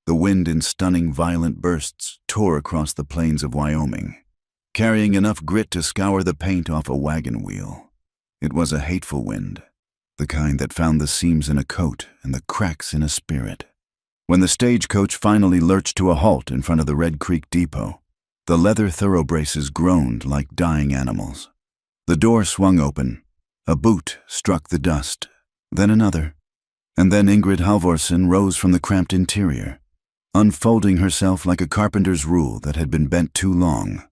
The wind in stunning, violent bursts tore across the plains of Wyoming, carrying enough grit to scour the paint off a wagon wheel. It was a hateful wind, the kind that found the seams in a coat and the cracks in a spirit. When the stagecoach finally lurched to a halt in front of the Red Creek Depot, the leather thoroughbraces groaned like dying animals. The door swung open. A boot struck the dust, then another, and then Ingrid Halvorsen rose from the cramped interior, unfolding herself like a carpenter's rule that had been bent too long.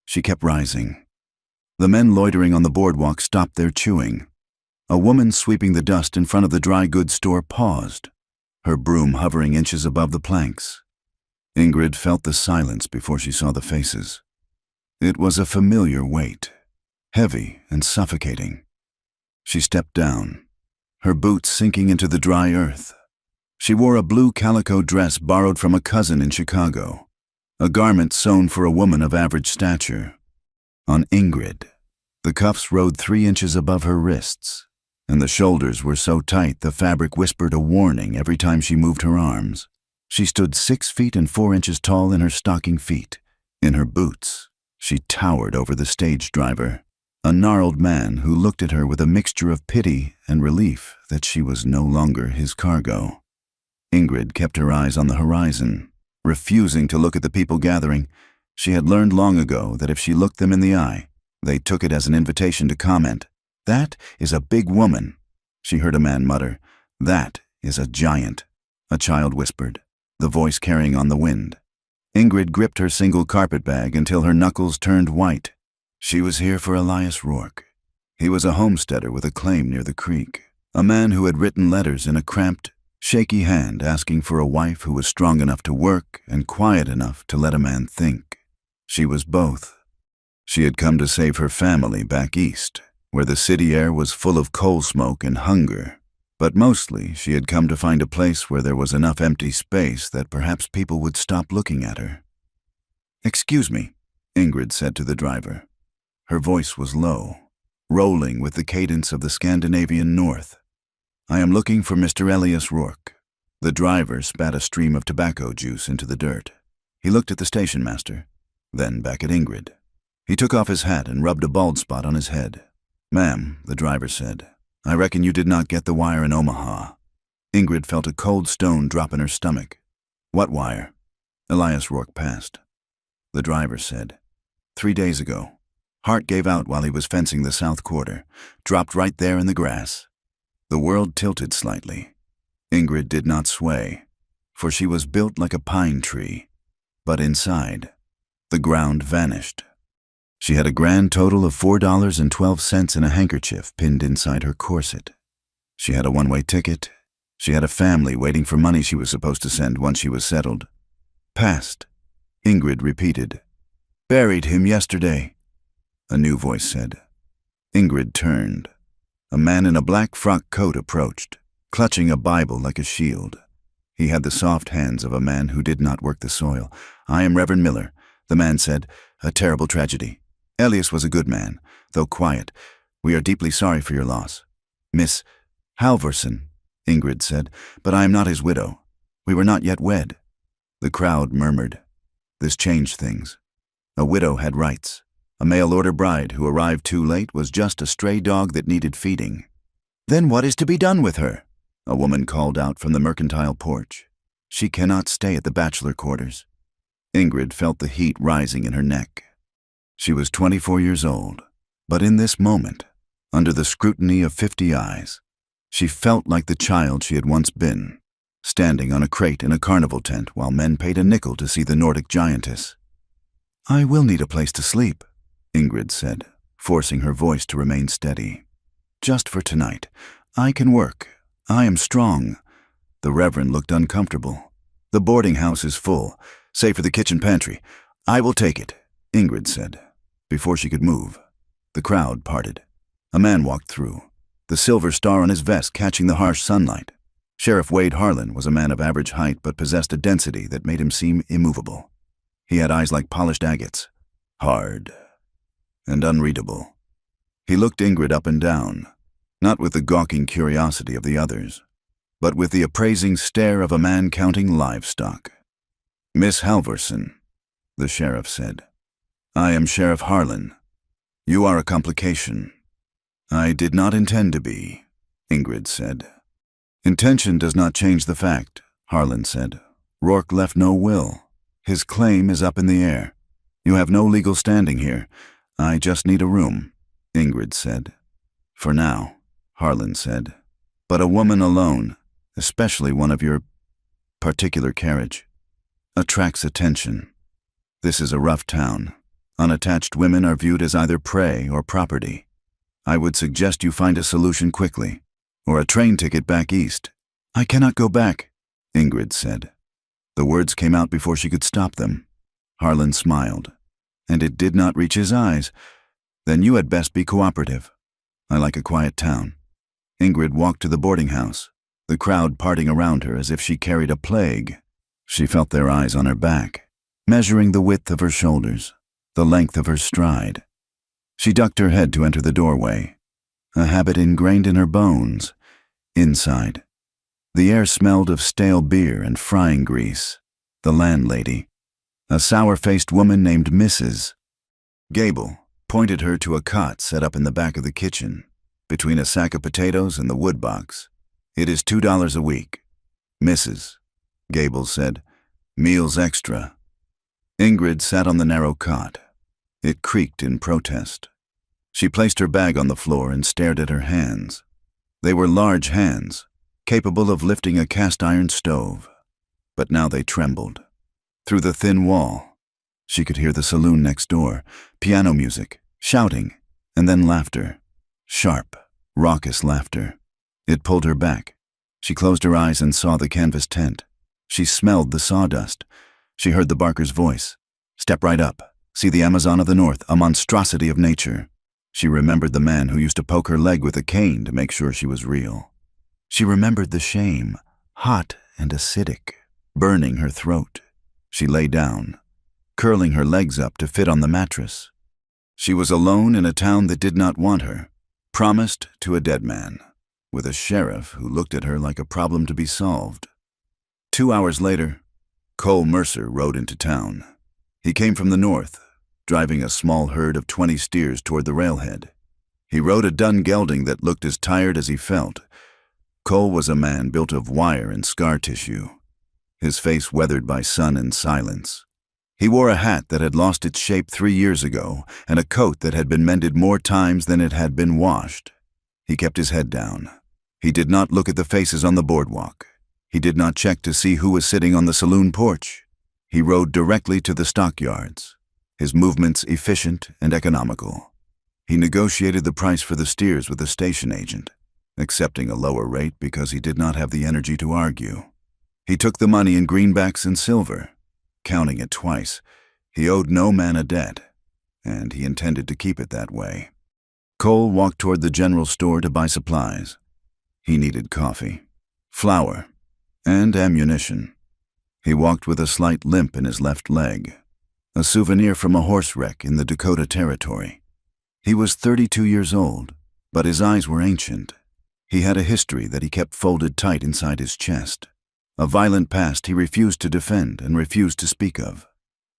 She kept rising. The men loitering on the boardwalk stopped their chewing. A woman sweeping the dust in front of the dry goods store paused, her broom hovering inches above the planks. Ingrid felt the silence before she saw the faces. It was a familiar weight, heavy and suffocating. She stepped down, her boots sinking into the dry earth. She wore a blue calico dress borrowed from a cousin in Chicago, a garment sewn for a woman of average stature. On Ingrid, the cuffs rode 3 inches above her wrists, and the shoulders were so tight the fabric whispered a warning every time she moved her arms. She stood 6 feet and 4 inches tall in her stocking feet. In her boots, she towered over the stage driver, a gnarled man who looked at her with a mixture of pity and relief that she was no longer his cargo. Ingrid kept her eyes on the horizon, refusing to look at the people gathering. She had learned long ago that if she looked them in the eye, they took it as an invitation to comment. "That is a big woman," she heard a man mutter. "That is a giant," a child whispered, the voice carrying on the wind. Ingrid gripped her single carpetbag until her knuckles turned white. She was here for Elias Rourke. He was a homesteader with a claim near the creek, a man who had written letters in a cramped, shaky hand asking for a wife who was strong enough to work and quiet enough to let a man think. She was both. She had come to save her family back east, where the city air was full of coal smoke and hunger, but mostly she had come to find a place where there was enough empty space that perhaps people would stop looking at her. "Excuse me," Ingrid said to the driver. Her voice was low, rolling with the cadence of the Scandinavian North. "I am looking for Mr. Elias Rourke." The driver spat a stream of tobacco juice into the dirt. He looked at the station master, then back at Ingrid. He took off his hat and rubbed a bald spot on his head. "Ma'am," the driver said, "I reckon you did not get the wire in Omaha." Ingrid felt a cold stone drop in her stomach. "What wire?" Elias Rourke passed. The driver said, 3 days ago. Heart gave out while he was fencing the south quarter, dropped right there in the grass." The world tilted slightly. Ingrid did not sway, for she was built like a pine tree. But inside, the ground vanished. She had a grand total of $4.12 in a handkerchief pinned inside her corset. She had a one-way ticket. She had a family waiting for money she was supposed to send once she was settled. "Passed," Ingrid repeated. "Buried him yesterday," a new voice said. Ingrid turned. A man in a black frock coat approached, clutching a Bible like a shield. He had the soft hands of a man who did not work the soil. "I am Reverend Miller," the man said. "A terrible tragedy. Elias was a good man, though quiet. We are deeply sorry for your loss." "Miss Halvorsen," Ingrid said, "but I am not his widow. We were not yet wed." The crowd murmured. This changed things. A widow had rights. A mail-order bride who arrived too late was just a stray dog that needed feeding. "Then what is to be done with her?" a woman called out from the mercantile porch. "She cannot stay at the bachelor quarters." Ingrid felt the heat rising in her neck. She was 24 years old, but in this moment, under the scrutiny of 50 eyes, she felt like the child she had once been, standing on a crate in a carnival tent while men paid a nickel to see the Nordic giantess. "I will need a place to sleep," Ingrid said, forcing her voice to remain steady. "Just for tonight. I can work. I am strong." The Reverend looked uncomfortable. "The boarding house is full, save for the kitchen pantry. I will take it," Ingrid said. Before she could move, the crowd parted. A man walked through, the silver star on his vest catching the harsh sunlight. Sheriff Wade Harlan was a man of average height but possessed a density that made him seem immovable. He had eyes like polished agates, hard and unreadable. He looked Ingrid up and down, not with the gawking curiosity of the others, but with the appraising stare of a man counting livestock. Miss Halverson, the sheriff said. I am Sheriff Harlan. You are a complication. I did not intend to be, Ingrid said. Intention does not change the fact, Harlan said. Rourke left no will. His claim is up in the air. You have no legal standing here. I just need a room, Ingrid said. For now, Harlan said. But a woman alone, especially one of your particular carriage, attracts attention. This is a rough town. Unattached women are viewed as either prey or property. I would suggest you find a solution quickly, or a train ticket back east. I cannot go back, Ingrid said. The words came out before she could stop them. Harlan smiled, and it did not reach his eyes. Then you had best be cooperative. I like a quiet town. Ingrid walked to the boarding house, the crowd parting around her as if she carried a plague. She felt their eyes on her back, measuring the width of her shoulders, the length of her stride. She ducked her head to enter the doorway, a habit ingrained in her bones. Inside, the air smelled of stale beer and frying grease. The landlady, a sour-faced woman named Mrs. Gable, pointed her to a cot set up in the back of the kitchen, between a sack of potatoes and the wood box. It is $2 a week. Mrs. Gable said, meals extra. Ingrid sat on the narrow cot. It creaked in protest. She placed her bag on the floor and stared at her hands. They were large hands, capable of lifting a cast-iron stove. But now they trembled. Through the thin wall, she could hear the saloon next door, piano music, shouting, and then laughter. Sharp, raucous laughter. It pulled her back. She closed her eyes and saw the canvas tent. She smelled the sawdust. She heard the barker's voice. Step right up. See the Amazon of the North, a monstrosity of nature. She remembered the man who used to poke her leg with a cane to make sure she was real. She remembered the shame, hot and acidic, burning her throat. She lay down, curling her legs up to fit on the mattress. She was alone in a town that did not want her, promised to a dead man, with a sheriff who looked at her like a problem to be solved. 2 hours later, Cole Mercer rode into town. He came from the north, driving a small herd of 20 steers toward the railhead. He rode a dun gelding that looked as tired as he felt. Cole was a man built of wire and scar tissue, his face weathered by sun and silence. He wore a hat that had lost its shape 3 years ago and a coat that had been mended more times than it had been washed. He kept his head down. He did not look at the faces on the boardwalk. He did not check to see who was sitting on the saloon porch. He rode directly to the stockyards, his movements efficient and economical. He negotiated the price for the steers with the station agent, accepting a lower rate because he did not have the energy to argue. He took the money in greenbacks and silver, counting it twice. He owed no man a debt, and he intended to keep it that way. Cole walked toward the general store to buy supplies. He needed coffee, flour, and ammunition. He walked with a slight limp in his left leg, a souvenir from a horse wreck in the Dakota Territory. He was 32 years old, but his eyes were ancient. He had a history that he kept folded tight inside his chest, a violent past he refused to defend and refused to speak of.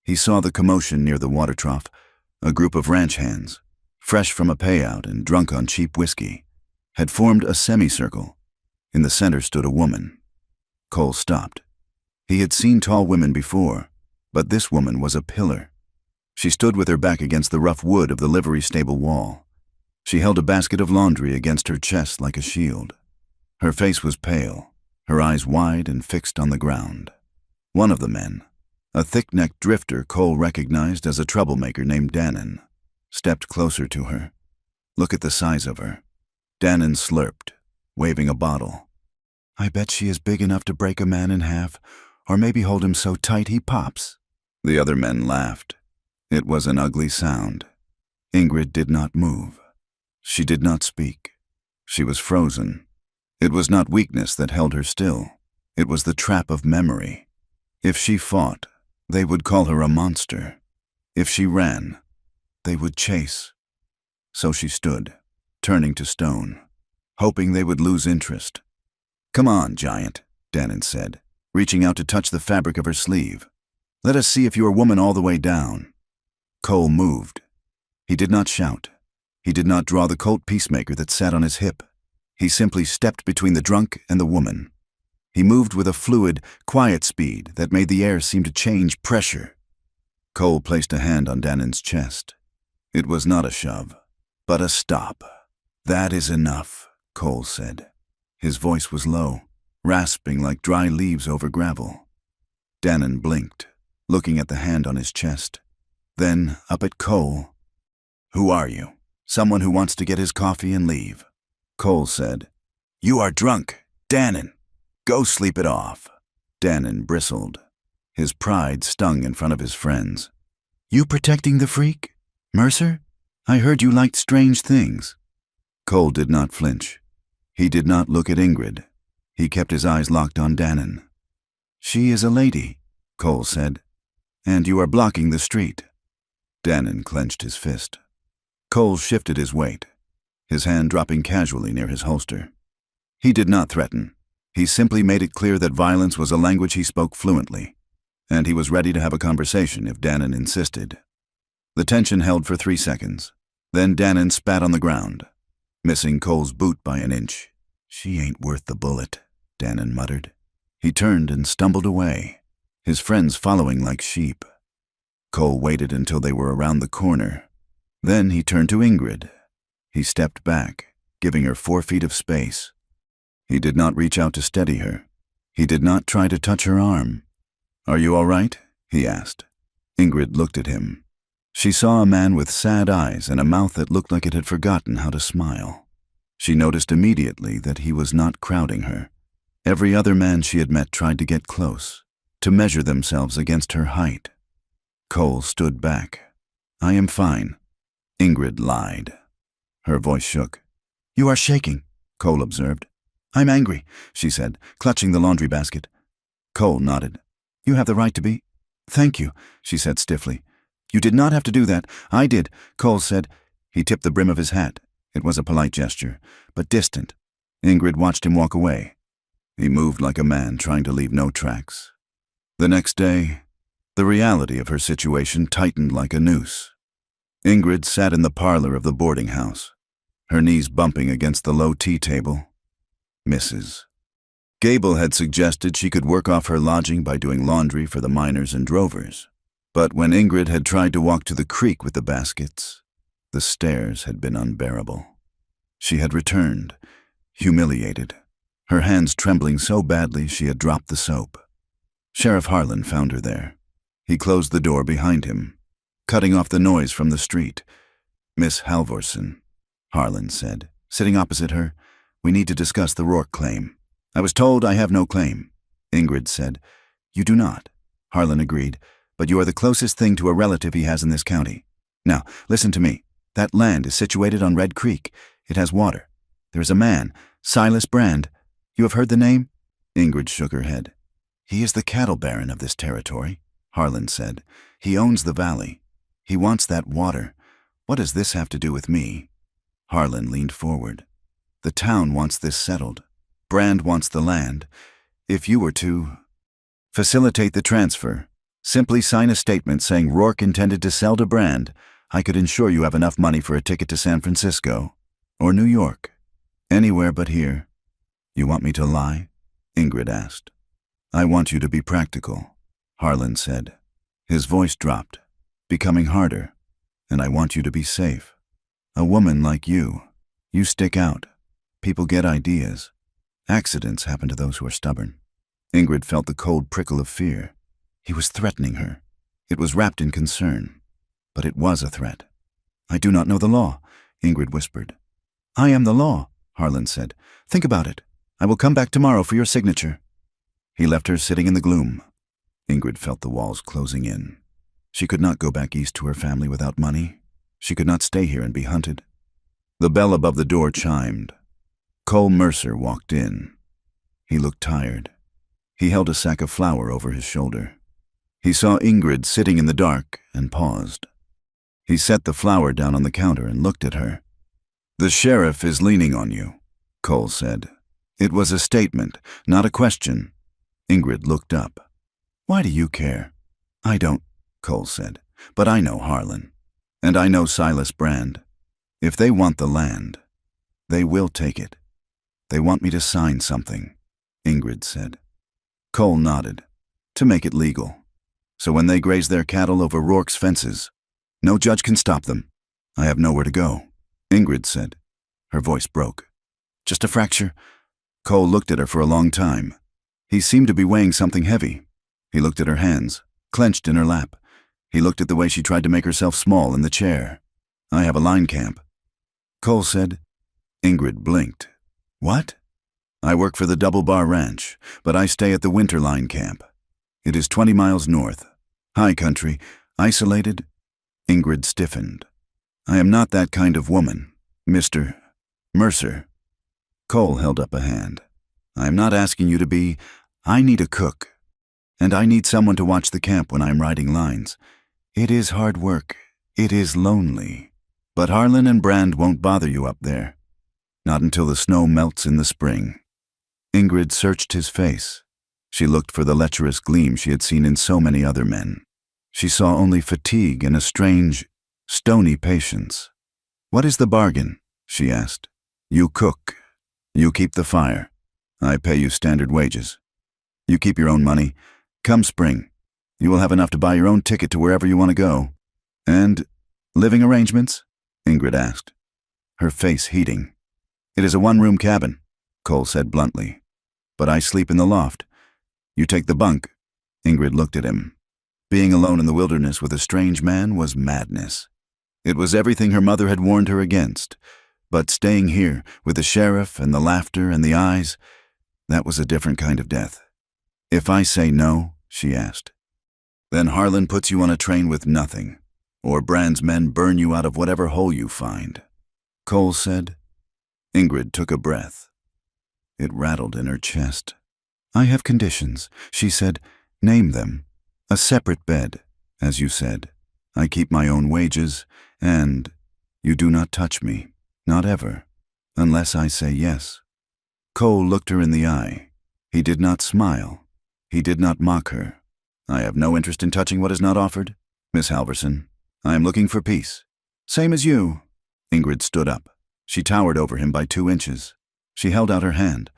He saw the commotion near the water trough, a group of ranch hands, fresh from a payout and drunk on cheap whiskey, had formed a semicircle. In the center stood a woman. Cole stopped. He had seen tall women before, but this woman was a pillar. She stood with her back against the rough wood of the livery stable wall. She held a basket of laundry against her chest like a shield. Her face was pale, her eyes wide and fixed on the ground. One of the men, a thick-necked drifter Cole recognized as a troublemaker named Dannon, stepped closer to her. Look at the size of her. Dannon slurped, waving a bottle. I bet she is big enough to break a man in half, or maybe hold him so tight he pops. The other men laughed. It was an ugly sound. Ingrid did not move. She did not speak. She was frozen. It was not weakness that held her still. It was the trap of memory. If she fought, they would call her a monster. If she ran, they would chase. So she stood, turning to stone, hoping they would lose interest. Come on, giant, Dannon said, reaching out to touch the fabric of her sleeve. Let us see if you are woman all the way down." Cole moved. He did not shout. He did not draw the Colt peacemaker that sat on his hip. He simply stepped between the drunk and the woman. He moved with a fluid, quiet speed that made the air seem to change pressure. Cole placed a hand on Dannon's chest. It was not a shove, but a stop. "That is enough," Cole said. His voice was low, rasping like dry leaves over gravel. Dannon blinked, looking at the hand on his chest. Then up at Cole. "Who are you? Someone who wants to get his coffee and leave." Cole said, "You are drunk, Dannon. Go sleep it off." Dannon bristled. His pride stung in front of his friends. "You protecting the freak? Mercer? I heard you liked strange things." Cole did not flinch. He did not look at Ingrid. He kept his eyes locked on Dannon. "She is a lady," Cole said, "and you are blocking the street." Dannon clenched his fist. Cole shifted his weight, his hand dropping casually near his holster. He did not threaten. He simply made it clear that violence was a language he spoke fluently, and he was ready to have a conversation if Dannon insisted. The tension held for 3 seconds. Then Dannon spat on the ground, missing Cole's boot by an inch. "She ain't worth the bullet," Dannon muttered. He turned and stumbled away, his friends following like sheep. Cole waited until they were around the corner. Then he turned to Ingrid. He stepped back, giving her 4 feet of space. He did not reach out to steady her. He did not try to touch her arm. "Are you all right?" he asked. Ingrid looked at him. She saw a man with sad eyes and a mouth that looked like it had forgotten how to smile. She noticed immediately that he was not crowding her. Every other man she had met tried to get close, to measure themselves against her height. Cole stood back. "I am fine." Ingrid lied. Her voice shook. "You are shaking," Cole observed. "I'm angry," she said, clutching the laundry basket. Cole nodded. "You have the right to be." "Thank you," she said stiffly. "You did not have to do that. I did," Cole said. He tipped the brim of his hat. It was a polite gesture, but distant. Ingrid watched him walk away. He moved like a man trying to leave no tracks. The next day, the reality of her situation tightened like a noose. Ingrid sat in the parlor of the boarding house, her knees bumping against the low tea table. Mrs. Gable had suggested she could work off her lodging by doing laundry for the miners and drovers. But when Ingrid had tried to walk to the creek with the baskets, the stairs had been unbearable. She had returned, humiliated, her hands trembling so badly she had dropped the soap. Sheriff Harlan found her there. He closed the door behind him, cutting off the noise from the street. "Miss Halvorson," Harlan said, sitting opposite her, "we need to discuss the Rourke claim." "I was told I have no claim," Ingrid said. "You do not," Harlan agreed, "but you are the closest thing to a relative he has in this county. Now, listen to me. That land is situated on Red Creek. It has water. There is a man, Silas Brand. You have heard the name?" Ingrid shook her head. "He is the cattle baron of this territory," Harlan said. "He owns the valley. He wants that water. What does this have to do with me?" Harlan leaned forward. "The town wants this settled. Brand wants the land. If you were to facilitate the transfer, simply sign a statement saying Rourke intended to sell to Brand, I could ensure you have enough money for a ticket to San Francisco or New York. Anywhere but here." "You want me to lie?" Ingrid asked. "I want you to be practical," Harlan said. His voice dropped, becoming harder. "And I want you to be safe. A woman like you stick out. People get ideas. Accidents happen to those who are stubborn." Ingrid felt the cold prickle of fear. He was threatening her. It was wrapped in concern, but it was a threat. "I do not know the law," Ingrid whispered. "I am the law," Harlan said. "Think about it. I will come back tomorrow for your signature." He left her sitting in the gloom. Ingrid felt the walls closing in. She could not go back east to her family without money. She could not stay here and be hunted. The bell above the door chimed. Cole Mercer walked in. He looked tired. He held a sack of flour over his shoulder. He saw Ingrid sitting in the dark and paused. He set the flour down on the counter and looked at her. "The sheriff is leaning on you," Cole said. It was a statement, not a question. Ingrid looked up. "Why do you care?" I don't, Cole said, but I know Harlan. And I know Silas Brand. If they want the land, they will take it. They want me to sign something, Ingrid said. Cole nodded. To make it legal. So when they graze their cattle over Rourke's fences, no judge can stop them. I have nowhere to go, Ingrid said. Her voice broke. Just a fracture? Cole looked at her for a long time. He seemed to be weighing something heavy. He looked at her hands, clenched in her lap. He looked at the way she tried to make herself small in the chair. I have a line camp, Cole said. Ingrid blinked. What? I work for the Double Bar Ranch, but I stay at the Winter Line Camp. It is 20 miles north. High country, isolated. Ingrid stiffened. I am not that kind of woman, Mr. Mercer. Cole held up a hand. I am not asking you to be. I need a cook. And I need someone to watch the camp when I'm riding lines. It is hard work. It is lonely. But Harlan and Brand won't bother you up there. Not until the snow melts in the spring. Ingrid searched his face. She looked for the lecherous gleam she had seen in so many other men. She saw only fatigue and a strange, stony patience. What is the bargain? She asked. You cook. You keep the fire. I pay you standard wages. You keep your own money. Come spring, you will have enough to buy your own ticket to wherever you want to go. And living arrangements? Ingrid asked, her face heating. It is a one-room cabin, Cole said bluntly. But I sleep in the loft. You take the bunk. Ingrid looked at him. Being alone in the wilderness with a strange man was madness. It was everything her mother had warned her against. But staying here, with the sheriff and the laughter and the eyes, that was a different kind of death. If I say no, she asked, then Harlan puts you on a train with nothing, or Brand's men burn you out of whatever hole you find. Cole said. Ingrid took a breath. It rattled in her chest. I have conditions, she said. Name them. A separate bed, as you said. I keep my own wages, and you do not touch me, not ever, unless I say yes. Cole looked her in the eye. He did not smile. He did not mock her. I have no interest in touching what is not offered, Miss Halverson. I am looking for peace. Same as you. Ingrid stood up. She towered over him by 2 inches. She held out her hand.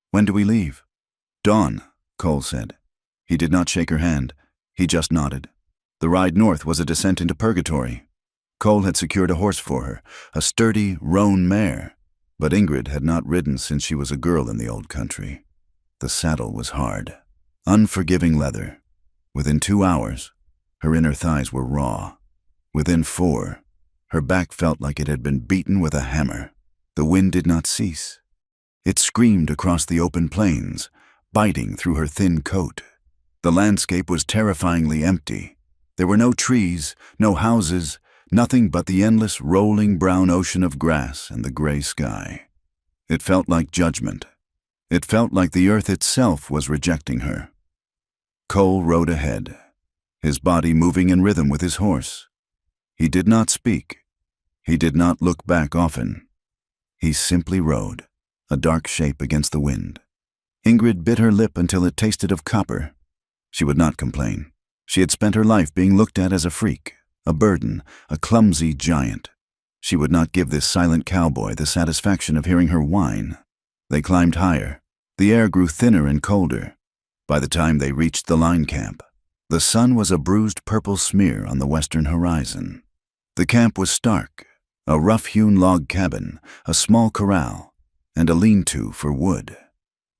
When do we leave? Dawn, Cole said. He did not shake her hand. He just nodded. The ride north was a descent into purgatory. Cole had secured a horse for her, a sturdy, roan mare. But Ingrid had not ridden since she was a girl in the old country. The saddle was hard. Unforgiving leather. Within 2 hours, her inner thighs were raw. Within 4, her back felt like it had been beaten with a hammer. The wind did not cease. It screamed across the open plains, biting through her thin coat. The landscape was terrifyingly empty. There were no trees, no houses, nothing but the endless rolling brown ocean of grass and the gray sky. It felt like judgment. It felt like the earth itself was rejecting her. Cole rode ahead, his body moving in rhythm with his horse. He did not speak. He did not look back often. He simply rode, a dark shape against the wind. Ingrid bit her lip until it tasted of copper. She would not complain. She had spent her life being looked at as a freak, a burden, a clumsy giant. She would not give this silent cowboy the satisfaction of hearing her whine. They climbed higher. The air grew thinner and colder. By the time they reached the line camp, the sun was a bruised purple smear on the western horizon. The camp was stark, a rough-hewn log cabin, a small corral, and a lean-to for wood.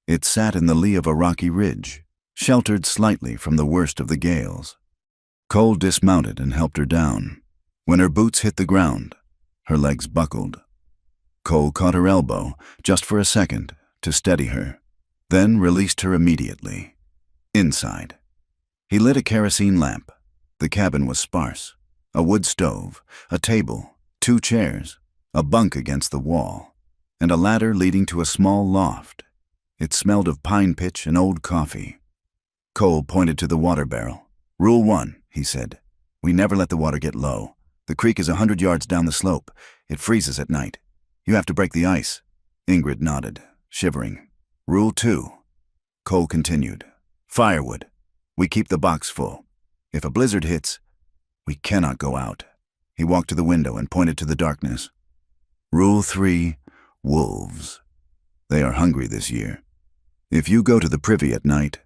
It sat in the lee of a rocky ridge, sheltered slightly from the worst of the gales. Cole dismounted and helped her down. When her boots hit the ground, her legs buckled. Cole caught her elbow, just for a second, to steady her, then released her immediately. Inside. He lit a kerosene lamp. The cabin was sparse. A wood stove, a table, 2 chairs, a bunk against the wall, and a ladder leading to a small loft. It smelled of pine pitch and old coffee. Cole pointed to the water barrel. Rule 1, he said. We never let the water get low. The creek is 100 yards down the slope. It freezes at night. You have to break the ice. Ingrid nodded, shivering. Rule 2. Cole continued. Firewood. We keep the box full. If a blizzard hits, we cannot go out. He walked to the window and pointed to the darkness. Rule 3, wolves. They are hungry this year. If you go to the privy at night,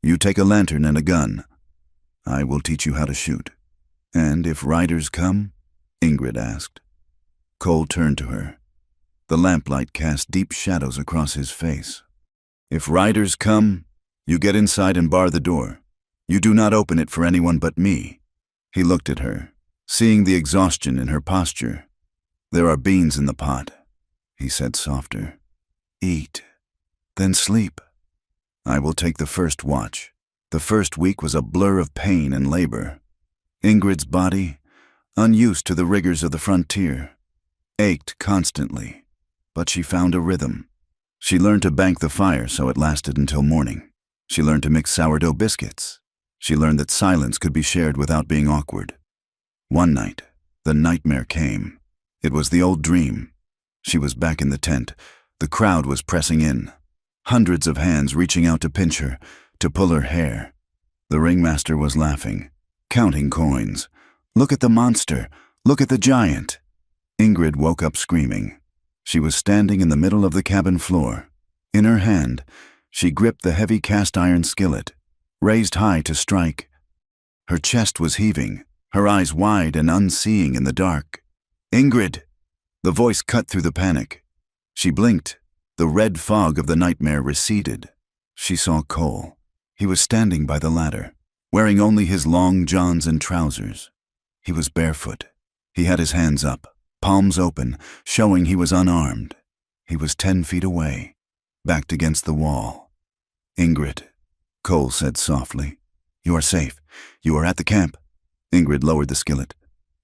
you take a lantern and a gun. I will teach you how to shoot. And if riders come? Ingrid asked. Cole turned to her. The lamplight cast deep shadows across his face. If riders come, you get inside and bar the door. You do not open it for anyone but me. He looked at her, seeing the exhaustion in her posture. There are beans in the pot, he said softer. Eat, then sleep. I will take the first watch. The first week was a blur of pain and labor. Ingrid's body, unused to the rigors of the frontier, ached constantly, but she found a rhythm. She learned to bank the fire so it lasted until morning. She learned to mix sourdough biscuits. She learned that silence could be shared without being awkward. One night, the nightmare came. It was the old dream. She was back in the tent. The crowd was pressing in. Hundreds of hands reaching out to pinch her, to pull her hair. The ringmaster was laughing, counting coins. Look at the monster. Look at the giant. Ingrid woke up screaming. She was standing in the middle of the cabin floor. In her hand, she gripped the heavy cast-iron skillet, raised high to strike. Her chest was heaving, her eyes wide and unseeing in the dark. Ingrid! The voice cut through the panic. She blinked. The red fog of the nightmare receded. She saw Cole. He was standing by the ladder, wearing only his long johns and trousers. He was barefoot. He had his hands up, palms open, showing he was unarmed. He was 10 feet away, backed against the wall. Ingrid, Cole said softly. You are safe. You are at the camp. Ingrid lowered the skillet.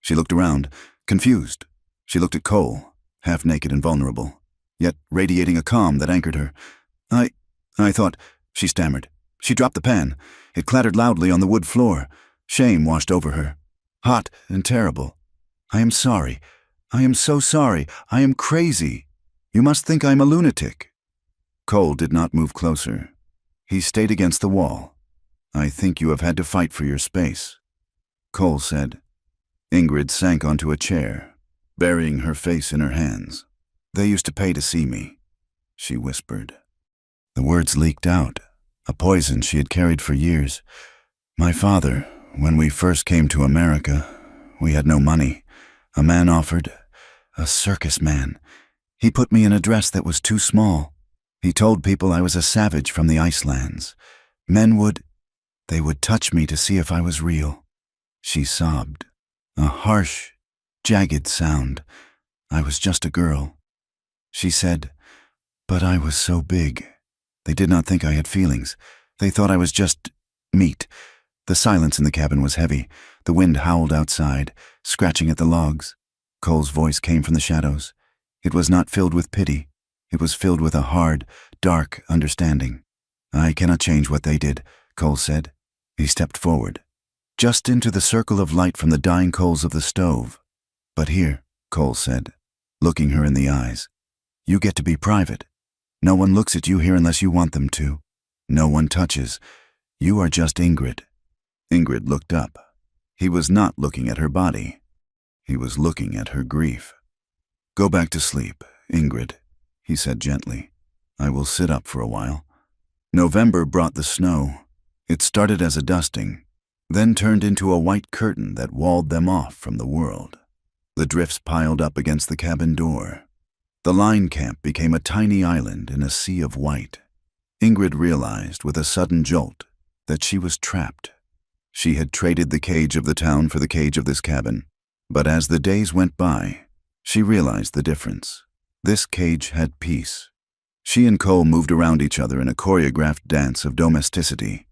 She looked around, confused. She looked at Cole, half naked and vulnerable, yet radiating a calm that anchored her. I thought, she stammered. She dropped the pan. It clattered loudly on the wood floor. Shame washed over her. Hot and terrible. I am sorry. I am so sorry. I am crazy. You must think I am a lunatic. Cole did not move closer. He stayed against the wall. I think you have had to fight for your space, Cole said. Ingrid sank onto a chair, burying her face in her hands. They used to pay to see me, she whispered. The words leaked out, a poison she had carried for years. My father, when we first came to America, we had no money. A man offered, a circus man. He put me in a dress that was too small. He told people I was a savage from the Icelands. They would touch me to see if I was real. She sobbed. A harsh, jagged sound. I was just a girl. She said, but I was so big. They did not think I had feelings. They thought I was just meat. The silence in the cabin was heavy. The wind howled outside, scratching at the logs. Cole's voice came from the shadows. It was not filled with pity. It was filled with a hard, dark understanding. I cannot change what they did, Cole said. He stepped forward, just into the circle of light from the dying coals of the stove. But here, Cole said, looking her in the eyes, you get to be private. No one looks at you here unless you want them to. No one touches. You are just Ingrid. Ingrid looked up. He was not looking at her body. He was looking at her grief. Go back to sleep, Ingrid, he said gently. I will sit up for a while. November brought the snow. It started as a dusting, then turned into a white curtain that walled them off from the world. The drifts piled up against the cabin door. The line camp became a tiny island in a sea of white. Ingrid realized with a sudden jolt that she was trapped. She had traded the cage of the town for the cage of this cabin, but as the days went by, she realized the difference. This cage had peace. She and Cole moved around each other in a choreographed dance of domesticity.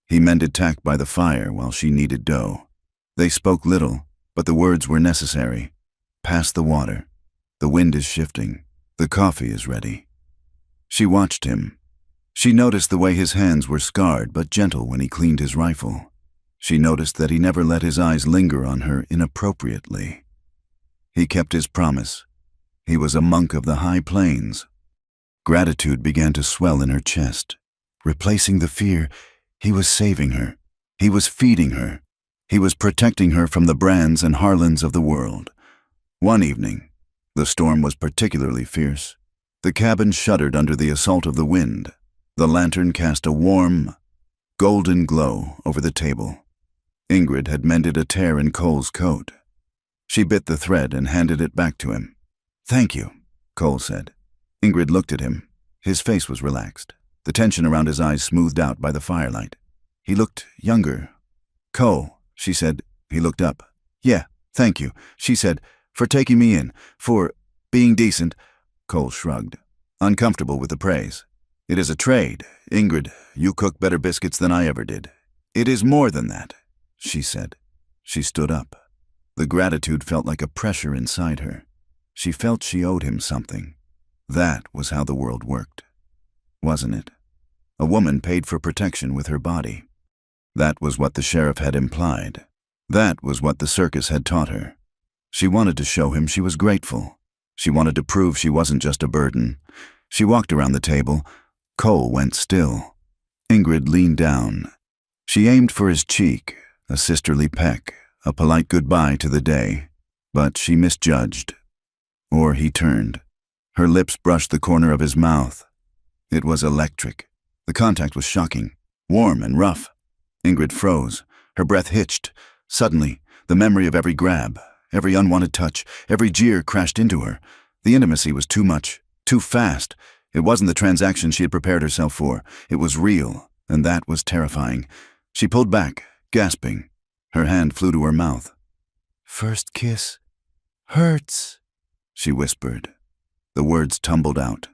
He mended tack by the fire while she kneaded dough. They spoke little, but the words were necessary. Pass the water. The wind is shifting. The coffee is ready. She watched him. She noticed the way his hands were scarred but gentle when he cleaned his rifle. She noticed that he never let his eyes linger on her inappropriately. He kept his promise. He was a monk of the high plains. Gratitude began to swell in her chest, replacing the fear. He was saving her. He was feeding her. He was protecting her from the Brands and Harlans of the world. One evening, the storm was particularly fierce. The cabin shuddered under the assault of the wind. The lantern cast a warm, golden glow over the table. Ingrid had mended a tear in Cole's coat. She bit the thread and handed it back to him. "Thank you," Cole said. Ingrid looked at him. His face was relaxed, the tension around his eyes smoothed out by the firelight. He looked younger. "Cole," she said. He looked up. "Yeah, thank you," she said, "for taking me in, for being decent." Cole shrugged, uncomfortable with the praise. "It is a trade. Ingrid, you cook better biscuits than I ever did." "It is more than that," she said. She stood up. The gratitude felt like a pressure inside her. She felt she owed him something. That was how the world worked, wasn't it? A woman paid for protection with her body. That was what the sheriff had implied. That was what the circus had taught her. She wanted to show him she was grateful. She wanted to prove she wasn't just a burden. She walked around the table. Cole went still. Ingrid leaned down. She aimed for his cheek, a sisterly peck, a polite goodbye to the day. But she misjudged. Or he turned. Her lips brushed the corner of his mouth. It was electric. The contact was shocking, warm and rough. Ingrid froze. Her breath hitched. Suddenly, the memory of every grab, every unwanted touch, every jeer crashed into her. The intimacy was too much, too fast. It wasn't the transaction she had prepared herself for. It was real, and that was terrifying. She pulled back, gasping. Her hand flew to her mouth. "First kiss hurts," she whispered. The words tumbled out,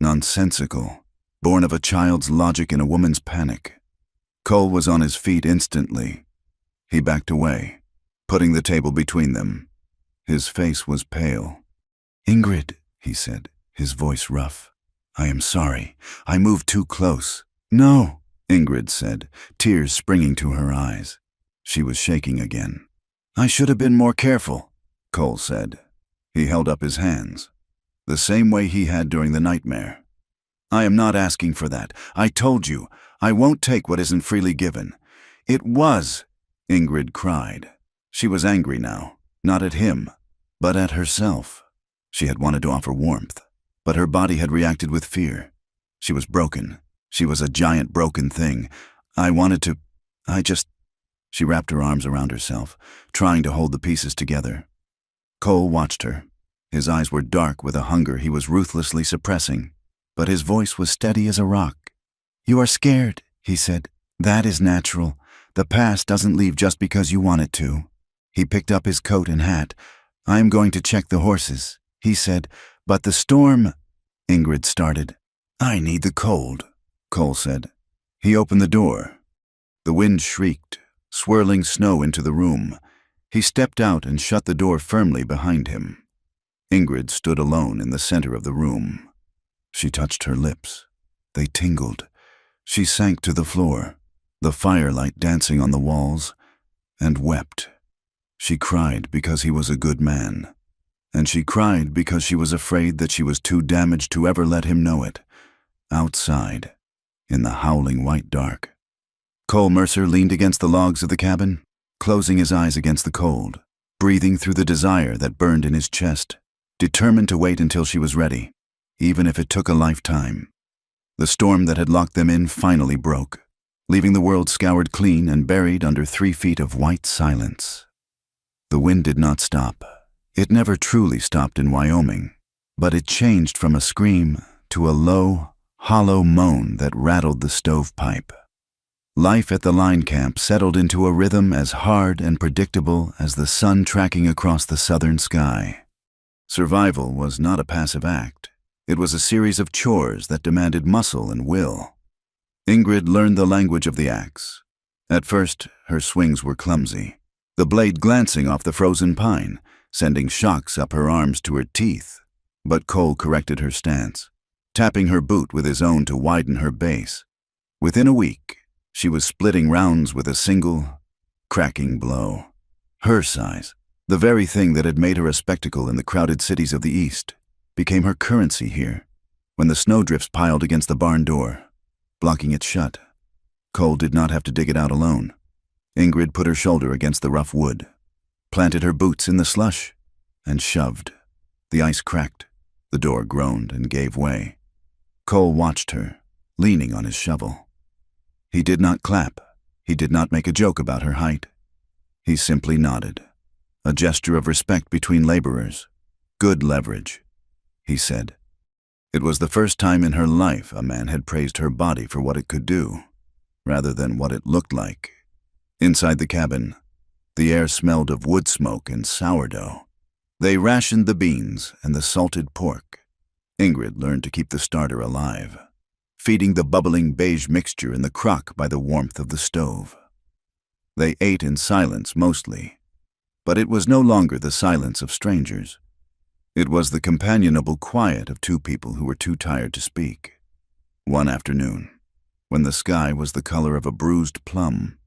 nonsensical, born of a child's logic and a woman's panic. Cole was on his feet instantly. He backed away, putting the table between them. His face was pale. "Ingrid," he said, his voice rough. "I am sorry. I moved too close." "No," Ingrid said, tears springing to her eyes. She was shaking again. "I should have been more careful," Cole said. He held up his hands, the same way he had during the nightmare. "I am not asking for that. I told you, I won't take what isn't freely given." "It was," Ingrid cried. She was angry now, not at him, but at herself. She had wanted to offer warmth, but her body had reacted with fear. She was broken. She was a giant broken thing. She wrapped her arms around herself, trying to hold the pieces together. Cole watched her. His eyes were dark with a hunger he was ruthlessly suppressing, but his voice was steady as a rock. "You are scared," he said. "That is natural. The past doesn't leave just because you want it to." He picked up his coat and hat. "I am going to check the horses," he said. "But the storm—" Ingrid started. "I need the cold," Cole said. He opened the door. The wind shrieked, swirling snow into the room. He stepped out and shut the door firmly behind him. Ingrid stood alone in the center of the room. She touched her lips. They tingled. She sank to the floor, the firelight dancing on the walls, and wept. She cried because he was a good man. And she cried because she was afraid that she was too damaged to ever let him know it. Outside, in the howling white dark. Cole Mercer leaned against the logs of the cabin, closing his eyes against the cold, breathing through the desire that burned in his chest, determined to wait until she was ready, even if it took a lifetime. The storm that had locked them in finally broke, leaving the world scoured clean and buried under 3 feet of white silence. The wind did not stop. It never truly stopped in Wyoming, but it changed from a scream to a low, hollow moan that rattled the stovepipe. Life at the line camp settled into a rhythm as hard and predictable as the sun tracking across the southern sky. Survival was not a passive act. It was a series of chores that demanded muscle and will. Ingrid learned the language of the axe. At first, her swings were clumsy, the blade glancing off the frozen pine, sending shocks up her arms to her teeth. But Cole corrected her stance, tapping her boot with his own to widen her base. Within a week, she was splitting rounds with a single, cracking blow. Her size, the very thing that had made her a spectacle in the crowded cities of the East, became her currency here. When the snowdrifts piled against the barn door, blocking it shut, Cole did not have to dig it out alone. Ingrid put her shoulder against the rough wood, planted her boots in the slush, and shoved. The ice cracked. The door groaned and gave way. Cole watched her, leaning on his shovel. He did not clap. He did not make a joke about her height. He simply nodded, a gesture of respect between laborers. Good leverage, he said. It was the first time in her life a man had praised her body for what it could do, rather than what it looked like. Inside the cabin, the air smelled of wood smoke and sourdough. They rationed the beans and the salted pork. Ingrid learned to keep the starter alive, feeding the bubbling beige mixture in the crock by the warmth of the stove. They ate in silence mostly, but it was no longer the silence of strangers. It was the companionable quiet of two people who were too tired to speak. One afternoon, when the sky was the color of a bruised plum,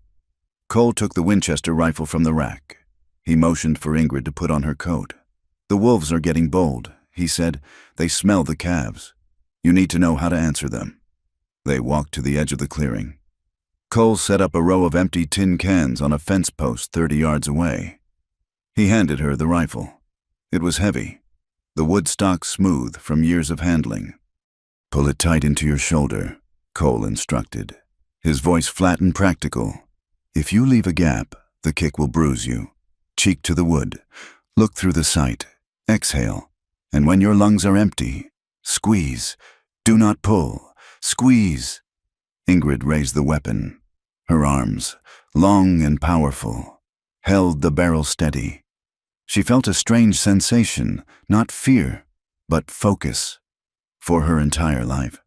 Cole took the Winchester rifle from the rack. He motioned for Ingrid to put on her coat. "The wolves are getting bold," he said. "They smell the calves. You need to know how to answer them." They walked to the edge of the clearing. Cole set up a row of empty tin cans on a fence post 30 yards away. He handed her the rifle. It was heavy, the wood stock smooth from years of handling. "Pull it tight into your shoulder," Cole instructed, his voice flat and practical. "If you leave a gap, the kick will bruise you. Cheek to the wood. Look through the sight. Exhale. And when your lungs are empty, squeeze. Do not pull. Squeeze." Ingrid raised the weapon. Her arms, long and powerful, held the barrel steady. She felt a strange sensation, not fear, but focus. For her entire life,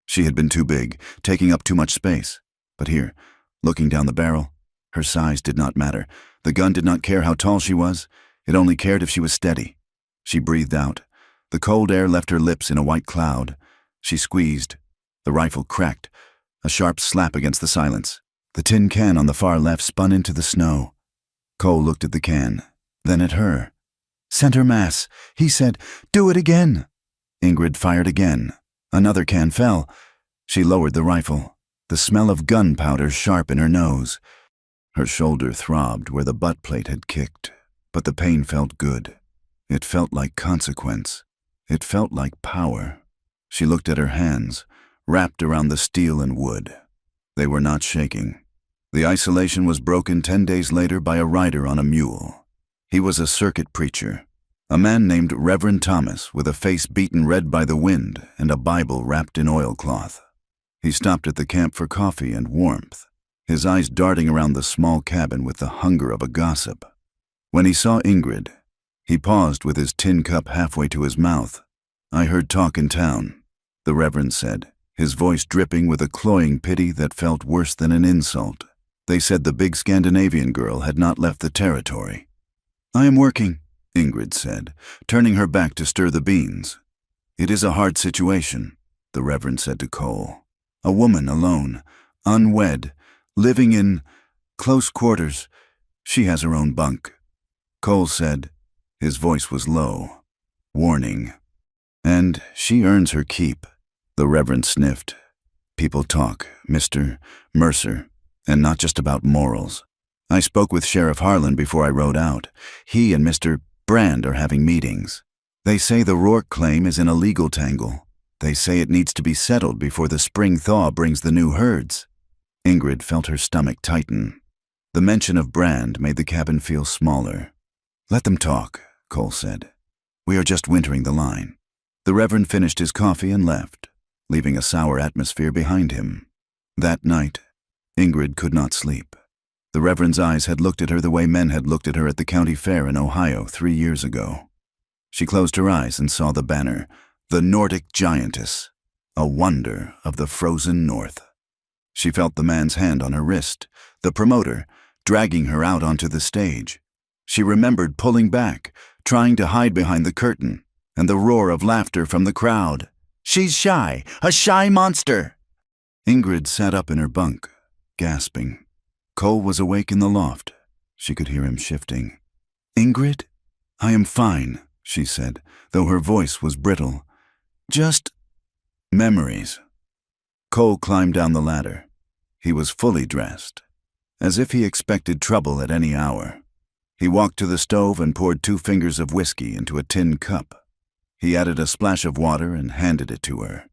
she had been too big, taking up too much space. But here, looking down the barrel, her size did not matter. The gun did not care how tall she was. It only cared if she was steady. She breathed out. The cold air left her lips in a white cloud. She squeezed. The rifle cracked, a sharp slap against the silence. The tin can on the far left spun into the snow. Cole looked at the can, then at her. "Center mass," he said. "Do it again." Ingrid fired again. Another can fell. She lowered the rifle, the smell of gunpowder sharp in her nose. Her shoulder throbbed where the butt plate had kicked, but the pain felt good. It felt like consequence. It felt like power. She looked at her hands, wrapped around the steel and wood. They were not shaking. The isolation was broken 10 days later by a rider on a mule. He was a circuit preacher, a man named Reverend Thomas with a face beaten red by the wind and a Bible wrapped in oilcloth. He stopped at the camp for coffee and warmth, his eyes darting around the small cabin with the hunger of a gossip. When he saw Ingrid, he paused with his tin cup halfway to his mouth. "I heard talk in town," the Reverend said, his voice dripping with a cloying pity that felt worse than an insult. "They said the big Scandinavian girl had not left the territory." "I am working," Ingrid said, turning her back to stir the beans. "It is a hard situation," the Reverend said to Cole. "A woman alone, unwed, living in close quarters. She has her own bunk." Cole said, his voice was low, warning. "And she earns her keep," the Reverend sniffed. "People talk, Mr. Mercer, and not just about morals. I spoke with Sheriff Harlan before I rode out. He and Mr. Brand are having meetings. They say the Rourke claim is in a legal tangle. They say it needs to be settled before the spring thaw brings the new herds." Ingrid felt her stomach tighten. The mention of Brand made the cabin feel smaller. "Let them talk," Cole said. "We are just wintering the line." The Reverend finished his coffee and left, leaving a sour atmosphere behind him. That night, Ingrid could not sleep. The Reverend's eyes had looked at her the way men had looked at her at the county fair in Ohio 3 years ago. She closed her eyes and saw the banner, "The Nordic Giantess," a wonder of the frozen north. She felt the man's hand on her wrist, the promoter, dragging her out onto the stage. She remembered pulling back, trying to hide behind the curtain, and the roar of laughter from the crowd. "She's shy, a shy monster!" Ingrid sat up in her bunk, gasping. Cole was awake in the loft. She could hear him shifting. "Ingrid? I am fine," she said, though her voice was brittle. "Just memories." Cole climbed down the ladder. He was fully dressed. as if he expected trouble at any hour. He walked to the stove and poured 2 fingers of whiskey into a tin cup. He added a splash of water and handed it to her.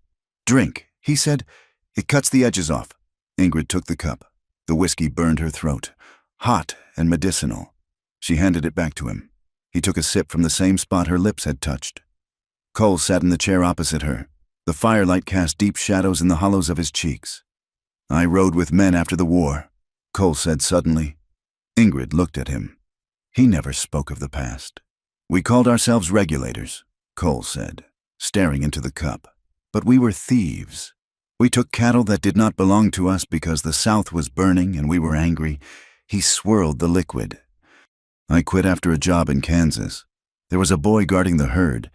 "Drink," he said. "It cuts the edges off." Ingrid took the cup. The whiskey burned her throat, hot and medicinal. She handed it back to him. He took a sip from the same spot her lips had touched. Cole sat in the chair opposite her. The firelight cast deep shadows in the hollows of his cheeks. "I rode with men after the war," Cole said suddenly. Ingrid looked at him. He never spoke of the past. "We called ourselves regulators," Cole said, staring into the cup. "But we were thieves. We took cattle that did not belong to us because the South was burning and we were angry." He swirled the liquid. "I quit after a job in Kansas. There was a boy guarding the herd.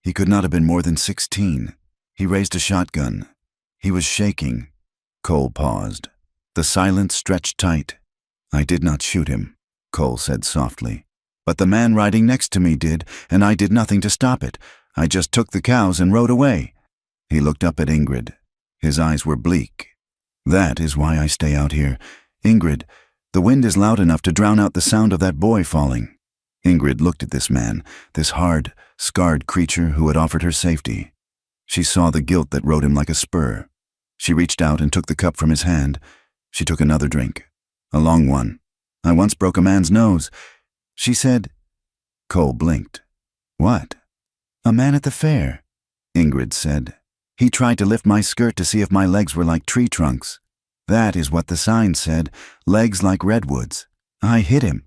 He could not have been more than 16. He raised a shotgun. He was shaking." Cole paused. The silence stretched tight. "I did not shoot him," Cole said softly. "But the man riding next to me did, and I did nothing to stop it. I just took the cows and rode away." He looked up at Ingrid. His eyes were bleak. "That is why I stay out here. Ingrid, the wind is loud enough to drown out the sound of that boy falling." Ingrid looked at this man, this hard, scarred creature who had offered her safety. She saw the guilt that rode him like a spur. She reached out and took the cup from his hand. She took another drink, a long one. "I once broke a man's nose," she said. Cole blinked. "What?" "A man at the fair," Ingrid said. "He tried to lift my skirt to see if my legs were like tree trunks. That is what the sign said, legs like redwoods. I hit him."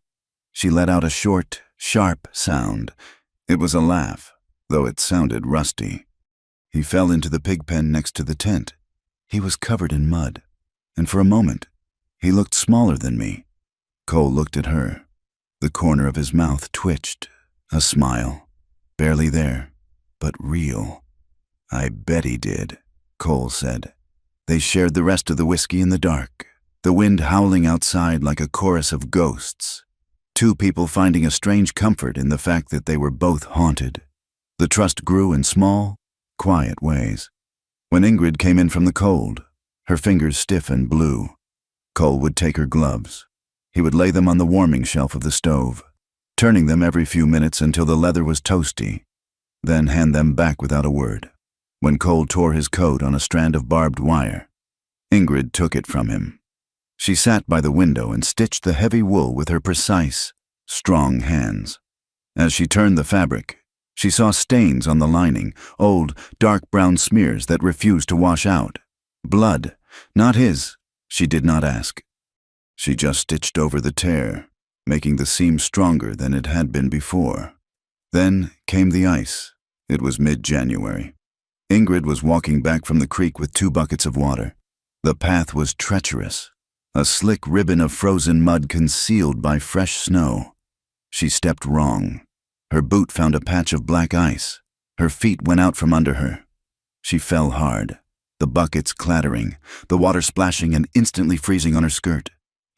She let out a short, sharp sound. It was a laugh, though it sounded rusty. "He fell into the pig pen next to the tent. He was covered in mud, and for a moment, he looked smaller than me." Cole looked at her. The corner of his mouth twitched, a smile, barely there, but real. "I bet he did," Cole said. They shared the rest of the whiskey in the dark, the wind howling outside like a chorus of ghosts. 2 people finding a strange comfort in the fact that they were both haunted. The trust grew in small, quiet ways. When Ingrid came in from the cold, her fingers stiff and blue, Cole would take her gloves. He would lay them on the warming shelf of the stove, turning them every few minutes until the leather was toasty, then hand them back without a word. When Cole tore his coat on a strand of barbed wire, Ingrid took it from him. She sat by the window and stitched the heavy wool with her precise, strong hands. As she turned the fabric, she saw stains on the lining, old, dark brown smears that refused to wash out. Blood, not his, she did not ask. She just stitched over the tear, making the seam stronger than it had been before. Then came the ice. It was mid-January. Ingrid was walking back from the creek with 2 buckets of water. The path was treacherous, a slick ribbon of frozen mud concealed by fresh snow. She stepped wrong. Her boot found a patch of black ice. Her feet went out from under her. She fell hard, the buckets clattering, the water splashing and instantly freezing on her skirt.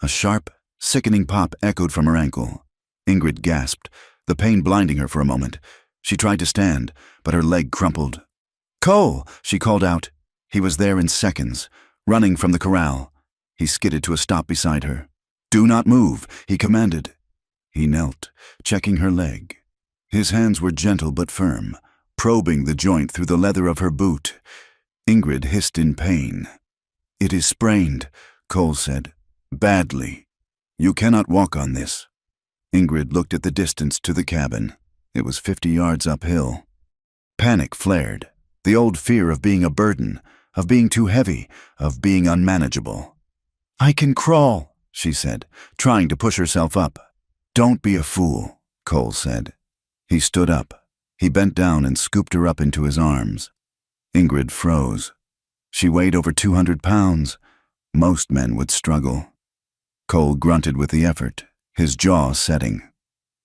A sharp, sickening pop echoed from her ankle. Ingrid gasped, the pain blinding her for a moment. She tried to stand, but her leg crumpled. "Cole!" she called out. He was there in seconds, running from the corral. He skidded to a stop beside her. "Do not move," he commanded. He knelt, checking her leg. His hands were gentle but firm, probing the joint through the leather of her boot. Ingrid hissed in pain. "It is sprained," Cole said. "Badly. You cannot walk on this." Ingrid looked at the distance to the cabin. It was 50 yards uphill. Panic flared. The old fear of being a burden, of being too heavy, of being unmanageable. "I can crawl," she said, trying to push herself up. "Don't be a fool," Cole said. He stood up. He bent down and scooped her up into his arms. Ingrid froze. She weighed over 200 pounds. Most men would struggle. Cole grunted with the effort, his jaw setting.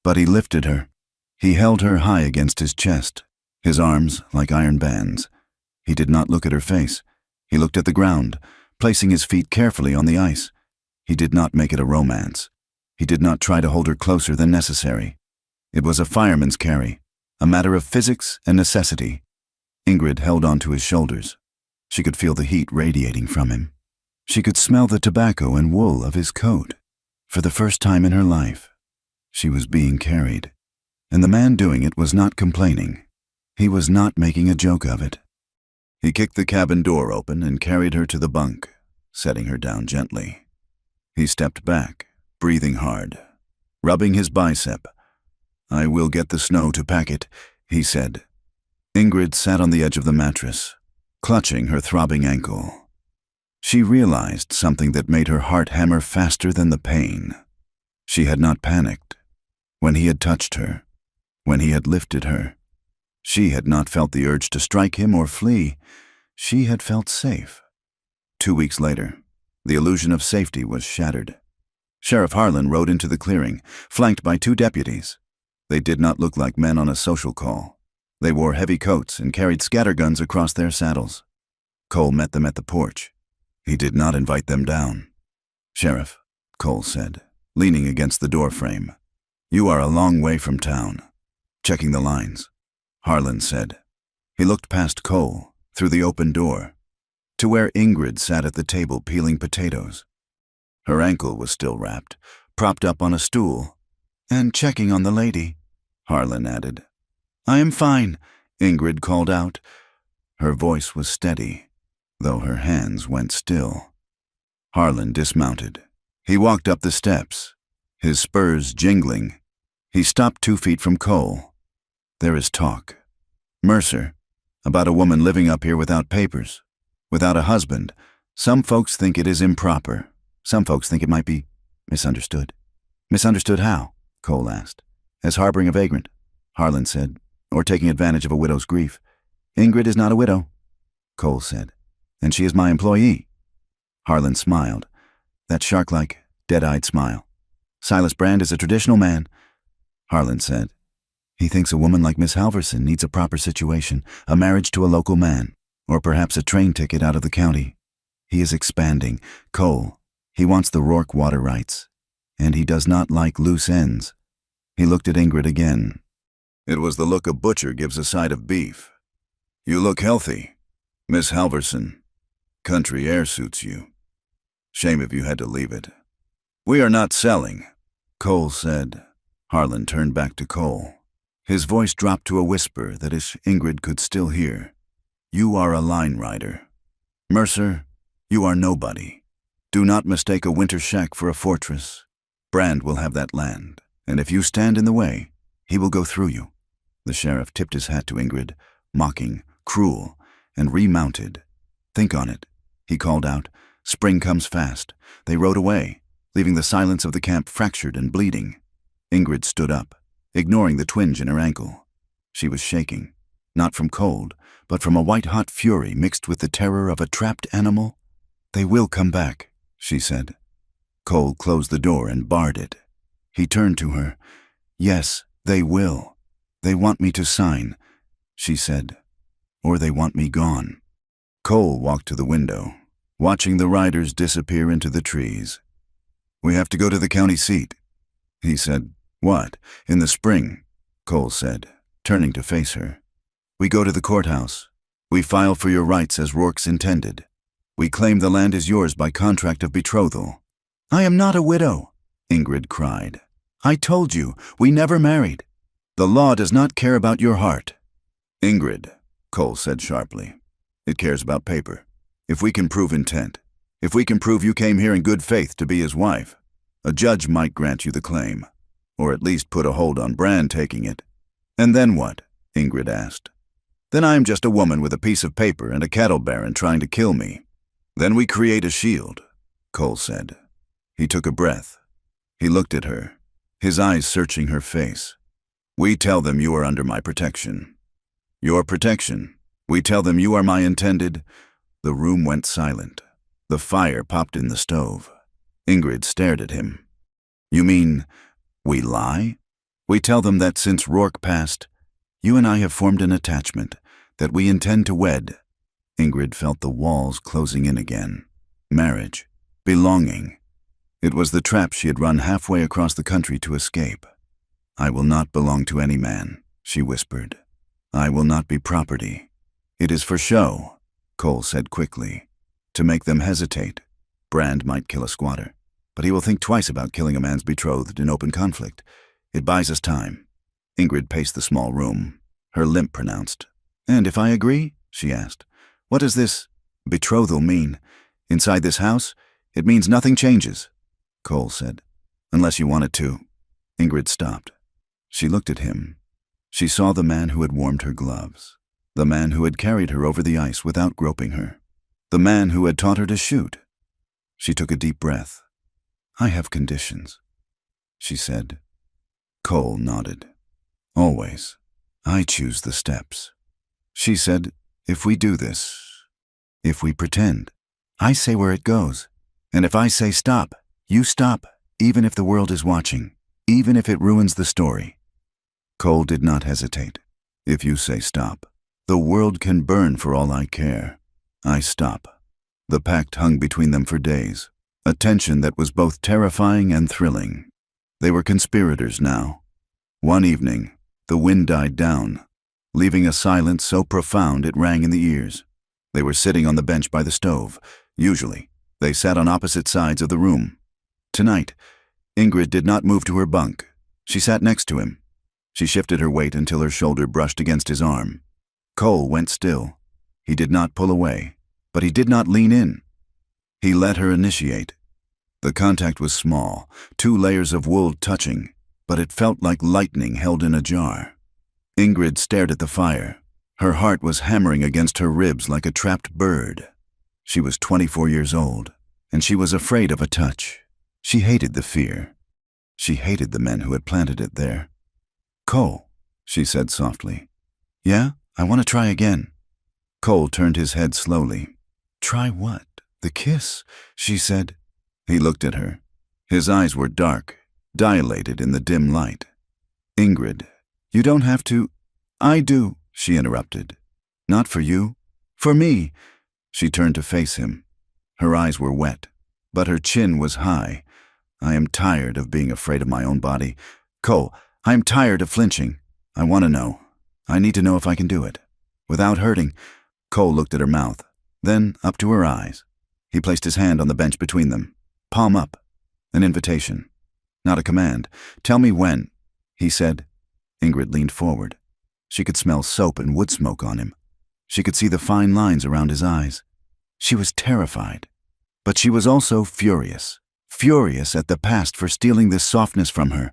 But he lifted her. He held her high against his chest, his arms like iron bands. He did not look at her face. He looked at the ground, placing his feet carefully on the ice. He did not make it a romance. He did not try to hold her closer than necessary. It was a fireman's carry, a matter of physics and necessity. Ingrid held on to his shoulders. She could feel the heat radiating from him. She could smell the tobacco and wool of his coat. For the first time in her life, she was being carried, and the man doing it was not complaining. He was not making a joke of it. He kicked the cabin door open and carried her to the bunk, setting her down gently. He stepped back, breathing hard, rubbing his bicep. "I will get the snow to pack it," he said. Ingrid sat on the edge of the mattress, clutching her throbbing ankle. She realized something that made her heart hammer faster than the pain. She had not panicked. When he had touched her, when he had lifted her, she had not felt the urge to strike him or flee. She had felt safe. 2 weeks later, the illusion of safety was shattered. Sheriff Harlan rode into the clearing, flanked by 2 deputies. They did not look like men on a social call. They wore heavy coats and carried scatterguns across their saddles. Cole met them at the porch. He did not invite them down. "Sheriff," Cole said, leaning against the doorframe, "you are a long way from town." "Checking the lines," Harlan said. He looked past Cole, through the open door, to where Ingrid sat at the table peeling potatoes. Her ankle was still wrapped, propped up on a stool. "And checking on the lady," Harlan added. "I am fine," Ingrid called out. Her voice was steady, though her hands went still. Harlan dismounted. He walked up the steps, his spurs jingling. He stopped 2 feet from Cole. "There is talk. Mercer, about a woman living up here without papers, without a husband. Some folks think it is improper. Some folks think it might be misunderstood." "Misunderstood how?" Cole asked. "As harboring a vagrant," Harlan said, "or taking advantage of a widow's grief." "Ingrid is not a widow," Cole said, "and she is my employee." Harlan smiled, that shark-like, dead-eyed smile. "Silas Brand is a traditional man," Harlan said. "He thinks a woman like Miss Halverson needs a proper situation, a marriage to a local man, or perhaps a train ticket out of the county. He is expanding. Cole, he wants the Rourke water rights, and he does not like loose ends." He looked at Ingrid again. It was the look a butcher gives a side of beef. "You look healthy, Miss Halverson. Country air suits you. Shame if you had to leave it." "We are not selling," Cole said. Harlan turned back to Cole. His voice dropped to a whisper that Ingrid could still hear. "You are a line rider. Mercer, you are nobody. Do not mistake a winter shack for a fortress. Brand will have that land, and if you stand in the way, he will go through you." The sheriff tipped his hat to Ingrid, mocking, cruel, and remounted. "Think on it," he called out. Spring comes fast. They rode away, leaving the silence of the camp fractured and bleeding. Ingrid stood up, ignoring the twinge in her ankle. She was shaking, not from cold, but from a white-hot fury mixed with the terror of a trapped animal. "They will come back," she said. Cole closed the door and barred it. He turned to her. "Yes, they will. They want me to sign," she said, "or they want me gone." Cole walked to the window, watching the riders disappear into the trees. "We have to go to the county seat," he said. "What? In the spring?" Cole said, turning to face her. "We go to the courthouse. We file for your rights as Rourke's intended. We claim the land is yours by contract of betrothal." "I am not a widow," Ingrid cried. "I told you, we never married. The law does not care about your heart." "Ingrid," Cole said sharply, "it cares about paper. If we can prove intent, if we can prove you came here in good faith to be his wife, a judge might grant you the claim, or at least put a hold on Brand taking it." "And then what?" Ingrid asked. "Then I am just a woman with a piece of paper and a cattle baron trying to kill me." "Then we create a shield," Cole said. He took a breath. He looked at her, his eyes searching her face. "We tell them you are under my protection." "Your protection? We tell them you are my intended—" The room went silent. The fire popped in the stove. Ingrid stared at him. "You mean, we lie? We tell them that since Rourke passed, you and I have formed an attachment, that we intend to wed." Ingrid felt the walls closing in again. Marriage. Belonging. It was the trap she had run halfway across the country to escape. "I will not belong to any man," she whispered. "I will not be property. It is for show," Cole said quickly, "to make them hesitate. Brand might kill a squatter. but he will think twice about killing a man's betrothed in open conflict. It buys us time." Ingrid paced the small room, her limp pronounced. "And if I agree?" she asked. "What does this betrothal mean? Inside this house, it means nothing changes," Cole said. "Unless you want it to." Ingrid stopped. She looked at him. She saw the man who had warmed her gloves, the man who had carried her over the ice without groping her, the man who had taught her to shoot. She took a deep breath. "I have conditions," she said. Cole nodded. "Always. I choose the steps." She said, "If we do this, if we pretend, I say where it goes. And if I say stop, you stop, even if the world is watching, even if it ruins the story." Cole did not hesitate. "If you say stop, the world can burn for all I care. I stop." The pact hung between them for days, a tension that was both terrifying and thrilling. They were conspirators now. One evening, the wind died down, leaving a silence so profound it rang in the ears. They were sitting on the bench by the stove. Usually, they sat on opposite sides of the room. Tonight, Ingrid did not move to her bunk. She sat next to him. She shifted her weight until her shoulder brushed against his arm. Cole went still. He did not pull away, but he did not lean in. He let her initiate. The contact was small, 2 layers of wool touching, but it felt like lightning held in a jar. Ingrid stared at the fire. Her heart was hammering against her ribs like a trapped bird. She was 24 years old, and she was afraid of a touch. She hated the fear. She hated the men who had planted it there. "Cole," she said softly. "Yeah, I want to try again." Cole turned his head slowly. "Try what? The kiss?" she said. He looked at her. His eyes were dark, dilated in the dim light. "Ingrid, you don't have to—" "I do," she interrupted. "Not for you. For me." She turned to face him. Her eyes were wet, but her chin was high. "I am tired of being afraid of my own body. Cole, I am tired of flinching. I want to know. I need to know if I can do it. Without hurting." Cole looked at her mouth, then up to her eyes. He placed his hand on the bench between them, palm up. An invitation, not a command. "Tell me when," he said. Ingrid leaned forward. She could smell soap and wood smoke on him. She could see the fine lines around his eyes. She was terrified, but she was also furious. Furious at the past for stealing this softness from her.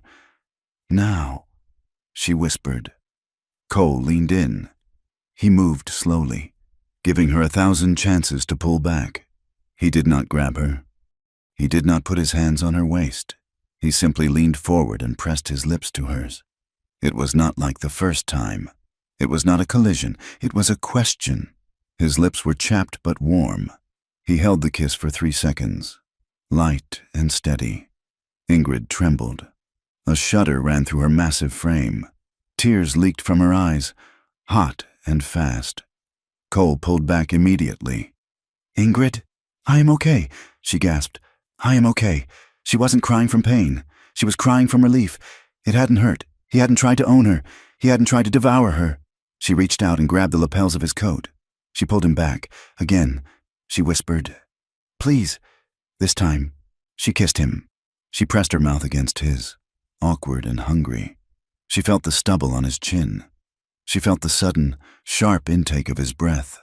"Now," she whispered. Cole leaned in. He moved slowly, giving her 1,000 chances to pull back. He did not grab her. He did not put his hands on her waist. He simply leaned forward and pressed his lips to hers. It was not like the first time. It was not a collision. It was a question. His lips were chapped but warm. He held the kiss for 3 seconds, light and steady. Ingrid trembled. A shudder ran through her massive frame. Tears leaked from her eyes, hot and fast. Cole pulled back immediately. "Ingrid, I am okay," she gasped. "I am okay." She wasn't crying from pain. She was crying from relief. It hadn't hurt. He hadn't tried to own her. He hadn't tried to devour her. She reached out and grabbed the lapels of his coat. She pulled him back. Again, she whispered, "Please." This time, she kissed him. She pressed her mouth against his, awkward and hungry. She felt the stubble on his chin. She felt the sudden, sharp intake of his breath.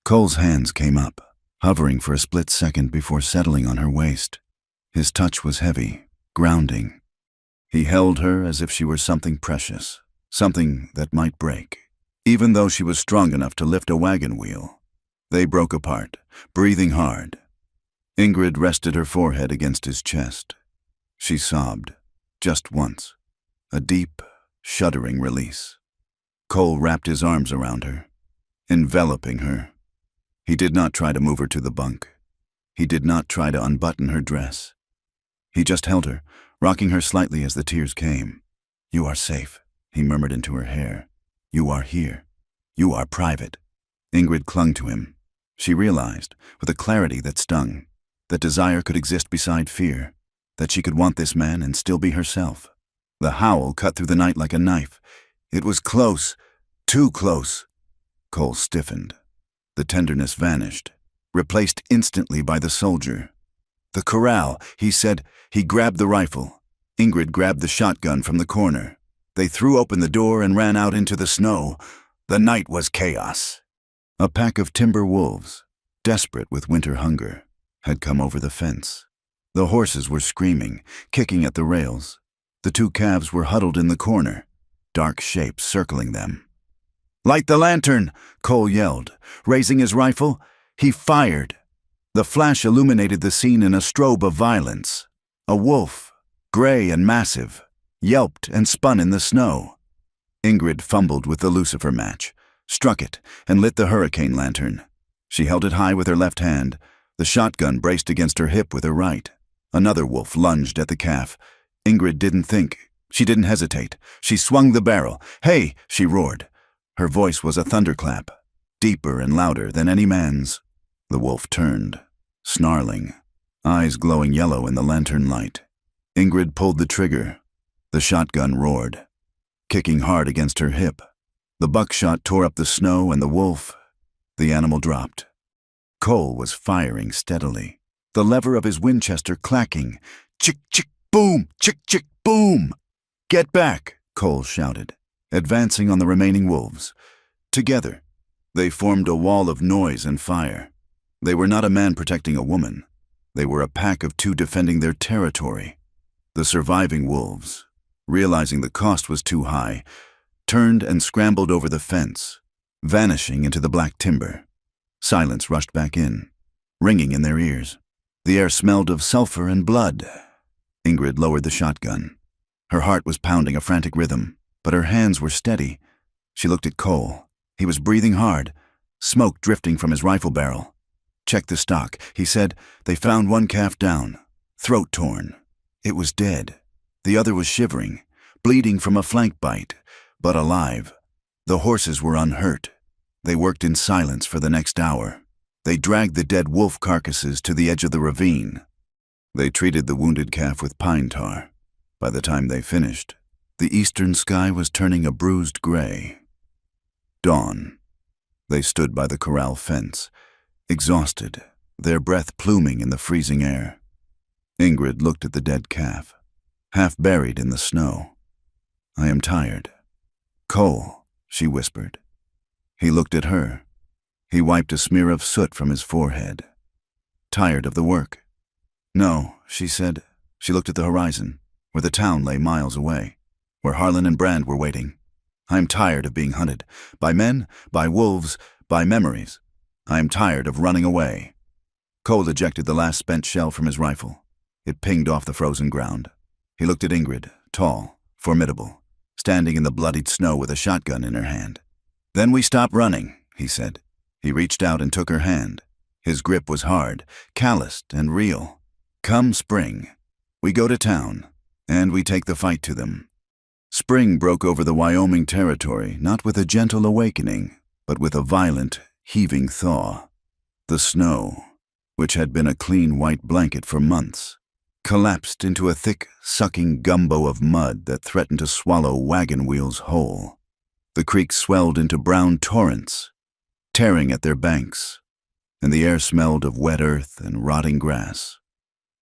Cole's hands came up, hovering for a split second before settling on her waist. His touch was heavy, grounding. He held her as if she were something precious, something that might break, even though she was strong enough to lift a wagon wheel. They broke apart, breathing hard. Ingrid rested her forehead against his chest. She sobbed, just once, a deep, shuddering release. Cole wrapped his arms around her, enveloping her. He did not try to move her to the bunk. He did not try to unbutton her dress. He just held her, rocking her slightly as the tears came. "You are safe," he murmured into her hair. "You are here. You are private." Ingrid clung to him. She realized, with a clarity that stung, that desire could exist beside fear, that she could want this man and still be herself. The howl cut through the night like a knife. It was close, too close. Cole stiffened. The tenderness vanished, replaced instantly by the soldier. The corral, he said. He grabbed the rifle. Ingrid grabbed the shotgun from the corner. They threw open the door and ran out into the snow. The night was chaos. A pack of timber wolves, desperate with winter hunger, had come over the fence. The horses were screaming, kicking at the rails. The two calves were huddled in the corner, dark shapes circling them. "Light the lantern!" Cole yelled. Raising his rifle, he fired. The flash illuminated the scene in a strobe of violence. A wolf, gray and massive, yelped and spun in the snow. Ingrid fumbled with the lucifer match, struck it, and lit the hurricane lantern. She held it high with her left hand, the shotgun braced against her hip with her right. Another wolf lunged at the calf. Ingrid didn't think. She didn't hesitate. She swung the barrel. "Hey!" she roared. Her voice was a thunderclap, deeper and louder than any man's. The wolf turned, snarling, eyes glowing yellow in the lantern light. Ingrid pulled the trigger. The shotgun roared, kicking hard against her hip. The buckshot tore up the snow and the animal dropped. Cole was firing steadily, the lever of his Winchester clacking. "Chick, chick, boom! Chick, chick, boom!" "Get back!" Cole shouted, advancing on the remaining wolves. Together, they formed a wall of noise and fire. They were not a man protecting a woman. They were a pack of two defending their territory. The surviving wolves, realizing the cost was too high, turned and scrambled over the fence, vanishing into the black timber. Silence rushed back in, ringing in their ears. The air smelled of sulfur and blood. Ingrid lowered the shotgun. Her heart was pounding a frantic rhythm, but her hands were steady. She looked at Cole. He was breathing hard, smoke drifting from his rifle barrel. "Check the stock," he said. They found one calf down, throat torn. It was dead. The other was shivering, bleeding from a flank bite, but alive. The horses were unhurt. They worked in silence for the next hour. They dragged the dead wolf carcasses to the edge of the ravine. They treated the wounded calf with pine tar. By the time they finished, the eastern sky was turning a bruised gray. Dawn. They stood by the corral fence, exhausted, their breath pluming in the freezing air. Ingrid looked at the dead calf, half buried in the snow. "I am tired." "Cole," she whispered. He looked at her. He wiped a smear of soot from his forehead. "Tired of the work?" "No," she said. She looked at the horizon, where the town lay miles away, where Harlan and Brand were waiting. "I am tired of being hunted, by men, by wolves, by memories. I am tired of running away." Cole ejected the last spent shell from his rifle. It pinged off the frozen ground. He looked at Ingrid, tall, formidable, standing in the bloodied snow with a shotgun in her hand. "Then we stopped running," he said. He reached out and took her hand. His grip was hard, calloused, and real. "Come spring, we go to town, and we take the fight to them." Spring broke over the Wyoming territory, not with a gentle awakening, but with a violent, heaving thaw. The snow, which had been a clean white blanket for months, collapsed into a thick, sucking gumbo of mud that threatened to swallow wagon wheels whole. The creeks swelled into brown torrents, tearing at their banks, and the air smelled of wet earth and rotting grass.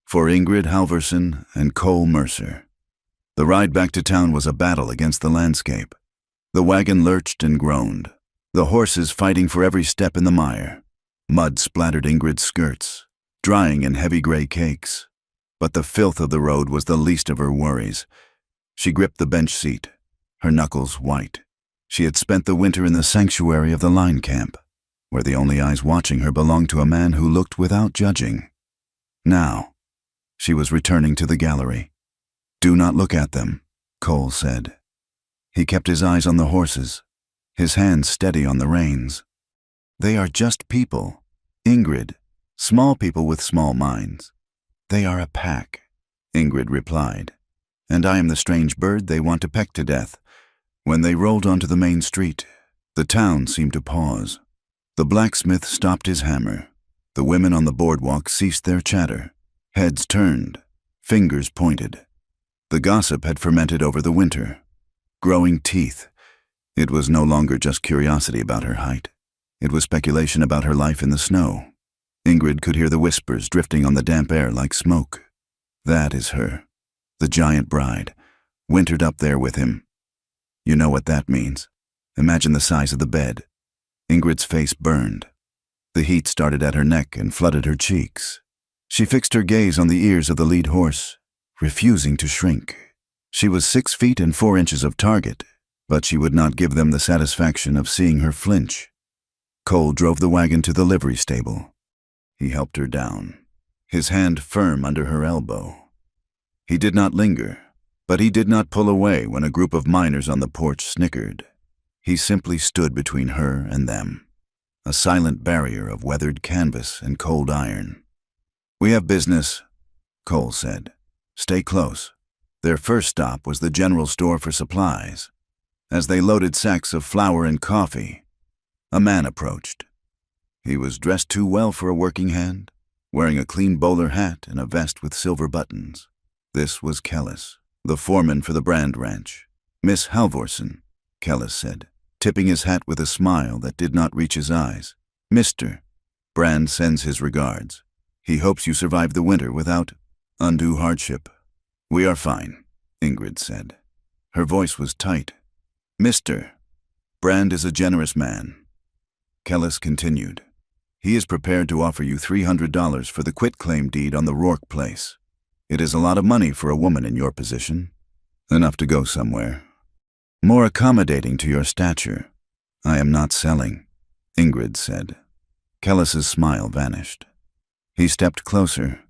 For Ingrid Halverson and Cole Mercer, the ride back to town was a battle against the landscape. The wagon lurched and groaned, the horses fighting for every step in the mire. Mud splattered Ingrid's skirts, drying in heavy gray cakes. But the filth of the road was the least of her worries. She gripped the bench seat, her knuckles white. She had spent the winter in the sanctuary of the line camp, where the only eyes watching her belonged to a man who looked without judging. Now, she was returning to the gallery. "Do not look at them," Cole said. He kept his eyes on the horses, his hands steady on the reins. "They are just people, Ingrid, small people with small minds." "They are a pack," Ingrid replied, "and I am the strange bird they want to peck to death." When they rolled onto the main street, the town seemed to pause. The blacksmith stopped his hammer. The women on the boardwalk ceased their chatter. Heads turned, fingers pointed. The gossip had fermented over the winter, growing teeth. It was no longer just curiosity about her height. It was speculation about her life in the snow. Ingrid could hear the whispers drifting on the damp air like smoke. That is her, the giant bride, wintered up there with him. You know what that means. Imagine the size of the bed. Ingrid's face burned. The heat started at her neck and flooded her cheeks. She fixed her gaze on the ears of the lead horse, refusing to shrink. She was 6 feet and 4 inches of target, but she would not give them the satisfaction of seeing her flinch. Cole drove the wagon to the livery stable. He helped her down, his hand firm under her elbow. He did not linger, but he did not pull away when a group of miners on the porch snickered. He simply stood between her and them, a silent barrier of weathered canvas and cold iron. "We have business," Cole said. "Stay close." Their first stop was the general store for supplies. As they loaded sacks of flour and coffee, a man approached. He was dressed too well for a working hand, wearing a clean bowler hat and a vest with silver buttons. This was Kellis, the foreman for the Brand Ranch. "Miss Halvorsen," Kellis said, tipping his hat with a smile that did not reach his eyes. "Mr. Brand sends his regards. He hopes you survive the winter without undue hardship." "We are fine," Ingrid said. Her voice was tight. "Mr. Brand is a generous man." Kellis continued. "He is prepared to offer you $300 for the quitclaim deed on the Rourke place. It is a lot of money for a woman in your position. Enough to go somewhere. More accommodating to your stature." "I am not selling," Ingrid said. Kellis's smile vanished. He stepped closer,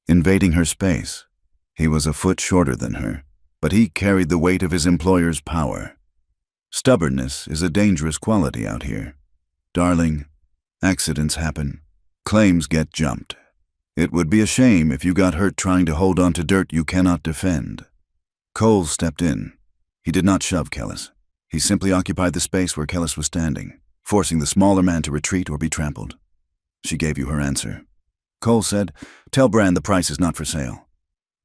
invading her space. He was a foot shorter than her, but he carried the weight of his employer's power. "Stubbornness is a dangerous quality out here. Darling, accidents happen. Claims get jumped. It would be a shame if you got hurt trying to hold on to dirt you cannot defend." Cole stepped in. He did not shove Kellis. He simply occupied the space where Kellis was standing, forcing the smaller man to retreat or be trampled. "She gave you her answer," Cole said. "Tell Brand the price is not for sale."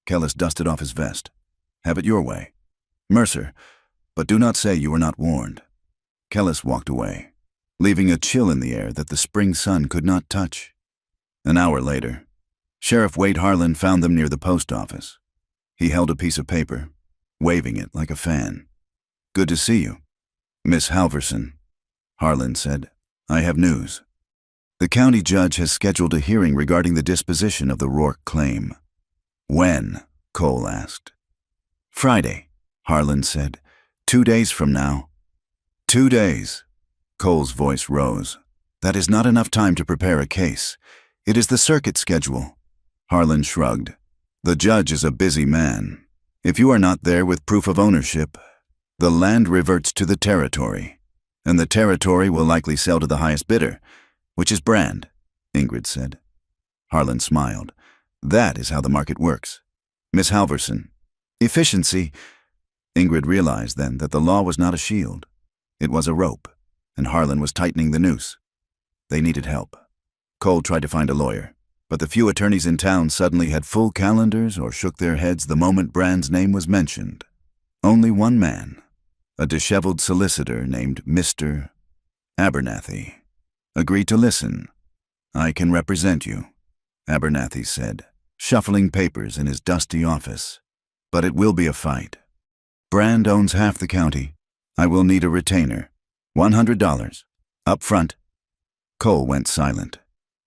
Kellis dusted off his vest. "Have it your way. Mercer, but do not say you were not warned." Kellis walked away, leaving a chill in the air that the spring sun could not touch. An hour later, Sheriff Wade Harlan found them near the post office. He held a piece of paper, waving it like a fan. "Good to see you, Miss Halvorsen," Harlan said. "I have news. The county judge has scheduled a hearing regarding the disposition of the Rourke claim." "When?" Cole asked. "Friday," Harlan said. 2 days from now." 2 days. Cole's voice rose. "That is not enough time to prepare a case. It is the circuit schedule." Harlan shrugged. "The judge is a busy man. If you are not there with proof of ownership, the land reverts to the territory, and the territory will likely sell to the highest bidder, which is Brand," Ingrid said. Harlan smiled. "That is how the market works. Miss Halvorsen." "Efficiency." Ingrid realized then that the law was not a shield. It was a rope, and Harlan was tightening the noose. They needed help. Cole tried to find a lawyer, but the few attorneys in town suddenly had full calendars or shook their heads the moment Brand's name was mentioned. Only one man, a disheveled solicitor named Mr. Abernathy, agreed to listen. "I can represent you," Abernathy said, shuffling papers in his dusty office. "But it will be a fight. Brand owns half the county. I will need a retainer. $100. Up front." Cole went silent.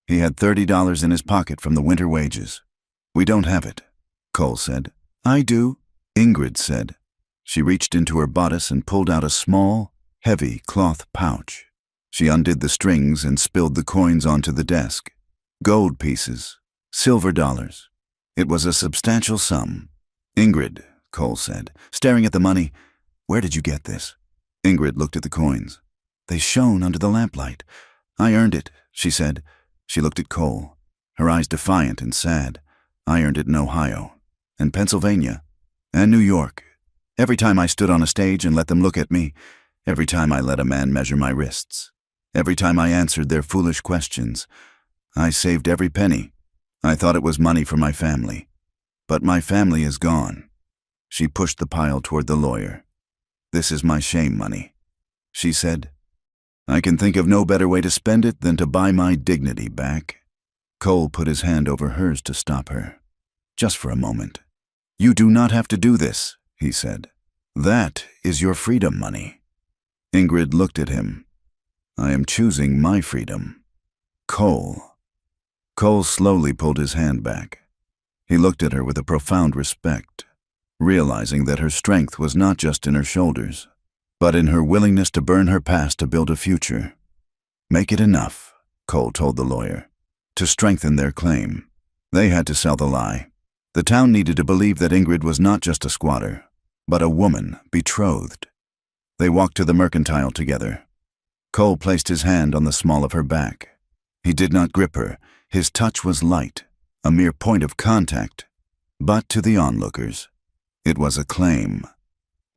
He had $30 in his pocket from the winter wages. "We don't have it," Cole said. "I do," Ingrid said. She reached into her bodice and pulled out a small, heavy cloth pouch. She undid the strings and spilled the coins onto the desk. Gold pieces, silver dollars. It was a substantial sum. "Ingrid," Cole said, staring at the money, "where did you get this?" Ingrid looked at the coins. They shone under the lamplight. "I earned it," she said. She looked at Cole, her eyes defiant and sad. "I earned it in Ohio, and Pennsylvania, and New York. Every time I stood on a stage and let them look at me, every time I let a man measure my wrists, every time I answered their foolish questions, I saved every penny. I thought it was money for my family. But my family is gone." She pushed the pile toward the lawyer. "This is my shame money," she said. "I can think of no better way to spend it than to buy my dignity back." Cole put his hand over hers to stop her. Just for a moment. You do not have to do this, he said. That is your freedom money. Ingrid looked at him. I am choosing my freedom. Cole. Cole slowly pulled his hand back. He looked at her with a profound respect, realizing that her strength was not just in her shoulders, but in her willingness to burn her past to build a future. Make it enough, Cole told the lawyer, to strengthen their claim. They had to sell the lie. The town needed to believe that Ingrid was not just a squatter, but a woman betrothed. They walked to the mercantile together. Cole placed his hand on the small of her back. He did not grip her. His touch was light, a mere point of contact. But to the onlookers, it was a claim.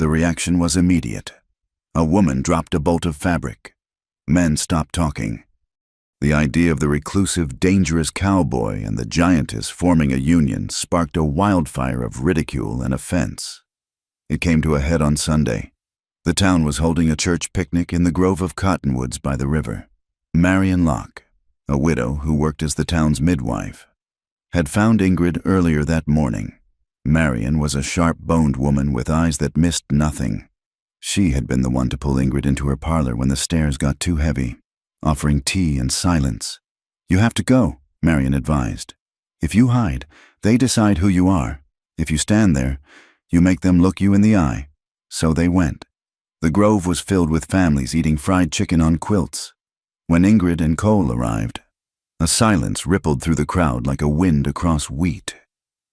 The reaction was immediate. A woman dropped a bolt of fabric. Men stopped talking. The idea of the reclusive, dangerous cowboy and the giantess forming a union sparked a wildfire of ridicule and offense. It came to a head on Sunday. The town was holding a church picnic in the grove of cottonwoods by the river. Marion Locke, a widow who worked as the town's midwife, had found Ingrid earlier that morning. Marion was a sharp-boned woman with eyes that missed nothing. She had been the one to pull Ingrid into her parlor when the stairs got too heavy, offering tea and silence. You have to go, Marion advised. If you hide, they decide who you are. If you stand there, you make them look you in the eye. So they went. The grove was filled with families eating fried chicken on quilts. When Ingrid and Cole arrived, a silence rippled through the crowd like a wind across wheat.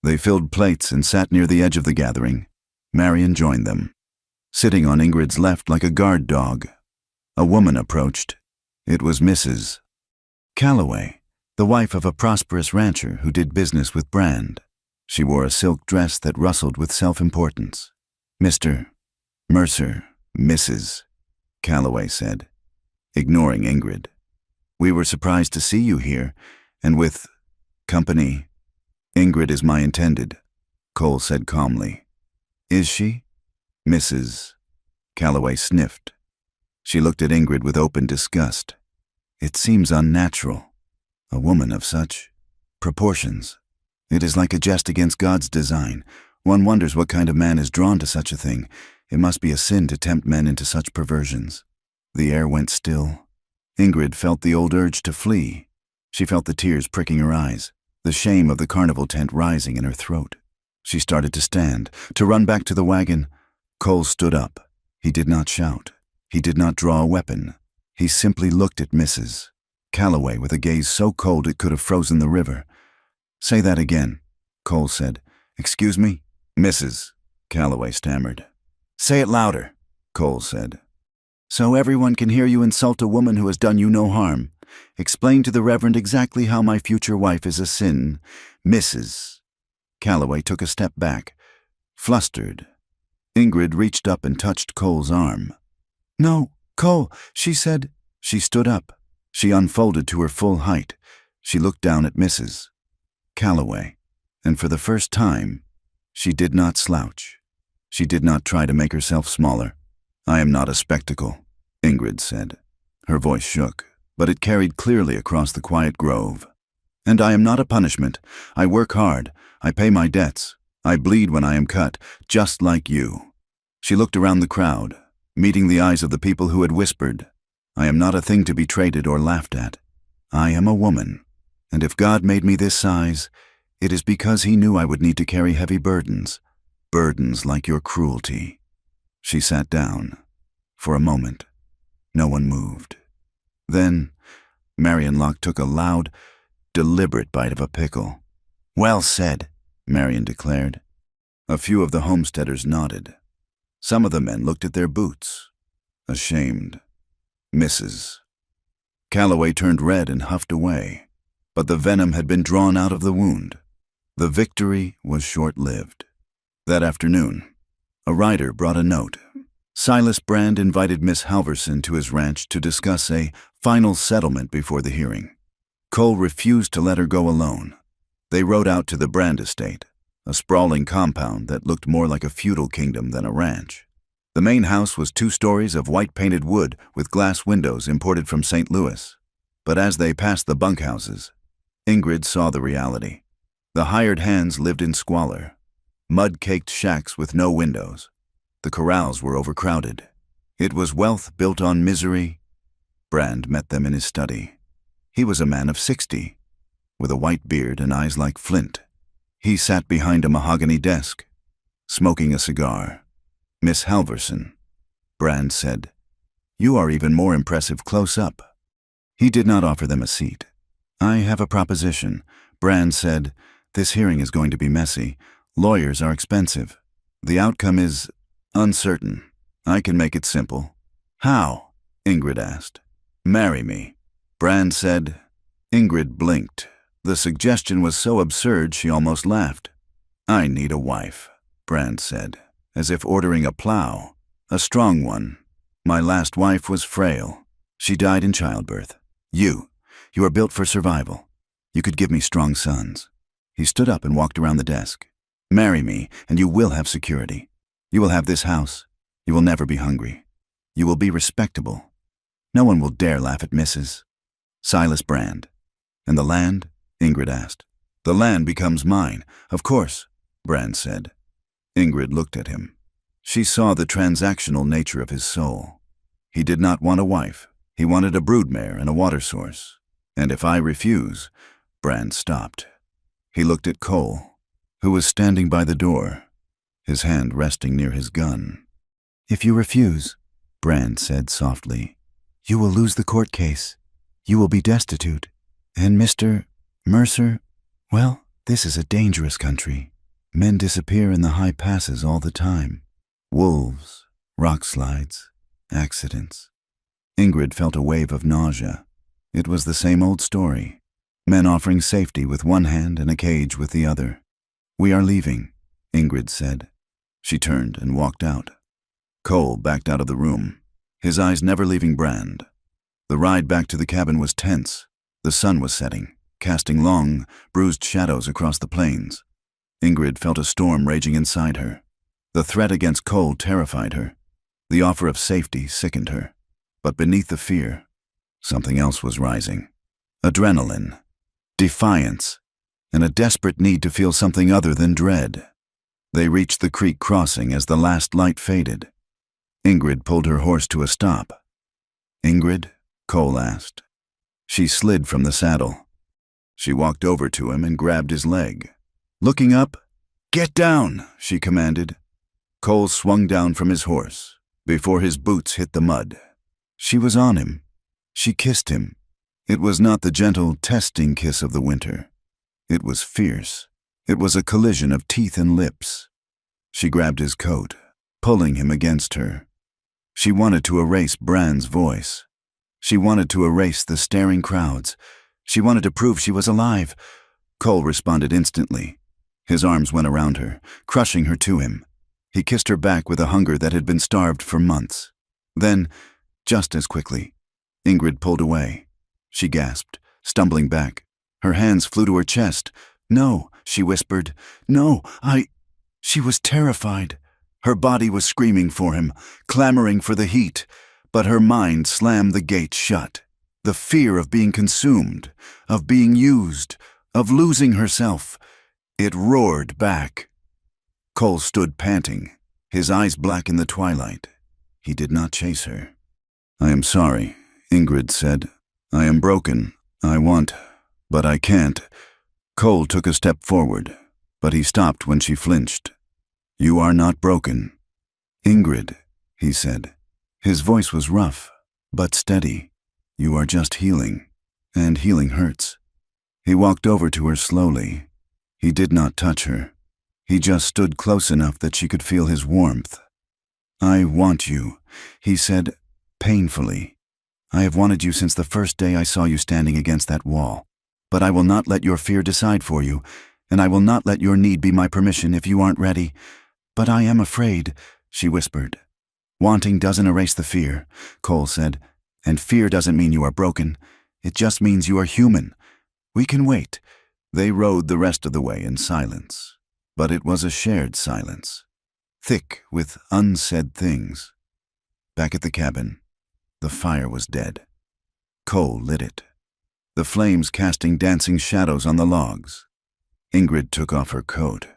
They filled plates and sat near the edge of the gathering. Marion joined them, sitting on Ingrid's left like a guard dog. A woman approached. It was Mrs. Calloway, the wife of a prosperous rancher who did business with Brand. She wore a silk dress that rustled with self-importance. Mr. Mercer, Mrs. Calloway said, ignoring Ingrid. We were surprised to see you here, and with company. Ingrid is my intended, Cole said calmly. Is she? Mrs. Calloway sniffed. She looked at Ingrid with open disgust. It seems unnatural. A woman of such proportions. It is like a jest against God's design. One wonders what kind of man is drawn to such a thing. It must be a sin to tempt men into such perversions. The air went still. Ingrid felt the old urge to flee. She felt the tears pricking her eyes, the shame of the carnival tent rising in her throat. She started to stand, to run back to the wagon. Cole stood up. He did not shout. He did not draw a weapon. He simply looked at Mrs. Calloway with a gaze so cold it could have frozen the river. Say that again, Cole said. Excuse me? Mrs. Calloway stammered. Say it louder, Cole said. So everyone can hear you insult a woman who has done you no harm. Explain to the Reverend exactly how my future wife is a sin. Mrs. Calloway took a step back, flustered. Ingrid reached up and touched Cole's arm. No, Cole, she said. She stood up. She unfolded to her full height. She looked down at Mrs. Calloway, and for the first time, she did not slouch. She did not try to make herself smaller. I am not a spectacle, Ingrid said. Her voice shook, but it carried clearly across the quiet grove. And I am not a punishment. I work hard. I pay my debts. I bleed when I am cut, just like you. She looked around the crowd, meeting the eyes of the people who had whispered, I am not a thing to be traded or laughed at. I am a woman, and if God made me this size, it is because he knew I would need to carry heavy burdens like your cruelty. She sat down. For a moment, no one moved. Then, Marion Locke took a loud, deliberate bite of a pickle. Well said, Marion declared. A few of the homesteaders nodded. Some of the men looked at their boots, ashamed. Mrs. Calloway turned red and huffed away, but the venom had been drawn out of the wound. The victory was short-lived. That afternoon, a rider brought a note. Silas Brand invited Miss Halverson to his ranch to discuss a final settlement before the hearing. Cole refused to let her go alone. They rode out to the Brand estate, a sprawling compound that looked more like a feudal kingdom than a ranch. The main house was 2 stories of white-painted wood with glass windows imported from St. Louis. But as they passed the bunkhouses, Ingrid saw the reality. The hired hands lived in squalor. Mud-caked shacks with no windows. The corrals were overcrowded. It was wealth built on misery. Brand met them in his study. He was a man of 60, with a white beard and eyes like flint. He sat behind a mahogany desk, smoking a cigar. "Miss Halverson," Brand said, "you are even more impressive close up." He did not offer them a seat. "I have a proposition," Brand said. "This hearing is going to be messy. Lawyers are expensive. The outcome is uncertain. I can make it simple." "How?" Ingrid asked. "Marry me," Brand said. Ingrid blinked. The suggestion was so absurd she almost laughed. "I need a wife," Brand said, as if ordering a plow. "A strong one. My last wife was frail. She died in childbirth. You are built for survival. You could give me strong sons." He stood up and walked around the desk. "Marry me, and you will have security. You will have this house. You will never be hungry. You will be respectable. No one will dare laugh at Mrs. Silas Brand." "And the land?" Ingrid asked. "The land becomes mine, of course," Brand said. Ingrid looked at him. She saw the transactional nature of his soul. He did not want a wife. He wanted a broodmare and a water source. "And if I refuse," Brand stopped. He looked at Cole, who was standing by the door, his hand resting near his gun. "If you refuse," Brand said softly, "you will lose the court case. You will be destitute. And Mr. Mercer, well, this is a dangerous country. Men disappear in the high passes all the time. Wolves, rock slides, accidents." Ingrid felt a wave of nausea. It was the same old story. Men offering safety with one hand and a cage with the other. "We are leaving," Ingrid said. She turned and walked out. Cole backed out of the room, his eyes never leaving Brand. The ride back to the cabin was tense. The sun was setting, casting long, bruised shadows across the plains. Ingrid felt a storm raging inside her. The threat against Cole terrified her. The offer of safety sickened her. But beneath the fear, something else was rising. Adrenaline, defiance, and a desperate need to feel something other than dread. They reached the creek crossing as the last light faded. Ingrid pulled her horse to a stop. "Ingrid?" Cole asked. She slid from the saddle. She walked over to him and grabbed his leg. Looking up, "Get down," she commanded. Cole swung down from his horse, before his boots hit the mud. She was on him. She kissed him. It was not the gentle, testing kiss of the winter. It was fierce. It was a collision of teeth and lips. She grabbed his coat, pulling him against her. She wanted to erase Brand's voice. She wanted to erase the staring crowds. She wanted to prove she was alive. Cole responded instantly. His arms went around her, crushing her to him. He kissed her back with a hunger that had been starved for months. Then, just as quickly, Ingrid pulled away. She gasped, stumbling back. Her hands flew to her chest. "No," she whispered. "No, She was terrified. Her body was screaming for him, clamoring for the heat, but her mind slammed the gate shut. The fear of being consumed, of being used, of losing herself. It roared back. Cole stood panting, his eyes black in the twilight. He did not chase her. "I am sorry," Ingrid said. "I am broken. I want, but I can't." Cole took a step forward, but he stopped when she flinched. "You are not broken." "Ingrid," he said. His voice was rough, but steady. "You are just healing, and healing hurts." He walked over to her slowly. He did not touch her. He just stood close enough that she could feel his warmth. "I want you," he said, painfully. "I have wanted you since the first day I saw you standing against that wall. But I will not let your fear decide for you, and I will not let your need be my permission if you aren't ready. But I am afraid," she whispered. "Wanting doesn't erase the fear," Cole said. "And fear doesn't mean you are broken. It just means you are human. We can wait." They rode the rest of the way in silence. But it was a shared silence, thick with unsaid things. Back at the cabin, the fire was dead. Cole lit it. the flames casting dancing shadows on the logs. Ingrid took off her coat.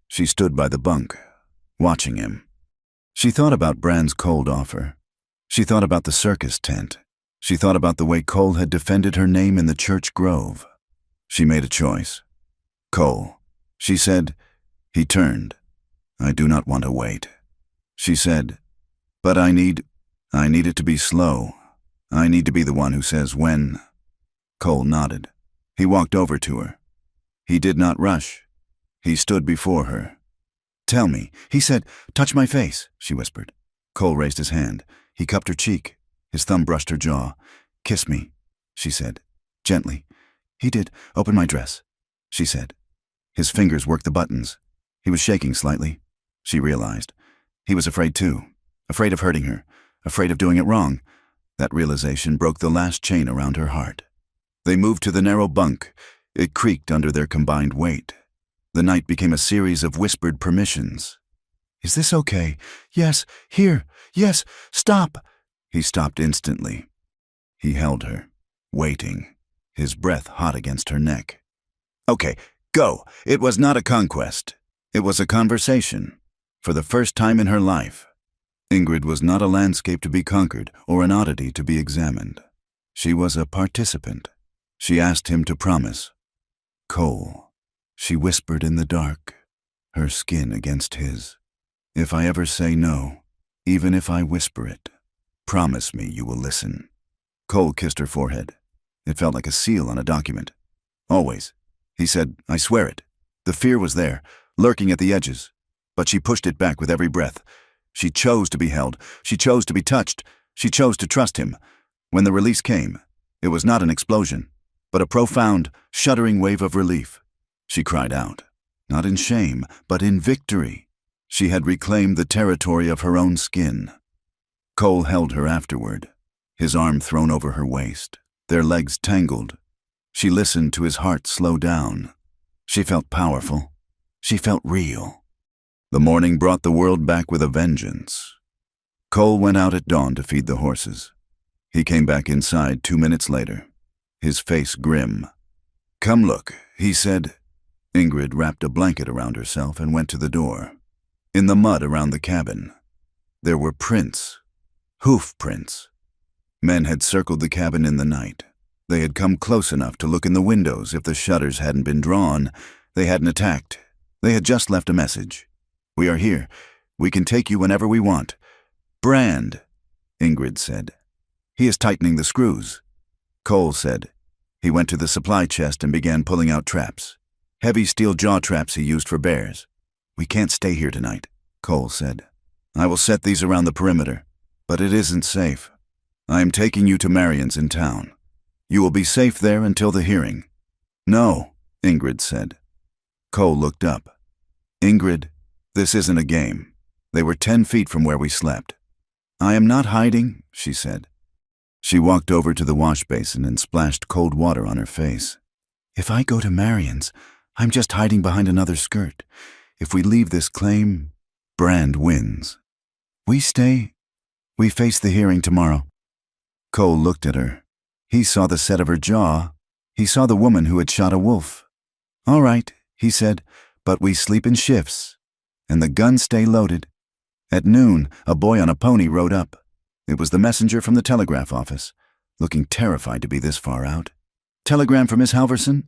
She stood by the bunk, watching him. She thought about Brand's cold offer. She thought about the circus tent. She thought about the way Cole had defended her name in the church grove. She made a choice. Cole, she said. He turned. I do not want to wait. She said, but I need it to be slow. I need to be the one who says when. Cole nodded. He walked over to her. He did not rush. He stood before her. Tell me, he said. Touch my face, she whispered. Cole raised his hand. He cupped her cheek. His thumb brushed her jaw. Kiss me, she said, gently. He did. Open my dress, she said. His fingers worked the buttons. He was shaking slightly. She realized. He was afraid too. Afraid of hurting her. Afraid of doing it wrong. That realization broke the last chain around her heart. They moved to the narrow bunk. It creaked under their combined weight. The night became a series of whispered permissions. Is this okay? Yes. Here. Yes. Stop. He stopped instantly. He held her, waiting, his breath hot against her neck. Okay, go. It was not a conquest. It was a conversation. For the first time in her life, Ingrid was not a landscape to be conquered or an oddity to be examined. She was a participant. She asked him to promise. Cole, she whispered in the dark, her skin against his. If I ever say no, even if I whisper it, promise me you will listen. Cole kissed her forehead. It felt like a seal on a document. Always. He said, I swear it. The fear was there, lurking at the edges. But she pushed it back with every breath. She chose to be held. She chose to be touched. She chose to trust him. When the release came, it was not an explosion, but a profound, shuddering wave of relief. She cried out, not in shame, but in victory. She had reclaimed the territory of her own skin. Cole held her afterward, his arm thrown over her waist, their legs tangled. She listened to his heart slow down. She felt powerful. She felt real. The morning brought the world back with a vengeance. Cole went out at dawn to feed the horses. He came back inside 2 minutes later, his face grim. Come look, he said. Ingrid wrapped a blanket around herself and went to the door. In the mud around the cabin, there were prints, hoof prints. Men had circled the cabin in the night. They had come close enough to look in the windows if the shutters hadn't been drawn. They hadn't attacked. They had just left a message. We are here. We can take you whenever we want. Brand, Ingrid said. He is tightening the screws. Cole said. He went to the supply chest and began pulling out traps. Heavy steel jaw traps he used for bears. We can't stay here tonight, Cole said. I will set these around the perimeter, but it isn't safe. I am taking you to Marion's in town. You will be safe there until the hearing. No, Ingrid said. Cole looked up. Ingrid, this isn't a game. They were 10 feet from where we slept. I am not hiding, she said. She walked over to the wash basin and splashed cold water on her face. If I go to Marion's, I'm just hiding behind another skirt. If we leave this claim, Brand wins. We stay. We face the hearing tomorrow. Cole looked at her. He saw the set of her jaw. He saw the woman who had shot a wolf. All right, he said, but we sleep in shifts. And the guns stay loaded. At noon, a boy on a pony rode up. It was the messenger from the telegraph office, looking terrified to be this far out. Telegram for Miss Halverson?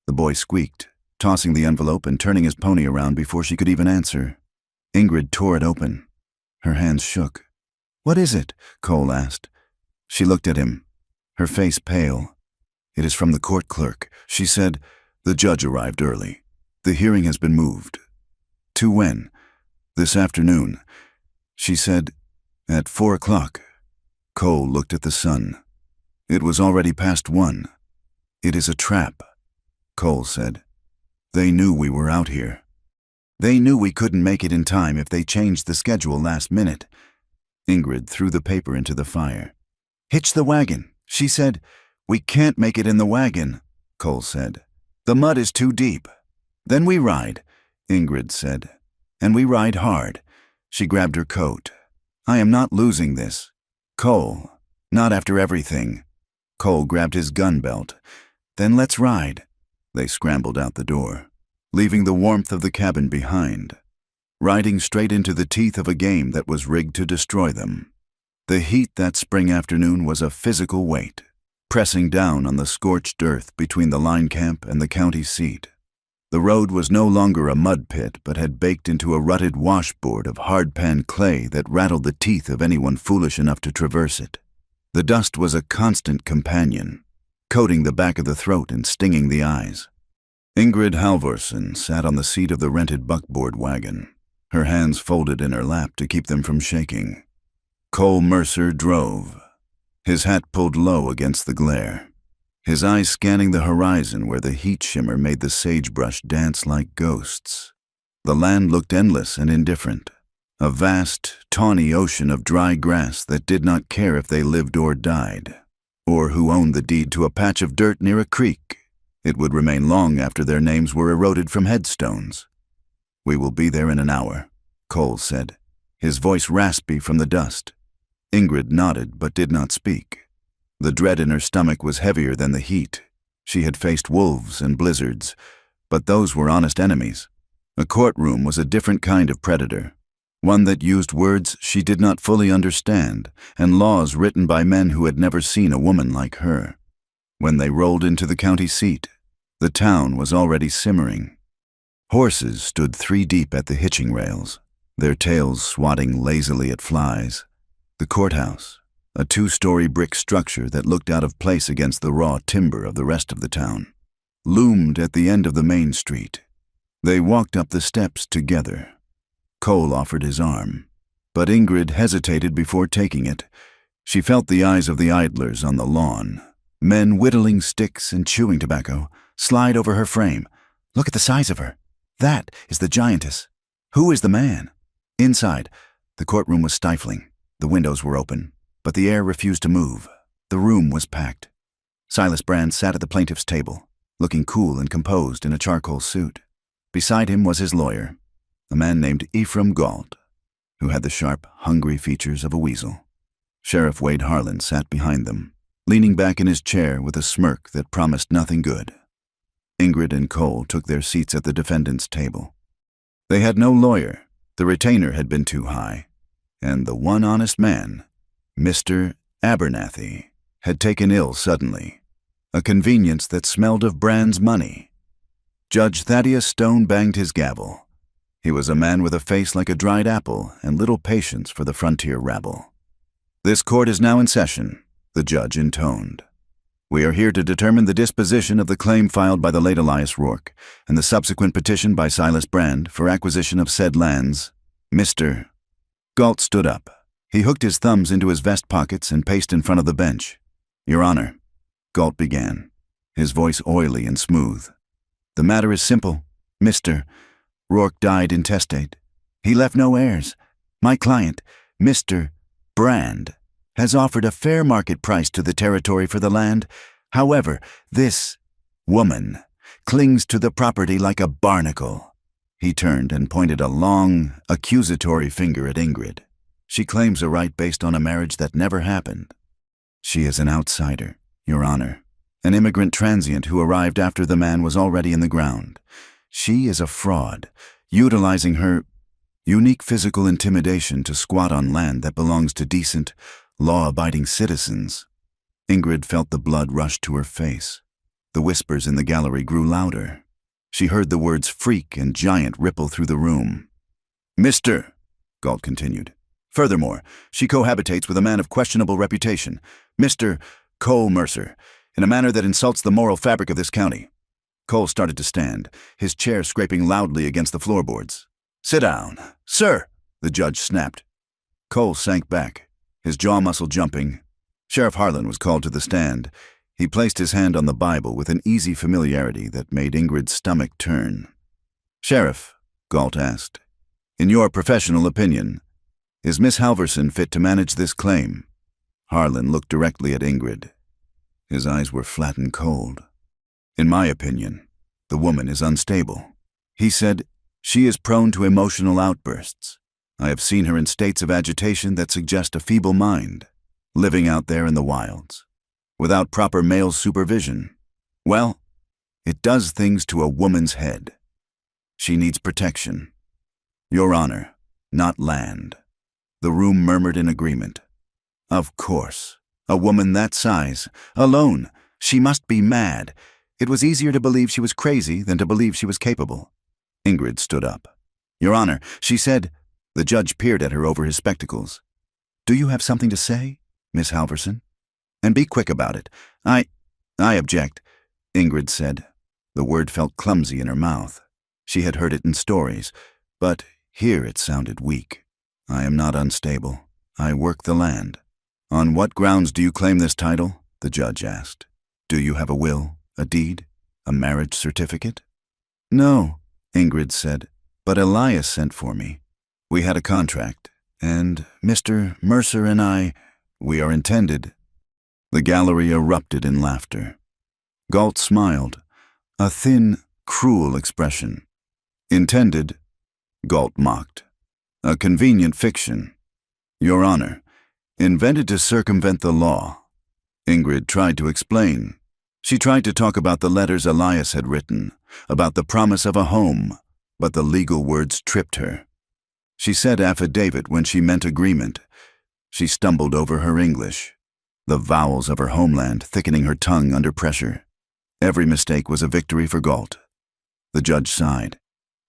The boy squeaked, tossing the envelope and turning his pony around before she could even answer. Ingrid tore it open. Her hands shook. What is it? Cole asked. She looked at him, her face pale. It is from the court clerk. She said, the judge arrived early. The hearing has been moved. To when? This afternoon. She said, at 4 o'clock. Cole looked at the sun. It was already past 1. It is a trap, Cole said. They knew we were out here. They knew we couldn't make it in time if they changed the schedule last minute. Ingrid threw the paper into the fire. Hitch the wagon, she said. We can't make it in the wagon, Cole said. The mud is too deep. Then we ride, Ingrid said. And we ride hard. She grabbed her coat. I am not losing this. Cole, not after everything. Cole grabbed his gun belt. Then let's ride. They scrambled out the door, leaving the warmth of the cabin behind, riding straight into the teeth of a game that was rigged to destroy them. The heat that spring afternoon was a physical weight, pressing down on the scorched earth between the line camp and the county seat. The road was no longer a mud pit, but had baked into a rutted washboard of hard-pan clay that rattled the teeth of anyone foolish enough to traverse it. The dust was a constant companion, coating the back of the throat and stinging the eyes. Ingrid Halvorsen sat on the seat of the rented buckboard wagon, her hands folded in her lap to keep them from shaking. Cole Mercer drove, his hat pulled low against the glare, his eyes scanning the horizon where the heat shimmer made the sagebrush dance like ghosts. The land looked endless and indifferent, a vast, tawny ocean of dry grass that did not care if they lived or died, or who owned the deed to a patch of dirt near a creek. It would remain long after their names were eroded from headstones. "We will be there in an hour," Cole said, his voice raspy from the dust. Ingrid nodded but did not speak. The dread in her stomach was heavier than the heat. She had faced wolves and blizzards, but those were honest enemies. A courtroom was a different kind of predator, one that used words she did not fully understand and laws written by men who had never seen a woman like her. When they rolled into the county seat, the town was already simmering. Horses stood 3 deep at the hitching rails, their tails swatting lazily at flies. The courthouse, a 2-story brick structure that looked out of place against the raw timber of the rest of the town, loomed at the end of the main street. They walked up the steps together. Cole offered his arm, but Ingrid hesitated before taking it. She felt the eyes of the idlers on the lawn, men whittling sticks and chewing tobacco, slide over her frame. "Look at the size of her. That is the giantess. Who is the man?" Inside, the courtroom was stifling. The windows were open, but the air refused to move. The room was packed. Silas Brand sat at the plaintiff's table, looking cool and composed in a charcoal suit. Beside him was his lawyer, a man named Ephraim Galt, who had the sharp, hungry features of a weasel. Sheriff Wade Harlan sat behind them, leaning back in his chair with a smirk that promised nothing good. Ingrid and Cole took their seats at the defendant's table. They had no lawyer. The retainer had been too high, and the one honest man, Mr. Abernathy, had taken ill suddenly, a convenience that smelled of Brand's money. Judge Thaddeus Stone banged his gavel. He was a man with a face like a dried apple and little patience for the frontier rabble. "This court is now in session," the judge intoned. "We are here to determine the disposition of the claim filed by the late Elias Rourke and the subsequent petition by Silas Brand for acquisition of said lands. Mr. Galt stood up. He hooked his thumbs into his vest pockets and paced in front of the bench. "Your Honor," Galt began, his voice oily and smooth. "The matter is simple. Mr. Rourke died intestate. He left no heirs. My client, Mr. Brand, has offered a fair market price to the territory for the land. However, this woman clings to the property like a barnacle." He turned and pointed a long, accusatory finger at Ingrid. "She claims a right based on a marriage that never happened. She is an outsider, Your Honor, an immigrant transient who arrived after the man was already in the ground. She is a fraud, utilizing her unique physical intimidation to squat on land that belongs to decent, law-abiding citizens." Ingrid felt the blood rush to her face. The whispers in the gallery grew louder. She heard the words freak and giant ripple through the room. "Mr. Galt continued. "Furthermore, she cohabitates with a man of questionable reputation, Mr. Cole Mercer, in a manner that insults the moral fabric of this county." Cole started to stand, his chair scraping loudly against the floorboards. "Sit down, sir," the judge snapped. Cole sank back, his jaw muscle jumping. Sheriff Harlan was called to the stand. He placed his hand on the Bible with an easy familiarity that made Ingrid's stomach turn. "Sheriff," Galt asked, "in your professional opinion, is Miss Halvorsen fit to manage this claim?" Harlan looked directly at Ingrid. His eyes were flat and cold. "In my opinion, the woman is unstable." He said, "She is prone to emotional outbursts. I have seen her in states of agitation that suggest a feeble mind, living out there in the wilds, without proper male supervision. Well, it does things to a woman's head. She needs protection. Your Honor, not land. The room murmured in agreement. Of course. A woman that size, alone, she must be mad. It was easier to believe she was crazy than to believe she was capable. Ingrid stood up. Your Honor, she said. The judge peered at her over his spectacles. Do you have something to say, Miss Halverson? And be quick about it. I object, Ingrid said. The word felt clumsy in her mouth. She had heard it in stories, but here it sounded weak. I am not unstable. I work the land. On what grounds do you claim this title? The judge asked. Do you have a will, a deed, a marriage certificate? No, Ingrid said, but Elias sent for me. We had a contract, and Mr. Mercer and we are intended. The gallery erupted in laughter. Galt smiled, a thin, cruel expression. Intended, Galt mocked. A convenient fiction. Your Honor, invented to circumvent the law. Ingrid tried to explain. She tried to talk about the letters Elias had written, about the promise of a home, but the legal words tripped her. She said affidavit when she meant agreement. She stumbled over her English, the vowels of her homeland thickening her tongue under pressure. Every mistake was a victory for Galt. The judge sighed,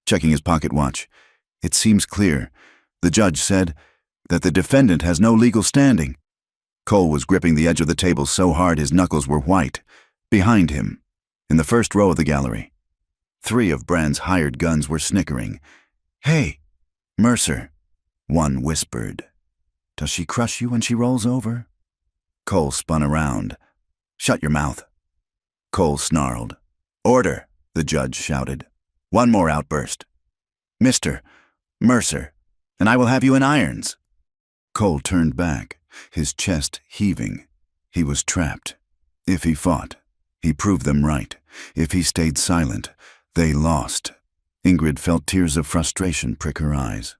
checking his pocket watch. It seems clear. The judge said that the defendant has no legal standing. Cole was gripping the edge of the table so hard his knuckles were white. Behind him, in the first row of the gallery, 3 of Brand's hired guns were snickering. Hey, Mercer, one whispered. Does she crush you when she rolls over? Cole spun around. Shut your mouth. Cole snarled. Order, the judge shouted. One more outburst. Mr. Mercer, and I will have you in irons. Cole turned back, his chest heaving. He was trapped. If he fought, he proved them right. If he stayed silent, they lost. Ingrid felt tears of frustration prick her eyes.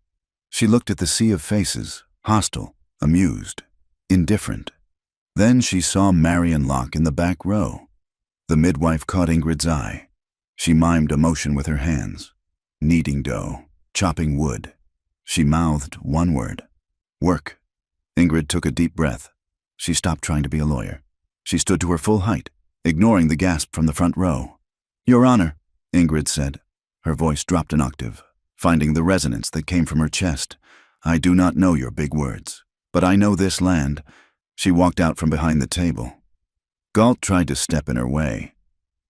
She looked at the sea of faces, hostile, amused, indifferent. Then she saw Marion Locke in the back row. The midwife caught Ingrid's eye. She mimed a motion with her hands, kneading dough, chopping wood. She mouthed one word. Work. Ingrid took a deep breath. She stopped trying to be a lawyer. She stood to her full height, ignoring the gasp from the front row. Your Honor, Ingrid said. Her voice dropped an octave, finding the resonance that came from her chest. I do not know your big words, but I know this land. She walked out from behind the table. Galt tried to step in her way,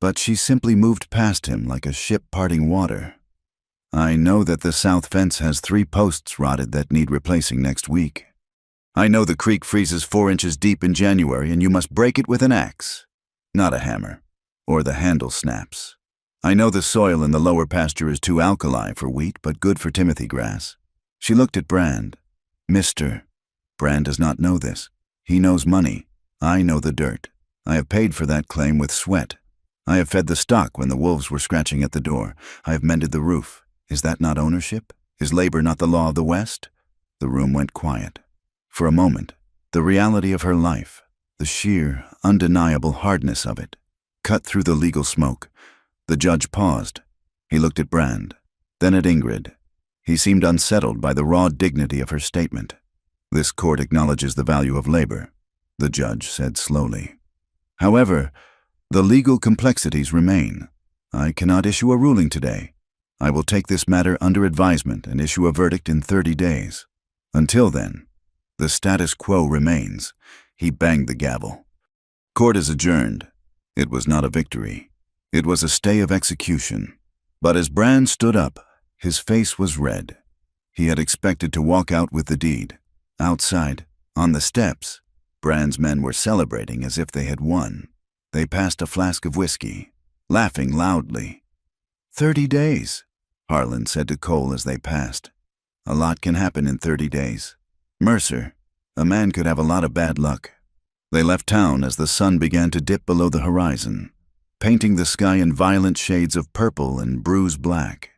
but she simply moved past him like a ship parting water. I know that the south fence has 3 posts rotted that need replacing next week. I know the creek freezes 4 inches deep in January and you must break it with an axe, not a hammer, or the handle snaps. I know the soil in the lower pasture is too alkali for wheat, but good for Timothy grass. She looked at Brand. Mr. Brand does not know this. He knows money. I know the dirt. I have paid for that claim with sweat. I have fed the stock when the wolves were scratching at the door. I have mended the roof. Is that not ownership? Is labor not the law of the West? The room went quiet. For a moment, the reality of her life, the sheer, undeniable hardness of it, cut through the legal smoke. The judge paused. He looked at Brand, then at Ingrid. He seemed unsettled by the raw dignity of her statement. This court acknowledges the value of labor, the judge said slowly. However, the legal complexities remain. I cannot issue a ruling today. I will take this matter under advisement and issue a verdict in 30 days. Until then, the status quo remains. He banged the gavel. Court is adjourned. It was not a victory. It was a stay of execution. But as Brand stood up, his face was red. He had expected to walk out with the deed. Outside, on the steps, Brand's men were celebrating as if they had won. They passed a flask of whiskey, laughing loudly. 30 days, Harlan said to Cole as they passed. A lot can happen in 30 days. Mercer, a man could have a lot of bad luck. They left town as the sun began to dip below the horizon, painting the sky in violent shades of purple and bruised black.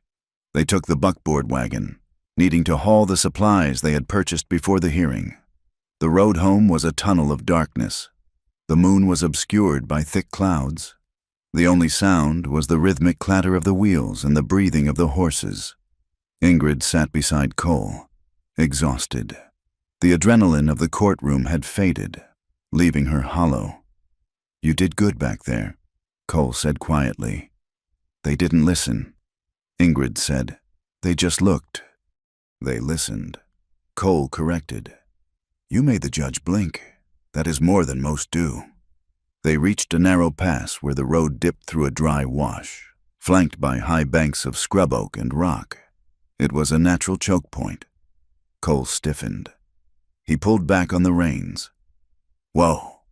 They took the buckboard wagon, needing to haul the supplies they had purchased before the hearing. The road home was a tunnel of darkness. The moon was obscured by thick clouds. The only sound was the rhythmic clatter of the wheels and the breathing of the horses. Ingrid sat beside Cole, exhausted. The adrenaline of the courtroom had faded, leaving her hollow. "You did good back there," Cole said quietly. "They didn't listen," Ingrid said. "They just looked." "They listened," Cole corrected. "You made the judge blink. That is more than most do." They reached a narrow pass where the road dipped through a dry wash, flanked by high banks of scrub oak and rock. It was a natural choke point. Cole stiffened. He pulled back on the reins. "Whoa,"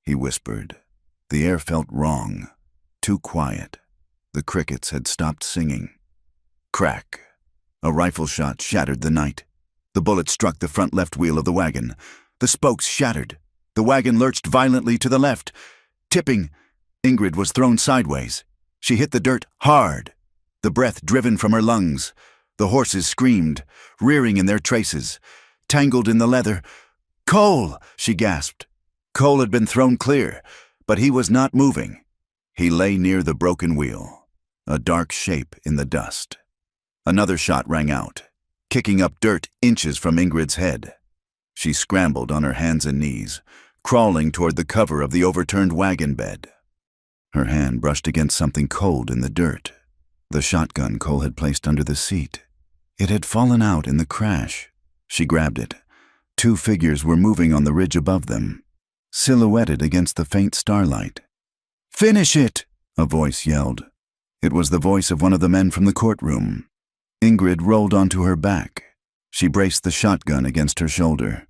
he whispered. The air felt wrong, too quiet. The crickets had stopped singing. Crack. A rifle shot shattered the night. The bullet struck the front left wheel of the wagon. The spokes shattered. The wagon lurched violently to the left. Tipping, Ingrid was thrown sideways. She hit the dirt hard, the breath driven from her lungs. The horses screamed, rearing in their traces, tangled in the leather. "Cole!" she gasped. Cole had been thrown clear, but he was not moving. He lay near the broken wheel, a dark shape in the dust. Another shot rang out, kicking up dirt inches from Ingrid's head. She scrambled on her hands and knees, crawling toward the cover of the overturned wagon bed. Her hand brushed against something cold in the dirt. The shotgun Cole had placed under the seat. It had fallen out in the crash. She grabbed it. Two figures were moving on the ridge above them, silhouetted against the faint starlight. "Finish it!" a voice yelled. It was the voice of one of the men from the courtroom. Ingrid rolled onto her back. She braced the shotgun against her shoulder.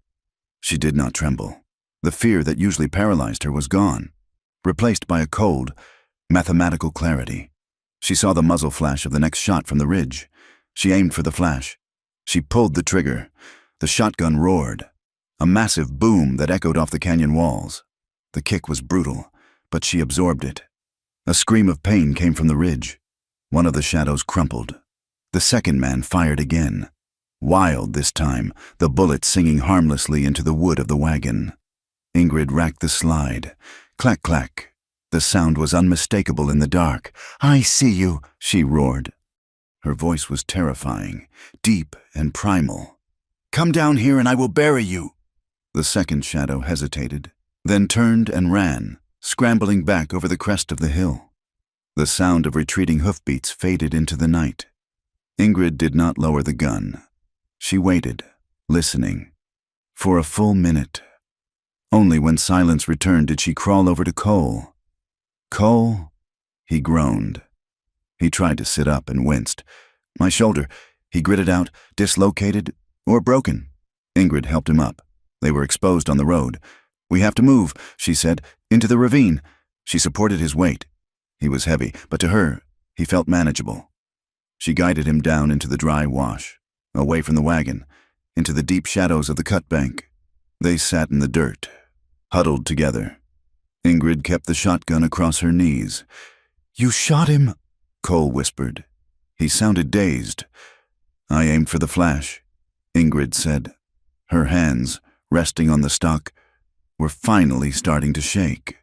She did not tremble. The fear that usually paralyzed her was gone, replaced by a cold, mathematical clarity. She saw the muzzle flash of the next shot from the ridge. She aimed for the flash. She pulled the trigger. The shotgun roared, a massive boom that echoed off the canyon walls. The kick was brutal, but she absorbed it. A scream of pain came from the ridge. One of the shadows crumpled. The second man fired again. Wild this time, the bullet singing harmlessly into the wood of the wagon. Ingrid racked the slide. Clack, clack. The sound was unmistakable in the dark. "I see you," she roared. Her voice was terrifying, deep and primal. "Come down here and I will bury you." The second shadow hesitated, then turned and ran, scrambling back over the crest of the hill. The sound of retreating hoofbeats faded into the night. Ingrid did not lower the gun. She waited, listening, for a full minute. Only when silence returned did she crawl over to Cole. "Cole?" he groaned. He tried to sit up and winced. "My shoulder," he gritted out, "dislocated or broken." Ingrid helped him up. They were exposed on the road. "We have to move," she said, "into the ravine." She supported his weight. He was heavy, but to her, he felt manageable. She guided him down into the dry wash, away from the wagon, into the deep shadows of the cut bank. They sat in the dirt, huddled together. Ingrid kept the shotgun across her knees. "You shot him," Cole whispered. He sounded dazed. "I aimed for the flash," Ingrid said. Her hands, resting on the stock, were finally starting to shake.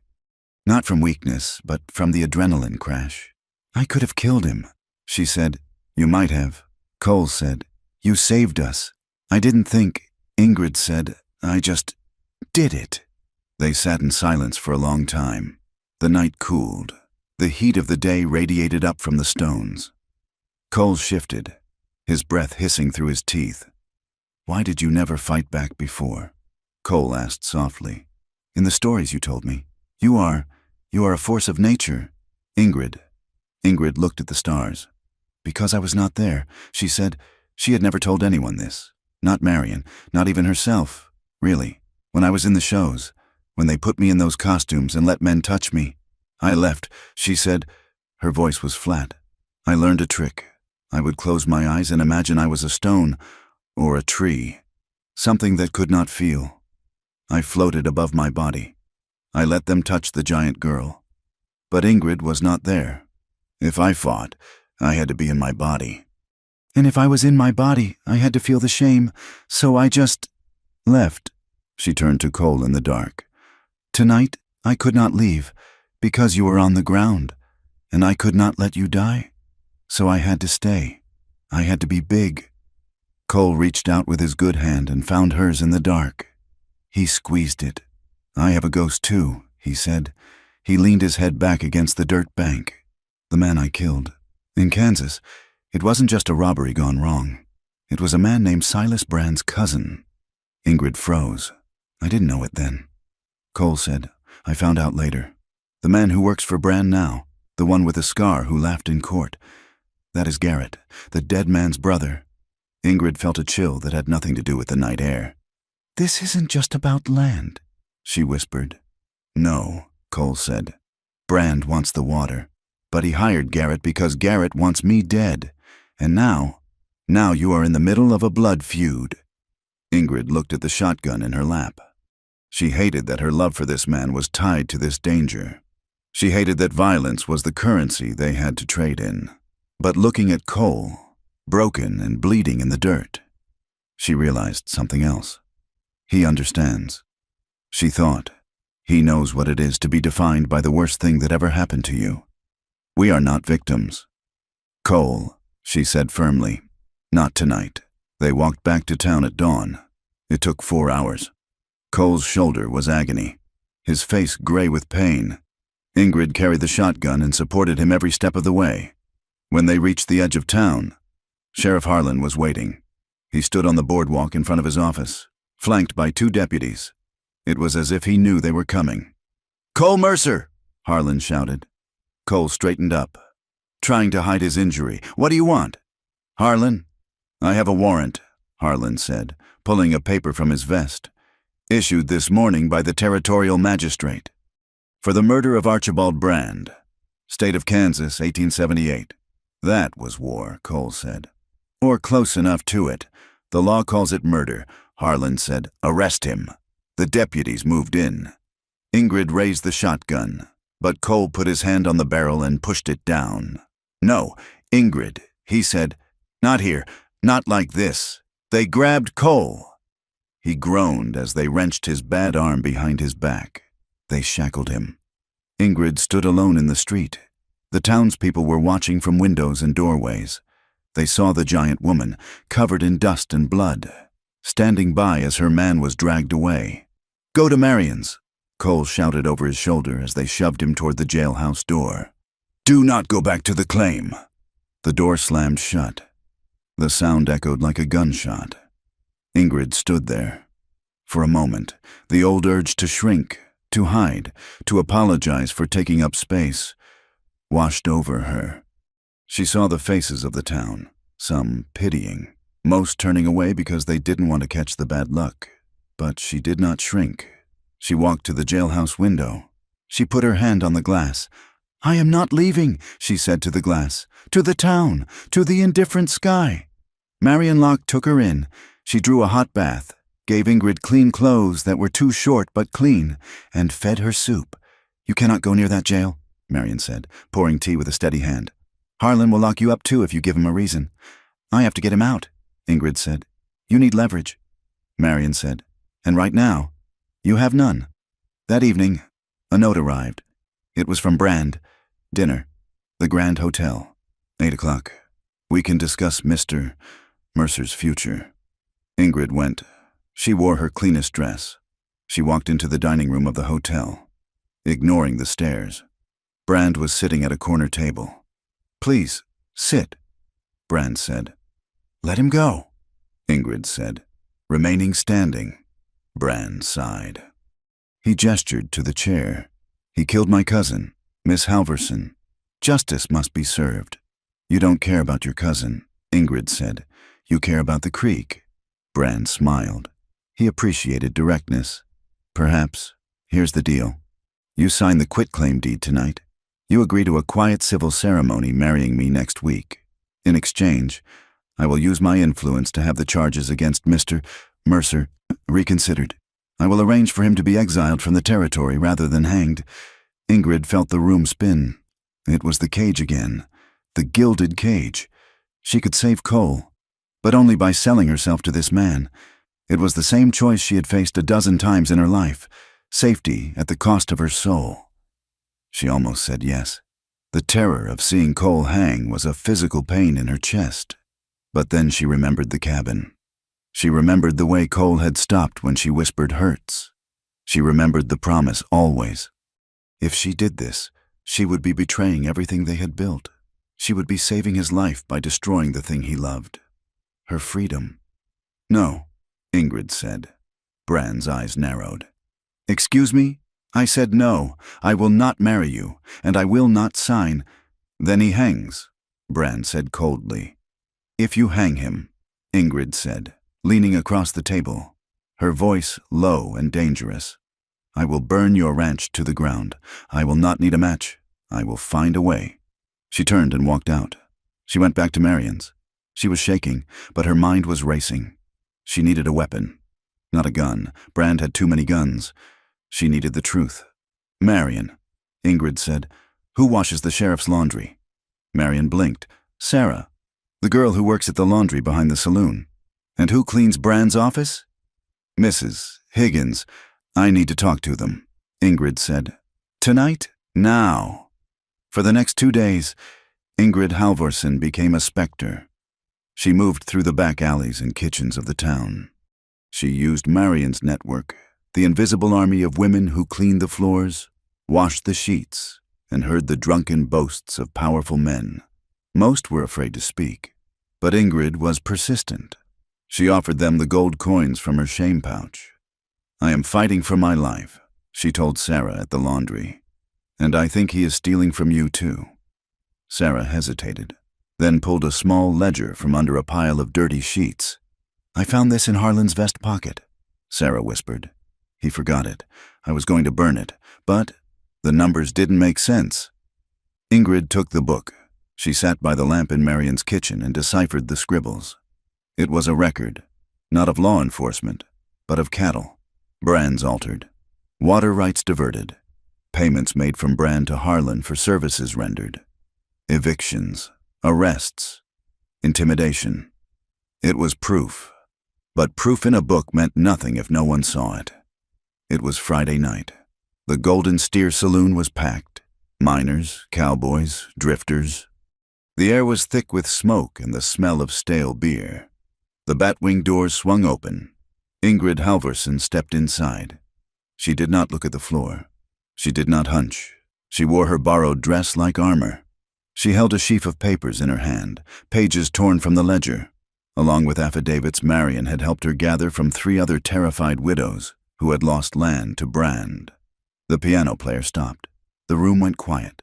Not from weakness, but from the adrenaline crash. "I could have killed him," she said. "You might have," Cole said. "You saved us." "I didn't think," Ingrid said. "I just did it." They sat in silence for a long time. The night cooled. The heat of the day radiated up from the stones. Cole shifted, his breath hissing through his teeth. "Why did you never fight back before?" Cole asked softly. "In the stories you told me, you are a force of nature." Ingrid looked at the stars. "Because I was not there," she said. She had never told anyone this. Not Marion, not even herself, really. When I was in the shows, when they put me in those costumes and let men touch me, I left, she said. Her voice was flat. "I learned a trick. I would close my eyes and imagine I was a stone or a tree, something that could not feel. I floated above my body. I let them touch the giant girl. But Ingrid was not there. If I fought, I had to be in my body. And if I was in my body, I had to feel the shame, so I just left." She turned to Cole in the dark. "Tonight, I could not leave, because you were on the ground. And I could not let you die? So I had to stay. I had to be big. Cole reached out with his good hand and found hers in the dark. He squeezed it. I have a ghost too, he said. He leaned his head back against the dirt bank. The man I killed. In Kansas, it wasn't just a robbery gone wrong. It was a man named Silas Brand's cousin. Ingrid froze. I didn't know it then. Cole said, I found out later. The man who works for Brand now, the one with the scar who laughed in court. That is Garrett, the dead man's brother. Ingrid felt a chill that had nothing to do with the night air. This isn't just about land, she whispered. No, Cole said. Brand wants the water. But he hired Garrett because Garrett wants me dead. And now you are in the middle of a blood feud. Ingrid looked at the shotgun in her lap. She hated that her love for this man was tied to this danger. She hated that violence was the currency they had to trade in. But looking at Cole, broken and bleeding in the dirt, she realized something else. He understands. She thought, he knows what it is to be defined by the worst thing that ever happened to you. We are not victims. Cole, she said firmly, not tonight. They walked back to town at dawn. It took 4 hours. Cole's shoulder was agony, his face gray with pain. Ingrid carried the shotgun and supported him every step of the way. When they reached the edge of town, Sheriff Harlan was waiting. He stood on the boardwalk in front of his office, flanked by 2 deputies. It was as if he knew they were coming. Cole Mercer, Harlan shouted. Cole straightened up, trying to hide his injury. What do you want? Harlan? I have a warrant, Harlan said, pulling a paper from his vest. Issued this morning by the territorial magistrate. For the murder of Archibald Brand, State of Kansas, 1878. That was war, Cole said. Or close enough to it. The law calls it murder. Harlan said, arrest him. The deputies moved in. Ingrid raised the shotgun, but Cole put his hand on the barrel and pushed it down. No, Ingrid, he said, not here, not like this. They grabbed Cole. He groaned as they wrenched his bad arm behind his back. They shackled him. Ingrid stood alone in the street. The townspeople were watching from windows and doorways. They saw the giant woman, covered in dust and blood, standing by as her man was dragged away. Go to Marion's, Cole shouted over his shoulder as they shoved him toward the jailhouse door. Do not go back to the claim. The door slammed shut. The sound echoed like a gunshot. Ingrid stood there. For a moment, the old urge to shrink, to hide, to apologize for taking up space, washed over her. She saw the faces of the town, some pitying, most turning away because they didn't want to catch the bad luck. But she did not shrink. She walked to the jailhouse window. She put her hand on the glass. I am not leaving, she said to the glass. To the town, to the indifferent sky. Marion Locke took her in. She drew a hot bath, gave Ingrid clean clothes that were too short but clean, and fed her soup. You cannot go near that jail, Marion said, pouring tea with a steady hand. Harlan will lock you up too if you give him a reason. I have to get him out, Ingrid said. You need leverage, Marion said. And right now, you have none. That evening, a note arrived. It was from Brand. Dinner. The Grand Hotel. 8 o'clock. We can discuss Mr. Mercer's future. Ingrid went. She wore her cleanest dress. She walked into the dining room of the hotel, ignoring the stairs. Brand was sitting at a corner table. Please, sit, Brand said. Let him go, Ingrid said, remaining standing. Brand sighed. He gestured to the chair. He killed my cousin, Miss Halverson. Justice must be served. You don't care about your cousin, Ingrid said. You care about the creek. Brand smiled. He appreciated directness. Perhaps. Here's the deal. You sign the quitclaim deed tonight. You agree to a quiet civil ceremony marrying me next week. In exchange, I will use my influence to have the charges against Mr. Mercer reconsidered. I will arrange for him to be exiled from the territory rather than hanged. Ingrid felt the room spin. It was the cage again. The gilded cage. She could save Cole, but only by selling herself to this man. It was the same choice she had faced a dozen times in her life. Safety at the cost of her soul. She almost said yes. The terror of seeing Cole hang was a physical pain in her chest. But then she remembered the cabin. She remembered the way Cole had stopped when she whispered hurts. She remembered the promise always. If she did this, she would be betraying everything they had built. She would be saving his life by destroying the thing he loved. Her freedom. No, Ingrid said. Bran's eyes narrowed. Excuse me? I said no, I will not marry you, and I will not sign. Then he hangs, Bran said coldly. If you hang him, Ingrid said, leaning across the table, her voice low and dangerous. I will burn your ranch to the ground. I will not need a match. I will find a way. She turned and walked out. She went back to Marion's. She was shaking, but her mind was racing. She needed a weapon. Not a gun. Brand had too many guns. She needed the truth. Marion, Ingrid said. Who washes the sheriff's laundry? Marion blinked. Sarah, the girl who works at the laundry behind the saloon. And who cleans Brand's office? Mrs. Higgins. I need to talk to them, Ingrid said. Tonight? Now. For the next 2 days, Ingrid Halvorsen became a specter. She moved through the back alleys and kitchens of the town. She used Marion's network, the invisible army of women who cleaned the floors, washed the sheets, and heard the drunken boasts of powerful men. Most were afraid to speak, but Ingrid was persistent. She offered them the gold coins from her shame pouch. I am fighting for my life, she told Sarah at the laundry. And I think he is stealing from you too. Sarah hesitated, then pulled a small ledger from under a pile of dirty sheets. I found this in Harlan's vest pocket, Sarah whispered. He forgot it. I was going to burn it, but the numbers didn't make sense. Ingrid took the book. She sat by the lamp in Marion's kitchen and deciphered the scribbles. It was a record, not of law enforcement, but of cattle. Brands altered. Water rights diverted. Payments made from Bran to Harlan for services rendered. Evictions, arrests, intimidation. It was proof. But proof in a book meant nothing if no one saw it. It was Friday night. The Golden Steer Saloon was packed. Miners, cowboys, drifters. The air was thick with smoke and the smell of stale beer. The batwing doors swung open. Ingrid Halvorsen stepped inside. She did not look at the floor. She did not hunch. She wore her borrowed dress like armor. She held a sheaf of papers in her hand, pages torn from the ledger. Along with affidavits Marion had helped her gather from 3 other terrified widows who had lost land to Brand. The piano player stopped. The room went quiet.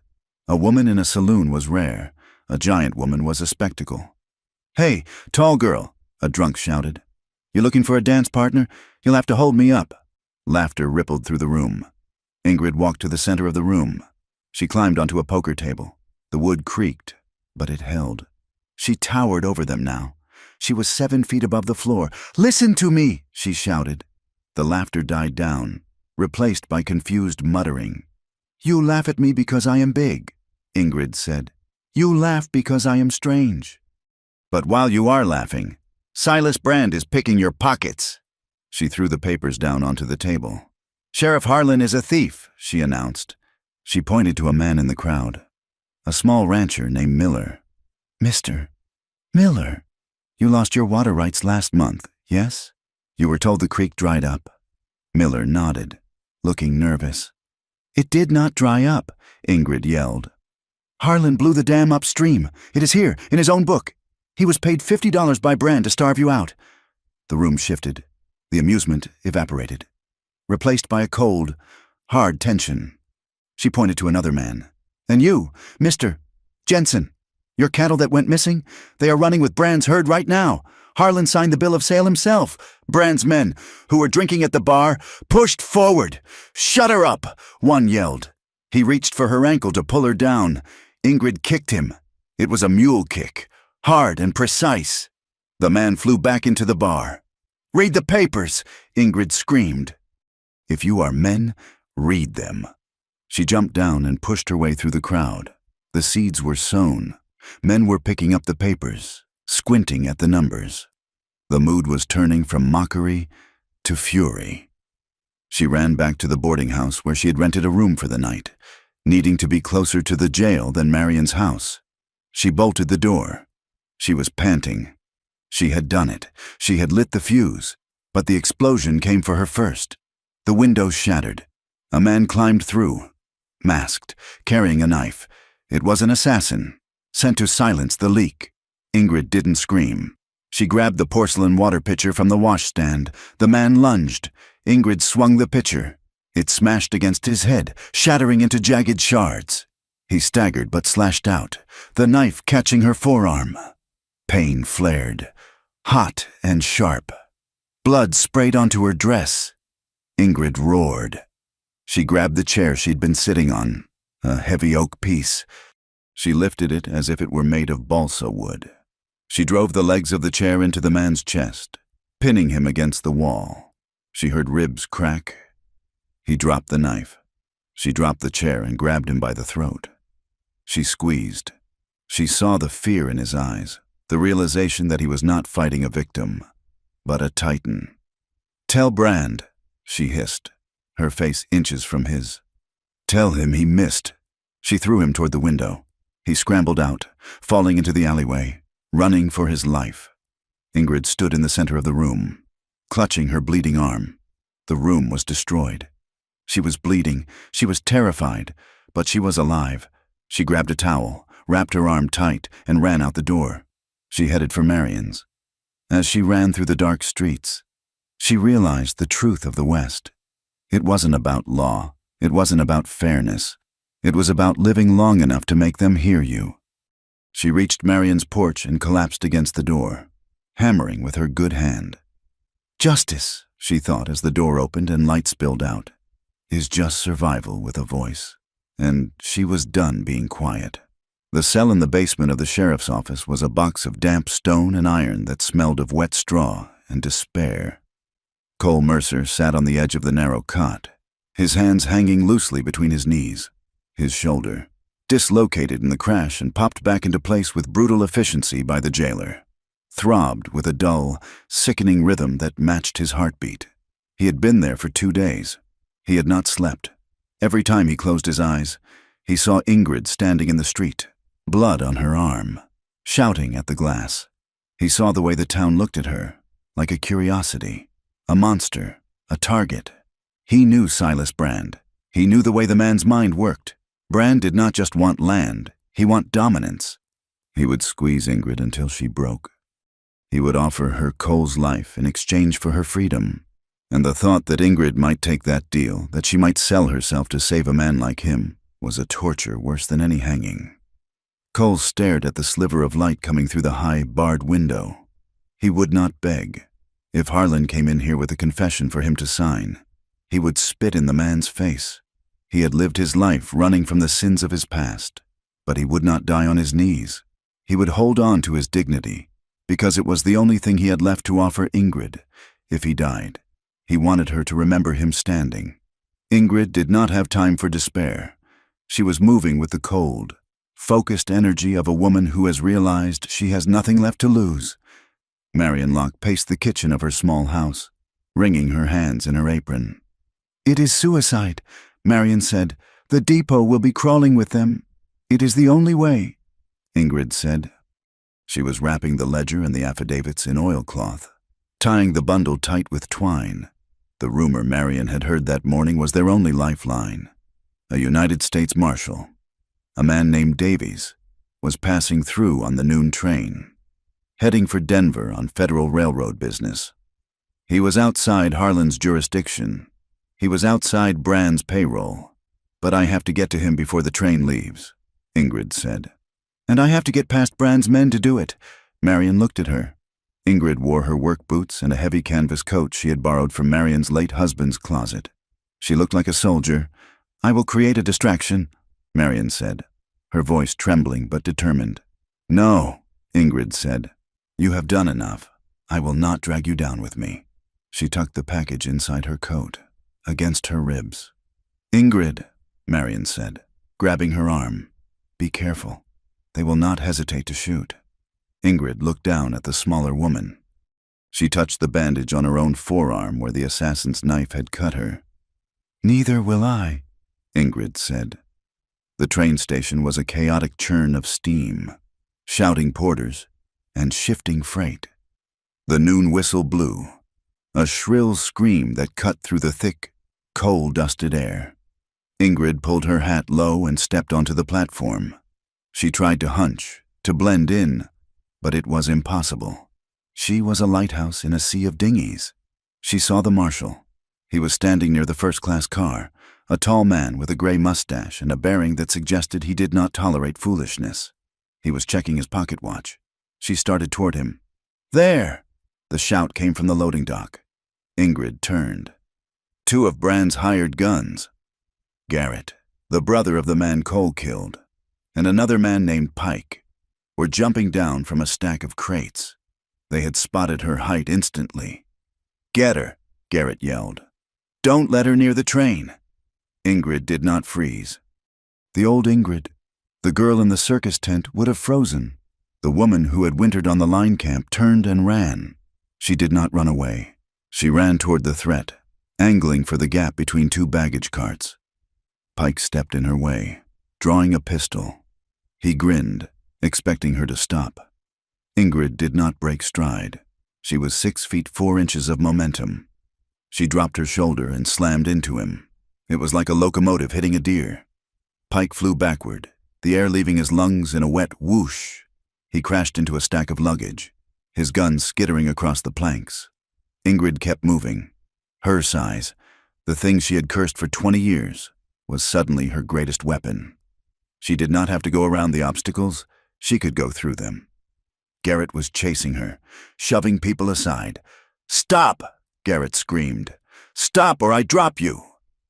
A woman in a saloon was rare. A giant woman was a spectacle. Hey, tall girl, a drunk shouted. You looking for a dance partner? You'll have to hold me up. Laughter rippled through the room. Ingrid walked to the center of the room. She climbed onto a poker table. The wood creaked, but it held. She towered over them now. She was 7 feet above the floor. Listen to me, she shouted. The laughter died down, replaced by confused muttering. You laugh at me because I am big, Ingrid said. You laugh because I am strange. But while you are laughing, Silas Brand is picking your pockets. She threw the papers down onto the table. Sheriff Harlan is a thief, she announced. She pointed to a man in the crowd. A small rancher named Miller. Mr. Miller, you lost your water rights last month, yes? You were told the creek dried up. Miller nodded, looking nervous. It did not dry up, Ingrid yelled. Harlan blew the dam upstream. It is here, in his own book. He was paid $50 by Brand to starve you out. The room shifted. The amusement evaporated, replaced by a cold, hard tension. She pointed to another man. And you, Mr. Jensen, your cattle that went missing, they are running with Brand's herd right now. Harlan signed the bill of sale himself. Brand's men, who were drinking at the bar, pushed forward. Shut her up, one yelled. He reached for her ankle to pull her down. Ingrid kicked him. It was a mule kick, hard and precise. The man flew back into the bar. Read the papers, Ingrid screamed. If you are men, read them. She jumped down and pushed her way through the crowd. The seeds were sown. Men were picking up the papers, squinting at the numbers. The mood was turning from mockery to fury. She ran back to the boarding house where she had rented a room for the night. needing to be closer to the jail than Marion's house. She bolted the door. She was panting. She had done it. She had lit the fuse. But the explosion came for her first. The windows shattered. A man climbed through, masked, carrying a knife. It was an assassin, sent to silence the leak. Ingrid didn't scream. She grabbed the porcelain water pitcher from the washstand. The man lunged. Ingrid swung the pitcher. It smashed against his head, shattering into jagged shards. He staggered but slashed out, the knife catching her forearm. Pain flared, hot and sharp. Blood sprayed onto her dress. Ingrid roared. She grabbed the chair she'd been sitting on, a heavy oak piece. She lifted it as if it were made of balsa wood. She drove the legs of the chair into the man's chest, pinning him against the wall. She heard ribs crack. He dropped the knife. She dropped the chair and grabbed him by the throat. She squeezed. She saw the fear in his eyes, the realization that he was not fighting a victim, but a titan. "Tell Brand," she hissed, her face inches from his. "Tell him he missed." She threw him toward the window. He scrambled out, falling into the alleyway, running for his life. Ingrid stood in the center of the room, clutching her bleeding arm. The room was destroyed. She was bleeding. She was terrified, but she was alive. She grabbed a towel, wrapped her arm tight, and ran out the door. She headed for Marion's. As she ran through the dark streets, she realized the truth of the West. It wasn't about law. It wasn't about fairness. It was about living long enough to make them hear you. She reached Marion's porch and collapsed against the door, hammering with her good hand. "Justice," she thought as the door opened and light spilled out, "is just survival with a voice." And she was done being quiet. The cell in the basement of the sheriff's office was a box of damp stone and iron that smelled of wet straw and despair. Cole Mercer sat on the edge of the narrow cot, his hands hanging loosely between his knees. His shoulder, dislocated in the crash and popped back into place with brutal efficiency by the jailer, throbbed with a dull, sickening rhythm that matched his heartbeat. He had been there for 2 days. He had not slept. Every time he closed his eyes, he saw Ingrid standing in the street, blood on her arm, shouting at the glass. He saw the way the town looked at her, like a curiosity, a monster, a target. He knew Silas Brand. He knew the way the man's mind worked. Brand did not just want land, he wanted dominance. He would squeeze Ingrid until she broke. He would offer her Cole's life in exchange for her freedom. And the thought that Ingrid might take that deal, that she might sell herself to save a man like him, was a torture worse than any hanging. Cole stared at the sliver of light coming through the high, barred window. He would not beg. If Harlan came in here with a confession for him to sign, he would spit in the man's face. He had lived his life running from the sins of his past, but he would not die on his knees. He would hold on to his dignity, because it was the only thing he had left to offer Ingrid if he died. He wanted her to remember him standing. Ingrid did not have time for despair. She was moving with the cold, focused energy of a woman who has realized she has nothing left to lose. Marion Locke paced the kitchen of her small house, wringing her hands in her apron. "It is suicide," Marion said. "The depot will be crawling with them. It is the only way," Ingrid said. She was wrapping the ledger and the affidavits in oilcloth, tying the bundle tight with twine. The rumor Marion had heard that morning was their only lifeline. A United States Marshal, a man named Davies, was passing through on the noon train, heading for Denver on Federal Railroad business. He was outside Harlan's jurisdiction. He was outside Brand's payroll. "But I have to get to him before the train leaves," Ingrid said. "And I have to get past Brand's men to do it." Marion looked at her. Ingrid wore her work boots and a heavy canvas coat she had borrowed from Marion's late husband's closet. She looked like a soldier. "I will create a distraction," Marion said, her voice trembling but determined. "No," Ingrid said. "You have done enough. I will not drag you down with me." She tucked the package inside her coat, against her ribs. "Ingrid," Marion said, grabbing her arm, "be careful. They will not hesitate to shoot." Ingrid looked down at the smaller woman. She touched the bandage on her own forearm where the assassin's knife had cut her. "Neither will I," Ingrid said. The train station was a chaotic churn of steam, shouting porters, and shifting freight. The noon whistle blew, a shrill scream that cut through the thick, coal-dusted air. Ingrid pulled her hat low and stepped onto the platform. She tried to hunch, to blend in, but it was impossible. She was a lighthouse in a sea of dinghies. She saw the marshal. He was standing near the first-class car, a tall man with a gray mustache and a bearing that suggested he did not tolerate foolishness. He was checking his pocket watch. She started toward him. "There!" The shout came from the loading dock. Ingrid turned. Two of Brand's hired guns, Garrett, the brother of the man Cole killed, and another man named Pike, were jumping down from a stack of crates. They had spotted her height instantly. "Get her," Garrett yelled. "Don't let her near the train." Ingrid did not freeze. The old Ingrid, the girl in the circus tent, would have frozen. The woman who had wintered on the line camp turned and ran. She did not run away. She ran toward the threat, angling for the gap between two baggage carts. Pike stepped in her way, drawing a pistol. He grinned, expecting her to stop. Ingrid did not break stride. She was 6 feet 4 inches of momentum. She dropped her shoulder and slammed into him. It was like a locomotive hitting a deer. Pike flew backward, the air leaving his lungs in a wet whoosh. He crashed into a stack of luggage, his gun skittering across the planks. Ingrid kept moving. Her size, the thing she had cursed for 20 years, was suddenly her greatest weapon. She did not have to go around the obstacles. She could go through them. Garrett was chasing her, shoving people aside. "Stop!" Garrett screamed. "Stop or I drop you!"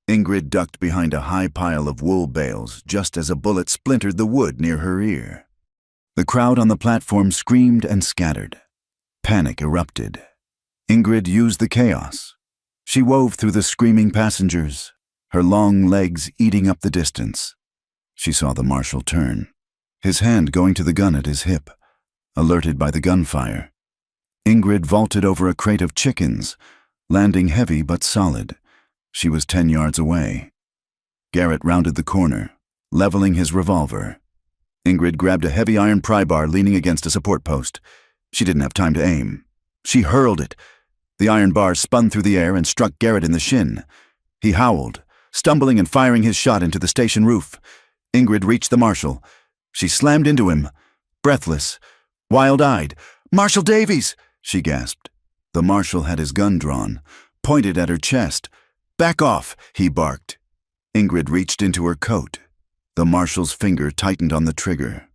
Ingrid ducked behind a high pile of wool bales just as a bullet splintered the wood near her ear. The crowd on the platform screamed and scattered. Panic erupted. Ingrid used the chaos. She wove through the screaming passengers, her long legs eating up the distance. She saw the marshal turn, his hand going to the gun at his hip, alerted by the gunfire. Ingrid vaulted over a crate of chickens, landing heavy but solid. She was 10 yards away. Garrett rounded the corner, leveling his revolver. Ingrid grabbed a heavy iron pry bar leaning against a support post. She didn't have time to aim. She hurled it. The iron bar spun through the air and struck Garrett in the shin. He howled, stumbling and firing his shot into the station roof. Ingrid reached the marshal. She slammed into him, breathless, wild-eyed. "Marshal Davies!" she gasped. The marshal had his gun drawn, pointed at her chest. "Back off," he barked. Ingrid reached into her coat. The marshal's finger tightened on the trigger.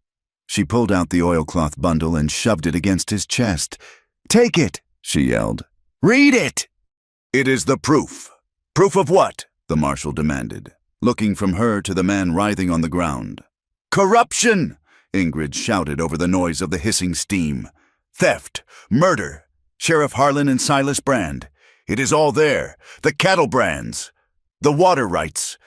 She pulled out the oilcloth bundle and shoved it against his chest. "Take it," she yelled. "Read it!" "It is the proof." "Proof of what?" the marshal demanded, looking from her to the man writhing on the ground. "Corruption!" Ingrid shouted over the noise of the hissing steam. "Theft! Murder! Sheriff Harlan and Silas Brand. It is all there. The cattle brands. The water rights."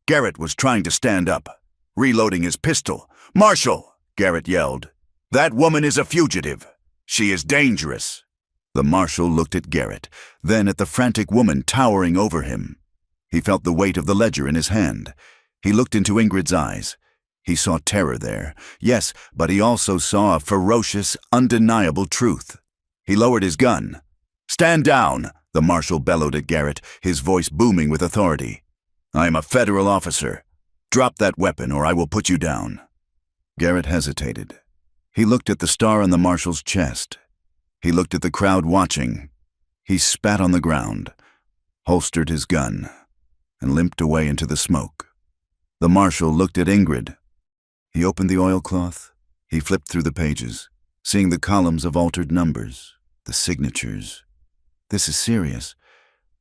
Garrett was trying to stand up, reloading his pistol. "Marshal!" Garrett yelled. "That woman is a fugitive. She is dangerous." The marshal looked at Garrett, then at the frantic woman towering over him. He felt the weight of the ledger in his hand. He looked into Ingrid's eyes. He saw terror there, yes, but he also saw a ferocious, undeniable truth. He lowered his gun. "Stand down!" the marshal bellowed at Garrett, his voice booming with authority. "I am a federal officer. Drop that weapon or I will put you down." Garrett hesitated. He looked at the star on the marshal's chest. He looked at the crowd watching. He spat on the ground, holstered his gun, and limped away into the smoke. The marshal looked at Ingrid. He opened the oilcloth. He flipped through the pages, seeing the columns of altered numbers, the signatures. "This is serious."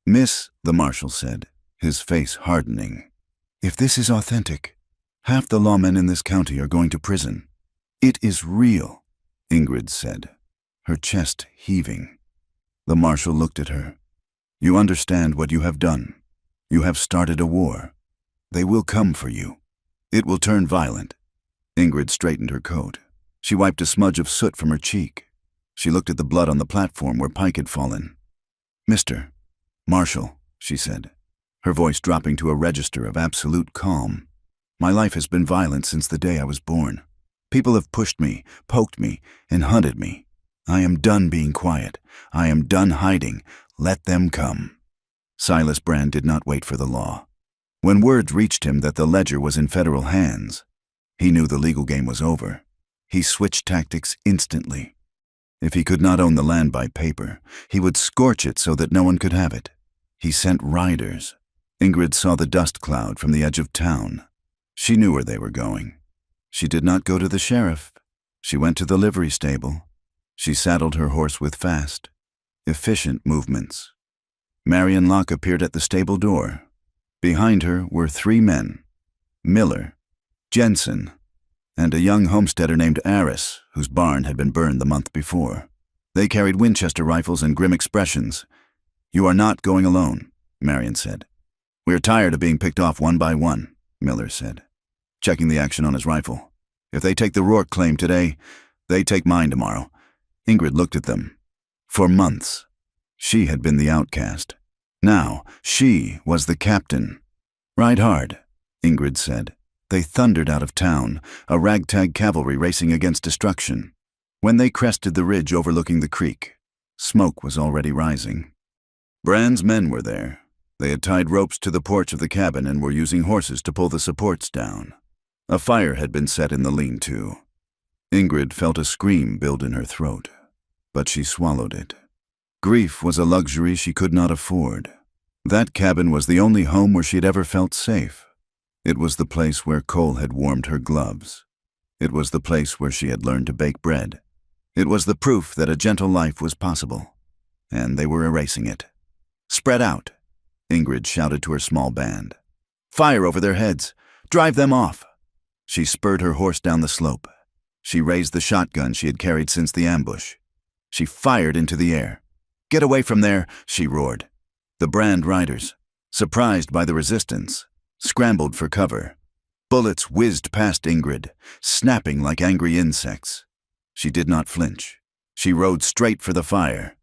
"Miss," the marshal said, his face hardening, "if this is authentic, half the lawmen in this county are going to prison. It is real," Ingrid said, her chest heaving. The marshal looked at her. "You understand what you have done. You have started a war. They will come for you. It will turn violent." Ingrid straightened her coat. She wiped a smudge of soot from her cheek. She looked at the blood on the platform where Pike had fallen. "Mr. Marshal," she said, her voice dropping to a register of absolute calm. My life has been violent since the day I was born. People have pushed me, poked me, and hunted me. I am done being quiet. I am done hiding. Let them come." Silas Brand did not wait for the law. When word reached him that the ledger was in federal hands, he knew the legal game was over. He switched tactics instantly. If he could not own the land by paper, he would scorch it so that no one could have it. He sent riders. Ingrid saw the dust cloud from the edge of town. She knew where they were going. She did not go to the sheriff. She went to the livery stable. She saddled her horse with fast, efficient movements. Marion Locke appeared at the stable door. Behind her were 3 men, Miller, Jensen, and a young homesteader named Aris, whose barn had been burned the month before. They carried Winchester rifles and grim expressions. "You are not going alone," Marion said. "We're tired of being picked off one by one," Miller said, checking the action on his rifle. "If they take the Rourke claim today, they take mine tomorrow." Ingrid looked at them. For months, she had been the outcast. Now, she was the captain. "Ride hard," Ingrid said. They thundered out of town, a ragtag cavalry racing against destruction. When they crested the ridge overlooking the creek, smoke was already rising. Brand's men were there. They had tied ropes to the porch of the cabin and were using horses to pull the supports down. A fire had been set in the lean-to. Ingrid felt a scream build in her throat, but she swallowed it. Grief was a luxury she could not afford. That cabin was the only home where she had ever felt safe. It was the place where Cole had warmed her gloves. It was the place where she had learned to bake bread. It was the proof that a gentle life was possible, and they were erasing it. "Spread out," Ingrid shouted to her small band. "Fire over their heads! Drive them off!" She spurred her horse down the slope. She raised the shotgun she had carried since the ambush. She fired into the air. "Get away from there!" she roared. The Brand riders, surprised by the resistance, scrambled for cover. Bullets whizzed past Ingrid, snapping like angry insects. She did not flinch. She rode straight for the fire.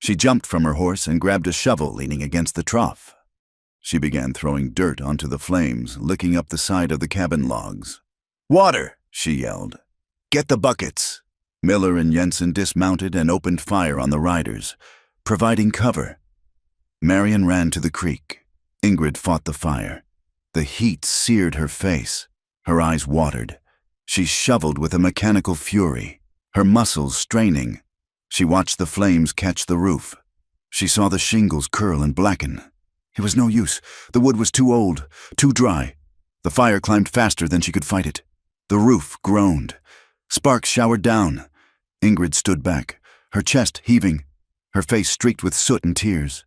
She jumped from her horse and grabbed a shovel leaning against the trough. She began throwing dirt onto the flames, licking up the side of the cabin logs. "Water!" she yelled. "Get the buckets!" Miller and Jensen dismounted and opened fire on the riders, providing cover. Marion ran to the creek. Ingrid fought the fire. The heat seared her face. Her eyes watered. She shoveled with a mechanical fury, her muscles straining. She watched the flames catch the roof. She saw the shingles curl and blacken. It was no use. The wood was too old, too dry. The fire climbed faster than she could fight it. The roof groaned. Sparks showered down. Ingrid stood back, her chest heaving, her face streaked with soot and tears.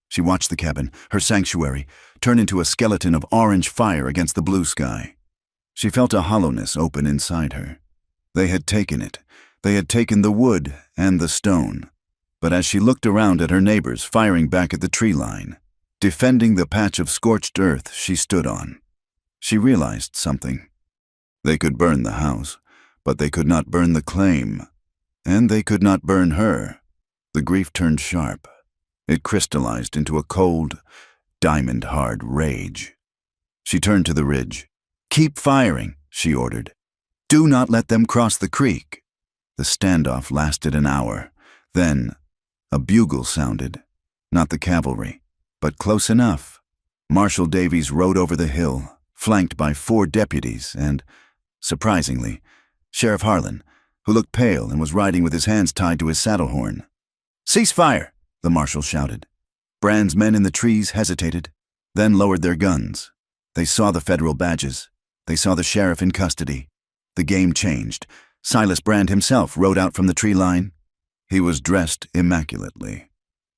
She watched the cabin, her sanctuary, turn into a skeleton of orange fire against the blue sky. She felt a hollowness open inside her. They had taken it. They had taken the wood and the stone. But as she looked around at her neighbors firing back at the tree line, defending the patch of scorched earth she stood on, she realized something. They could burn the house, but they could not burn the claim. And they could not burn her. The grief turned sharp. It crystallized into a cold, diamond-hard rage. She turned to the ridge. "Keep firing," she ordered. "Do not let them cross the creek." The standoff lasted an hour. Then, a bugle sounded. Not the cavalry, but close enough. Marshal Davies rode over the hill, flanked by 4 deputies and, surprisingly, Sheriff Harlan, who looked pale and was riding with his hands tied to his saddle horn. "Cease fire!" the marshal shouted. Brand's men in the trees hesitated, then lowered their guns. They saw the federal badges. They saw the sheriff in custody. The game changed. Silas Brand himself rode out from the tree line. He was dressed immaculately,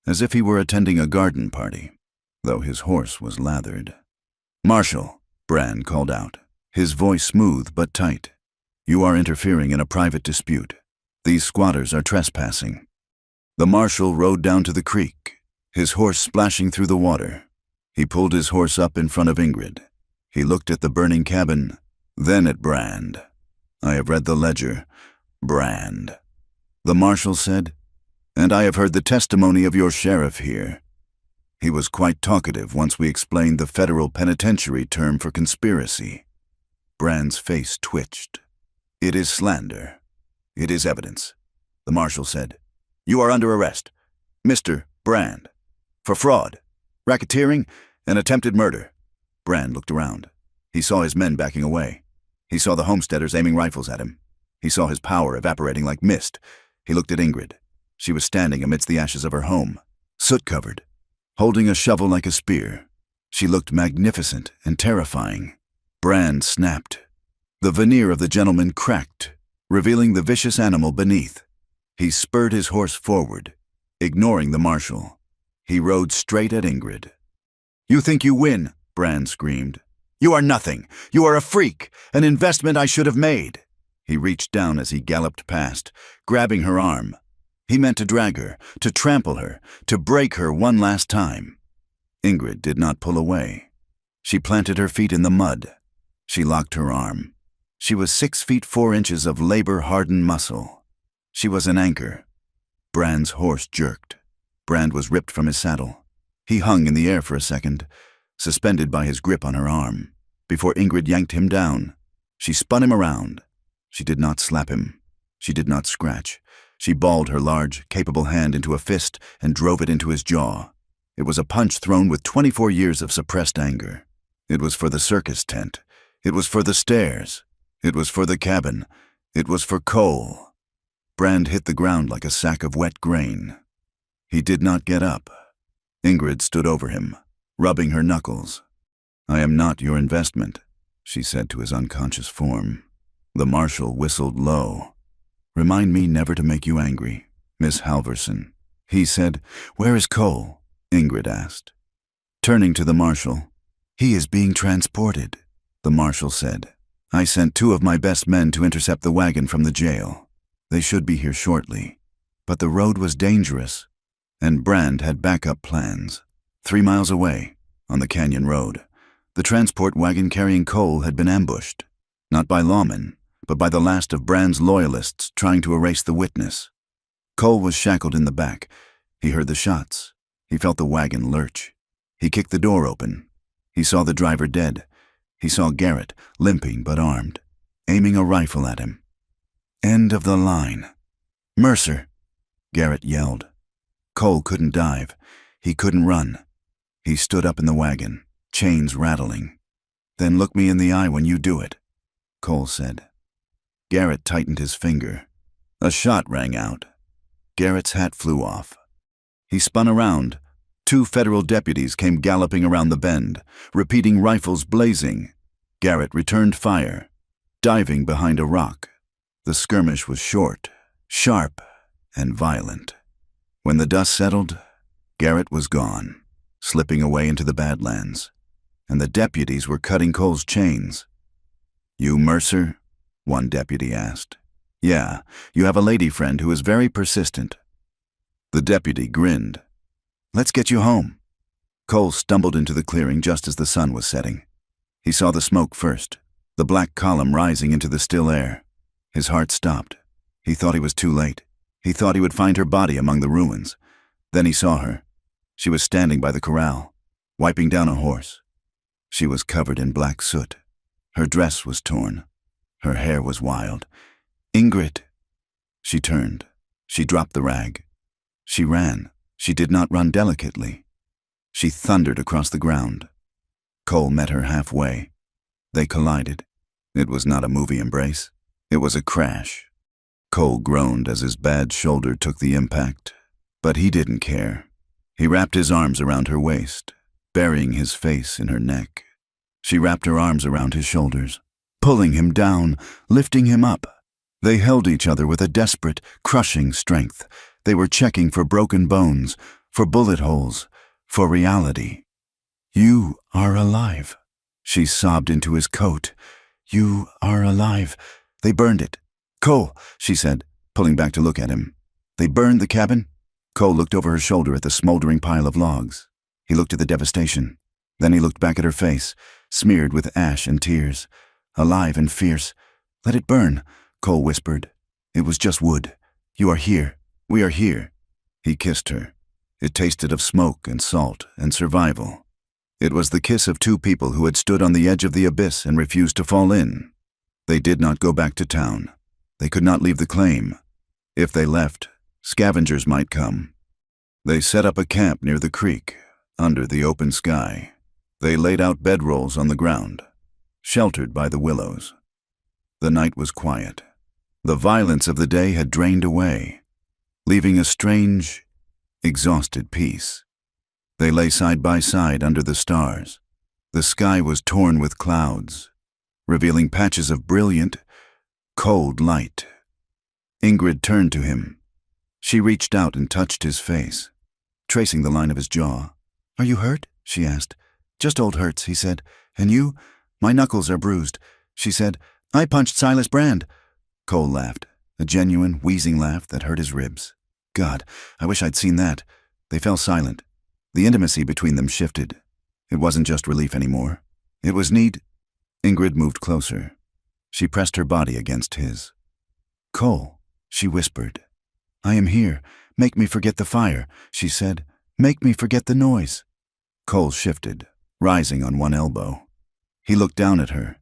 as if he were attending a garden party, though his horse was lathered. "Marshal," Brand called out, his voice smooth but tight. "You are interfering in a private dispute. These squatters are trespassing." The marshal rode down to the creek, his horse splashing through the water. He pulled his horse up in front of Ingrid. He looked at the burning cabin, then at Brand. "I have read the ledger, Brand," the marshal said, "and I have heard the testimony of your sheriff here. He was quite talkative once we explained the federal penitentiary term for conspiracy. Brand's face twitched. "It is slander. It is evidence," the marshal said. "You are under arrest, Mr. Brand, for fraud, racketeering, and attempted murder." Brand looked around. He saw his men backing away. He saw the homesteaders aiming rifles at him. He saw his power evaporating like mist. He looked at Ingrid. She was standing amidst the ashes of her home, soot-covered, holding a shovel like a spear. She looked magnificent and terrifying. Brand snapped. The veneer of the gentleman cracked, revealing the vicious animal beneath. He spurred his horse forward, ignoring the marshal. He rode straight at Ingrid. "You think you win," Brand screamed. "You are nothing. You are a freak, an investment I should have made." He reached down as he galloped past, grabbing her arm. He meant to drag her, to trample her, to break her one last time. Ingrid did not pull away. She planted her feet in the mud. She locked her arm. She was 6 feet 4 inches of labor-hardened muscle. She was an anchor. Brand's horse jerked. Brand was ripped from his saddle. He hung in the air for a second, suspended by his grip on her arm, before Ingrid yanked him down. She spun him around. She did not slap him. She did not scratch. She balled her large, capable hand into a fist and drove it into his jaw. It was a punch thrown with 24 years of suppressed anger. It was for the circus tent. It was for the stairs. It was for the cabin. It was for Cole. Brand hit the ground like a sack of wet grain. He did not get up. Ingrid stood over him, rubbing her knuckles. "I am not your investment," she said to his unconscious form. The marshal whistled low. "Remind me never to make you angry, Miss Halverson," he said. "Where is Cole?" Ingrid asked. Turning to the marshal, "He is being transported," the marshal said. "I sent 2 of my best men to intercept the wagon from the jail. They should be here shortly. But the road was dangerous, and Brand had backup plans. 3 miles away, on the canyon road, the transport wagon carrying Cole had been ambushed, not by lawmen, but by the last of Brand's loyalists trying to erase the witness. Cole was shackled in the back. He heard the shots. He felt the wagon lurch. He kicked the door open. He saw the driver dead. He saw Garrett, limping but armed, aiming a rifle at him. End of the line. "Mercer!" Garrett yelled. Cole couldn't dive. He couldn't run. He stood up in the wagon, chains rattling. "Then look me in the eye when you do it," Cole said. Garrett tightened his finger. A shot rang out. Garrett's hat flew off. He spun around. 2 federal deputies came galloping around the bend, repeating rifles blazing. Garrett returned fire, diving behind a rock. The skirmish was short, sharp, and violent. When the dust settled, Garrett was gone, slipping away into the Badlands, and the deputies were cutting Cole's chains. "You Mercer?" one deputy asked. "Yeah, you have a lady friend who is very persistent." The deputy grinned. "Let's get you home." Cole stumbled into the clearing just as the sun was setting. He saw the smoke first, the black column rising into the still air. His heart stopped. He thought he was too late. He thought he would find her body among the ruins. Then he saw her. She was standing by the corral, wiping down a horse. She was covered in black soot. Her dress was torn. Her hair was wild. "Ingrid!" She turned. She dropped the rag. She ran. She did not run delicately. She thundered across the ground. Cole met her halfway. They collided. It was not a movie embrace. It was a crash. Cole groaned as his bad shoulder took the impact, but he didn't care. He wrapped his arms around her waist, burying his face in her neck. She wrapped her arms around his shoulders, pulling him down, lifting him up. They held each other with a desperate, crushing strength. They were checking for broken bones, for bullet holes, for reality. "You are alive," she sobbed into his coat. "You are alive. They burned it." "Cole," she said, pulling back to look at him. "They burned the cabin?" Cole looked over her shoulder at the smoldering pile of logs. He looked at the devastation. Then he looked back at her face, smeared with ash and tears. Alive and fierce. "Let it burn," Cole whispered. "It was just wood. You are here. We are here." He kissed her. It tasted of smoke and salt and survival. It was the kiss of two people who had stood on the edge of the abyss and refused to fall in. They did not go back to town. They could not leave the claim. If they left, scavengers might come. They set up a camp near the creek, under the open sky. They laid out bedrolls on the ground, sheltered by the willows. The night was quiet. The violence of the day had drained away, leaving a strange, exhausted peace. They lay side by side under the stars. The sky was torn with clouds, revealing patches of brilliant, cold light. Ingrid turned to him. She reached out and touched his face, tracing the line of his jaw. "Are you hurt?" she asked. "Just old hurts," he said. "And you?" "My knuckles are bruised," she said. "I punched Silas Brand." Cole laughed, a genuine, wheezing laugh that hurt his ribs. God, I wish I'd seen that. They fell silent. The intimacy between them shifted. It wasn't just relief anymore. It was need. Ingrid moved closer. She pressed her body against his. "Cole," she whispered. "I am here. Make me forget the fire," she said. "Make me forget the noise." Cole shifted, rising on one elbow. He looked down at her.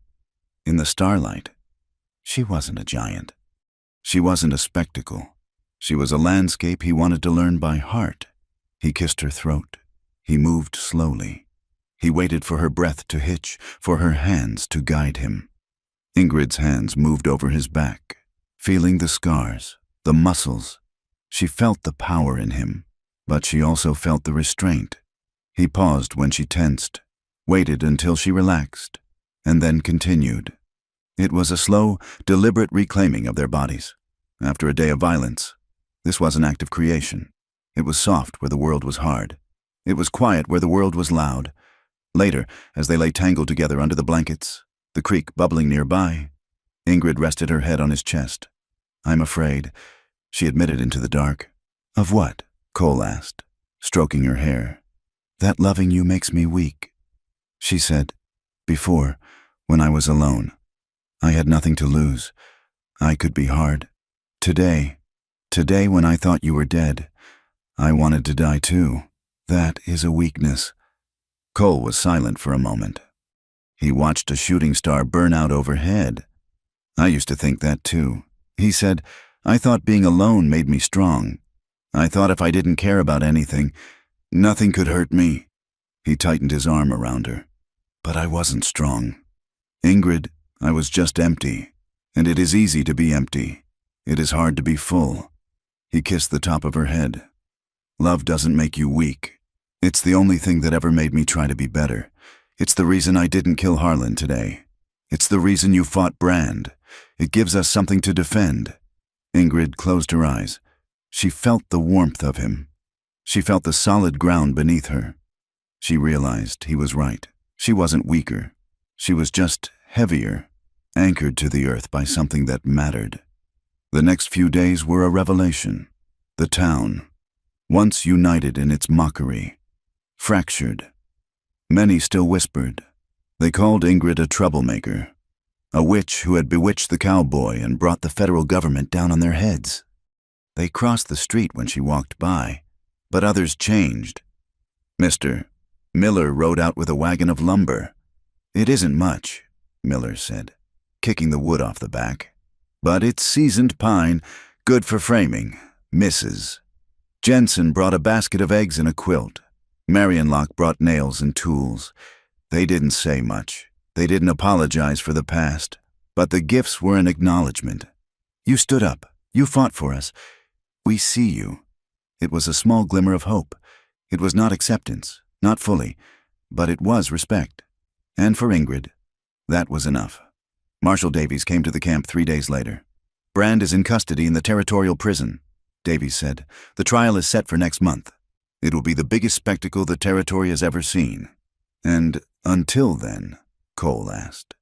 In the starlight, she wasn't a giant. She wasn't a spectacle. She was a landscape he wanted to learn by heart. He kissed her throat. He moved slowly. He waited for her breath to hitch, for her hands to guide him. Ingrid's hands moved over his back, feeling the scars, the muscles. She felt the power in him, but she also felt the restraint. He paused when she tensed, waited until she relaxed, and then continued. It was a slow, deliberate reclaiming of their bodies. After a day of violence, this was an act of creation. It was soft where the world was hard. It was quiet where the world was loud. Later, as they lay tangled together under the blankets, the creek bubbling nearby, Ingrid rested her head on his chest. "I'm afraid," she admitted into the dark. "Of what?" Cole asked, stroking her hair. "That loving you makes me weak," she said. "Before, when I was alone, I had nothing to lose. I could be hard. Today when I thought you were dead, I wanted to die too. That is a weakness." Cole was silent for a moment. He watched a shooting star burn out overhead. "I used to think that too," he said. "I thought being alone made me strong. I thought if I didn't care about anything, nothing could hurt me." He tightened his arm around her. "But I wasn't strong. Ingrid, I was just empty. And it is easy to be empty. It is hard to be full." He kissed the top of her head. "Love doesn't make you weak. It's the only thing that ever made me try to be better. It's the reason I didn't kill Harlan today. It's the reason you fought Brand. It gives us something to defend." Ingrid closed her eyes. She felt the warmth of him. She felt the solid ground beneath her. She realized he was right. She wasn't weaker. She was just heavier, anchored to the earth by something that mattered. The next few days were a revelation. The town, once united in its mockery, fractured. Many still whispered. They called Ingrid a troublemaker, a witch who had bewitched the cowboy and brought the federal government down on their heads. They crossed the street when she walked by, but others changed. "Mr. Miller rode out with a wagon of lumber." "It isn't much," Miller said, kicking the wood off the back. "But it's seasoned pine, good for framing. Mrs. Jensen brought a basket of eggs and a quilt. Marion brought nails and tools. They didn't say much. They didn't apologize for the past. But the gifts were an acknowledgement. You stood up. You fought for us. We see you." It was a small glimmer of hope. It was not acceptance, not fully, but it was respect. And for Ingrid, that was enough. Marshal Davies came to the camp 3 days later. "Brand is in custody in the territorial prison," Davies said. "The trial is set for next month. It will be the biggest spectacle the territory has ever seen." "And until then," Cole asked.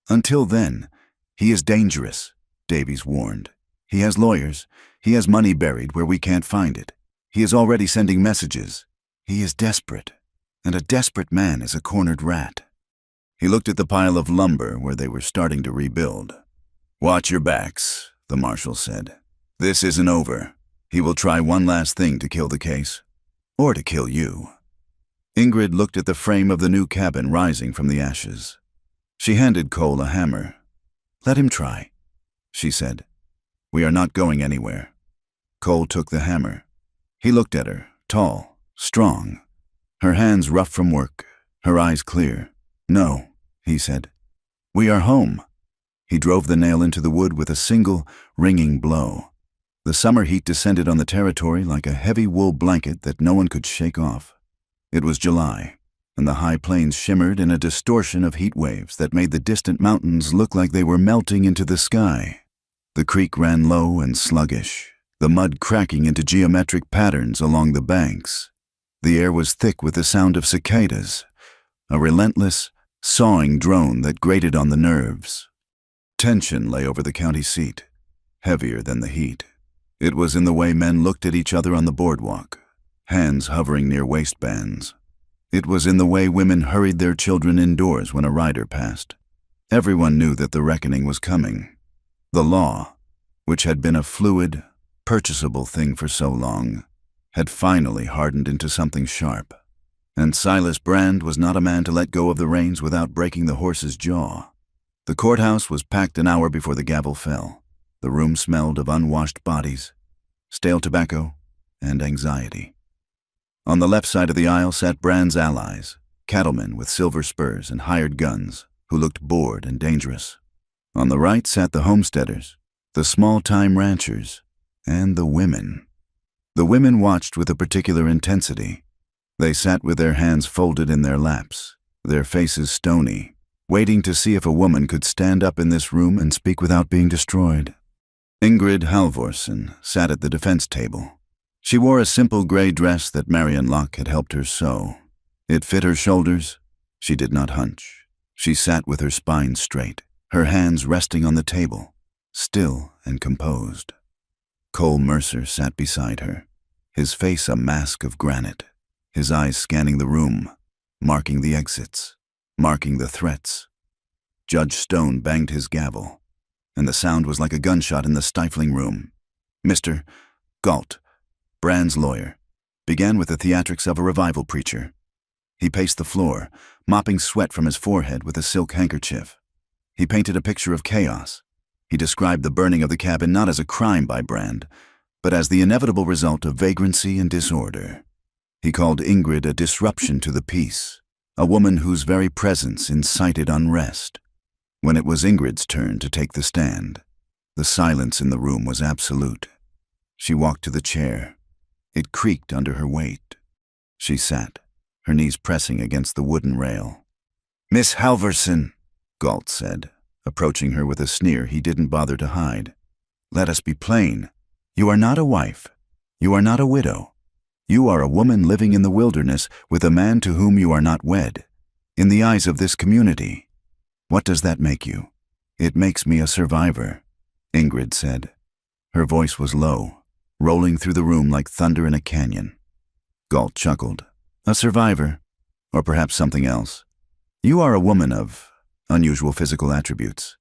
"Until then, he is dangerous," Davies warned. "He has lawyers. He has money buried where we can't find it. He is already sending messages. He is desperate, and a desperate man is a cornered rat." He looked at the pile of lumber where they were starting to rebuild. "Watch your backs," the marshal said. "This isn't over. He will try one last thing to kill the case. Or to kill you." Ingrid looked at the frame of the new cabin rising from the ashes. She handed Cole a hammer. "Let him try," she said. "We are not going anywhere." Cole took the hammer. He looked at her, tall, strong, her hands rough from work, her eyes clear. "No," he said. "We are home." He drove the nail into the wood with a single, ringing blow. The summer heat descended on the territory like a heavy wool blanket that no one could shake off. It was July, and the high plains shimmered in a distortion of heat waves that made the distant mountains look like they were melting into the sky. The creek ran low and sluggish, the mud cracking into geometric patterns along the banks. The air was thick with the sound of cicadas, a relentless, sawing drone that grated on the nerves. Tension lay over the county seat, heavier than the heat. It was in the way men looked at each other on the boardwalk, hands hovering near waistbands. It was in the way women hurried their children indoors when a rider passed. Everyone knew that the reckoning was coming. The law, which had been a fluid, purchasable thing for so long, had finally hardened into something sharp. And Silas Brand was not a man to let go of the reins without breaking the horse's jaw. The courthouse was packed an hour before the gavel fell. The room smelled of unwashed bodies, stale tobacco, and anxiety. On the left side of the aisle sat Brand's allies, cattlemen with silver spurs and hired guns, who looked bored and dangerous. On the right sat the homesteaders, the small-time ranchers, and the women. The women watched with a particular intensity. They sat with their hands folded in their laps, their faces stony, waiting to see if a woman could stand up in this room and speak without being destroyed. Ingrid Halvorsen sat at the defense table. She wore a simple gray dress that Marion Locke had helped her sew. It fit her shoulders. She did not hunch. She sat with her spine straight, her hands resting on the table, still and composed. Cole Mercer sat beside her, his face a mask of granite, his eyes scanning the room, marking the exits, marking the threats. Judge Stone banged his gavel, and the sound was like a gunshot in the stifling room. Mr. Galt, Brand's lawyer, began with the theatrics of a revival preacher. He paced the floor, mopping sweat from his forehead with a silk handkerchief. He painted a picture of chaos. He described the burning of the cabin not as a crime by Brand, but as the inevitable result of vagrancy and disorder. He called Ingrid a disruption to the peace, a woman whose very presence incited unrest. When it was Ingrid's turn to take the stand, the silence in the room was absolute. She walked to the chair. It creaked under her weight. She sat, her knees pressing against the wooden rail. "Miss Halvorsen," Galt said, approaching her with a sneer he didn't bother to hide. "Let us be plain. You are not a wife. You are not a widow. You are a woman living in the wilderness with a man to whom you are not wed. In the eyes of this community, what does that make you?" "It makes me a survivor," Ingrid said. Her voice was low, rolling through the room like thunder in a canyon. Galt chuckled. "A survivor, or perhaps something else. You are a woman of unusual physical attributes.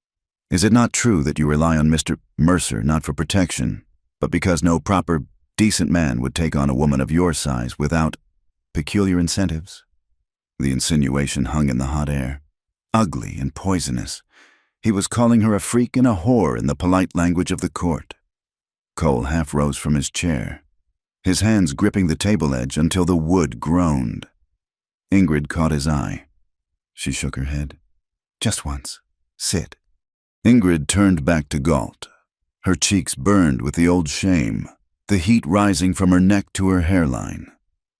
Is it not true that you rely on Mr. Mercer not for protection, but because no proper, decent man would take on a woman of your size without peculiar incentives?" The insinuation hung in the hot air, ugly and poisonous. He was calling her a freak and a whore in the polite language of the court. Cole half rose from his chair, his hands gripping the table edge until the wood groaned. Ingrid caught his eye. She shook her head. "Just once. Sit." Ingrid turned back to Galt. Her cheeks burned with the old shame, the heat rising from her neck to her hairline.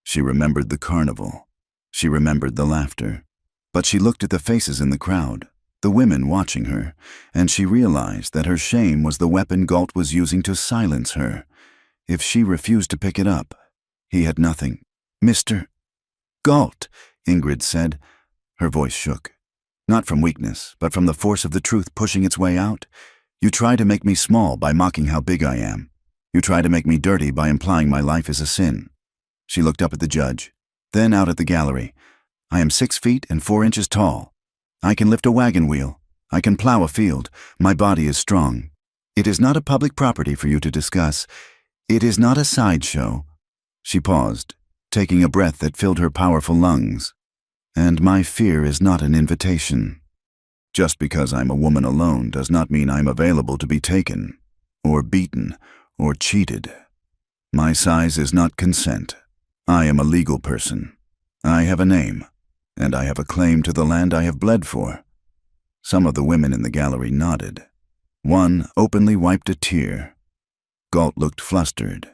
She remembered the carnival. She remembered the laughter. But she looked at the faces in the crowd, the women watching her, and she realized that her shame was the weapon Galt was using to silence her. If she refused to pick it up, he had nothing. "Mr. Galt," Ingrid said. Her voice shook. Not from weakness, but from the force of the truth pushing its way out. "You try to make me small by mocking how big I am. You try to make me dirty by implying my life is a sin." She looked up at the judge, then out at the gallery. "I am 6 feet and 4 inches tall. I can lift a wagon wheel. I can plow a field. My body is strong. It is not a public property for you to discuss. It is not a sideshow." She paused, taking a breath that filled her powerful lungs. And my fear is not an invitation. Just because I'm a woman alone does not mean I'm available to be taken, or beaten, or cheated. My size is not consent. I am a legal person. I have a name, and I have a claim to the land I have bled for. Some of the women in the gallery nodded. One openly wiped a tear. Galt looked flustered,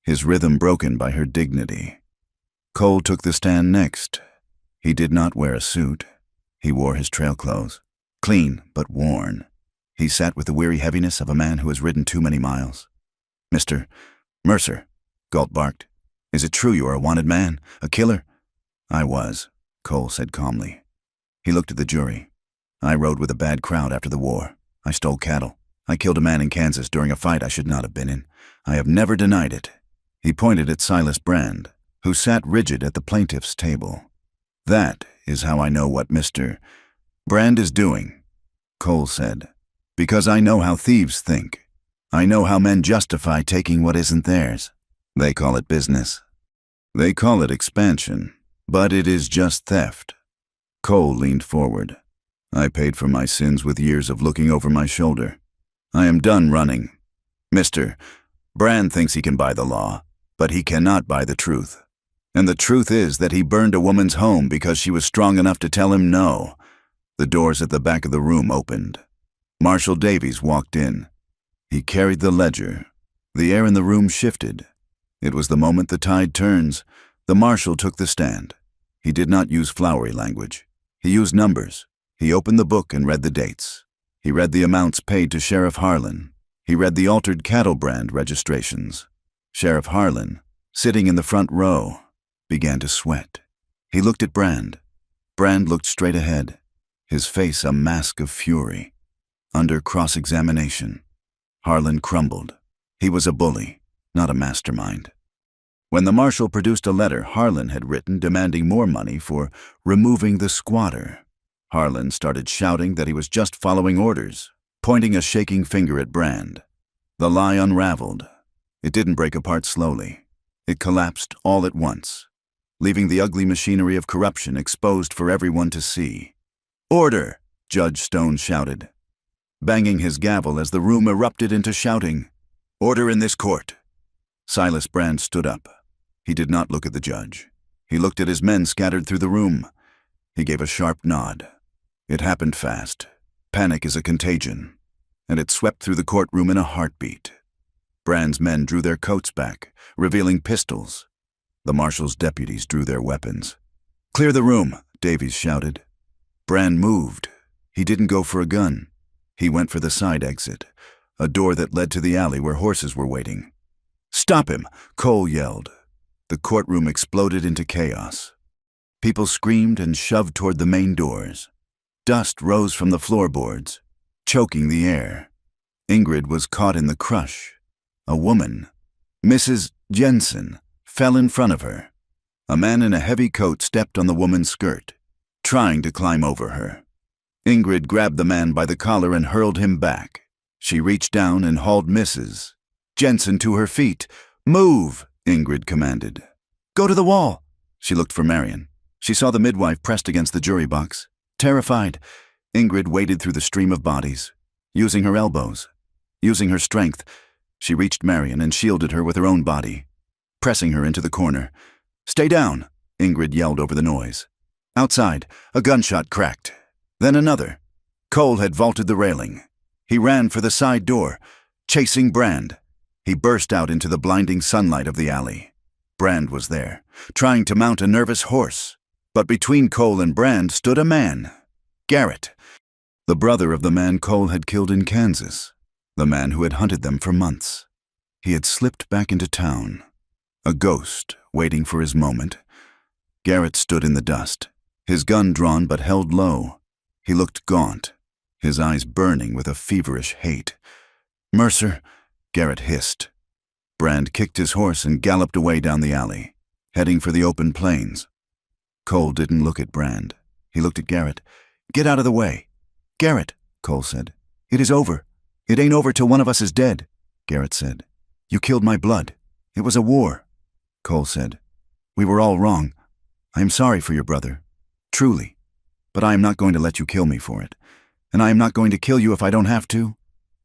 his rhythm broken by her dignity. Cole took the stand next. He did not wear a suit. He wore his trail clothes, clean but worn. He sat with the weary heaviness of a man who has ridden too many miles. "Mr. Mercer," Galt barked. "Is it true you are a wanted man, a killer?" "I was," Cole said calmly. He looked at the jury. "I rode with a bad crowd after the war. I stole cattle. I killed a man in Kansas during a fight I should not have been in. I have never denied it." He pointed at Silas Brand, who sat rigid at the plaintiff's table. "That is how I know what Mr. Brand is doing," Cole said. "Because I know how thieves think. I know how men justify taking what isn't theirs. They call it business. They call it expansion, but it is just theft." Cole leaned forward. "I paid for my sins with years of looking over my shoulder. I am done running. Mr. Brand thinks he can buy the law, but he cannot buy the truth. And the truth is that he burned a woman's home because she was strong enough to tell him no." The doors at the back of the room opened. Marshal Davies walked in. He carried the ledger. The air in the room shifted. It was the moment the tide turns. The marshal took the stand. He did not use flowery language. He used numbers. He opened the book and read the dates. He read the amounts paid to Sheriff Harlan. He read the altered cattle brand registrations. Sheriff Harlan, sitting in the front row, began to sweat. He looked at Brand. Brand looked straight ahead, his face a mask of fury. Under cross-examination, Harlan crumbled. He was a bully, not a mastermind. When the marshal produced a letter Harlan had written demanding more money for removing the squatter, Harlan started shouting that he was just following orders, pointing a shaking finger at Brand. The lie unraveled. It didn't break apart slowly. It collapsed all at once, leaving the ugly machinery of corruption exposed for everyone to see. "Order!" Judge Stone shouted, banging his gavel as the room erupted into shouting. "Order in this court!" Silas Brand stood up. He did not look at the judge. He looked at his men scattered through the room. He gave a sharp nod. It happened fast. Panic is a contagion, and it swept through the courtroom in a heartbeat. Brand's men drew their coats back, revealing pistols. The marshal's deputies drew their weapons. "Clear the room," Davies shouted. Brand moved. He didn't go for a gun. He went for the side exit, a door that led to the alley where horses were waiting. "Stop him!" Cole yelled. The courtroom exploded into chaos. People screamed and shoved toward the main doors. Dust rose from the floorboards, choking the air. Ingrid was caught in the crush. A woman, Mrs. Jensen, fell in front of her. A man in a heavy coat stepped on the woman's skirt, trying to climb over her. Ingrid grabbed the man by the collar and hurled him back. She reached down and hauled Mrs. Jensen to her feet. "Move!" Ingrid commanded. "Go to the wall!" She looked for Marion. She saw the midwife pressed against the jury box. Terrified, Ingrid waded through the stream of bodies. Using her elbows, using her strength, she reached Marion and shielded her with her own body, pressing her into the corner. "Stay down!" Ingrid yelled over the noise. Outside, a gunshot cracked. Then another. Cole had vaulted the railing. He ran for the side door, chasing Brand. He burst out into the blinding sunlight of the alley. Brand was there, trying to mount a nervous horse. But between Cole and Brand stood a man, Garrett, the brother of the man Cole had killed in Kansas, the man who had hunted them for months. He had slipped back into town, a ghost waiting for his moment. Garrett stood in the dust, his gun drawn but held low. He looked gaunt, his eyes burning with a feverish hate. "Mercer," Garrett hissed. Brand kicked his horse and galloped away down the alley, heading for the open plains. Cole didn't look at Brand. He looked at Garrett. "Get out of the way." "Garrett," Cole said. "It is over. It ain't over till one of us is dead," Garrett said. "You killed my blood. It was a war," Cole said. We were all wrong. I am sorry for your brother. Truly. But I am not going to let you kill me for it. And I am not going to kill you if I don't have to."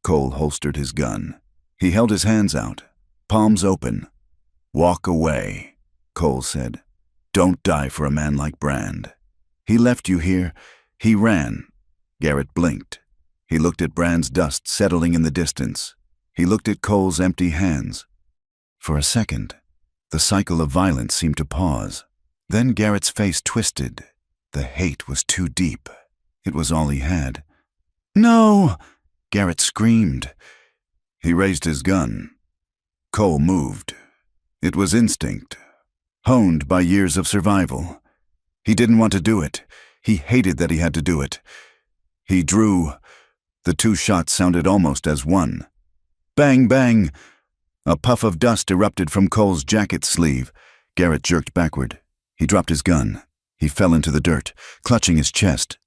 Cole holstered his gun. He held his hands out, palms open. "Walk away," Cole said. "Don't die for a man like Brand. He left you here. He ran." Garrett blinked. He looked at Brand's dust settling in the distance. He looked at Cole's empty hands. For a second, the cycle of violence seemed to pause. Then Garrett's face twisted. The hate was too deep. It was all he had. "No!" Garrett screamed. He raised his gun. Cole moved. It was instinct, honed by years of survival. He didn't want to do it. He hated that he had to do it. He drew. The two shots sounded almost as one. Bang, bang! A puff of dust erupted from Cole's jacket sleeve. Garrett jerked backward. He dropped his gun. He fell into the dirt, clutching his chest.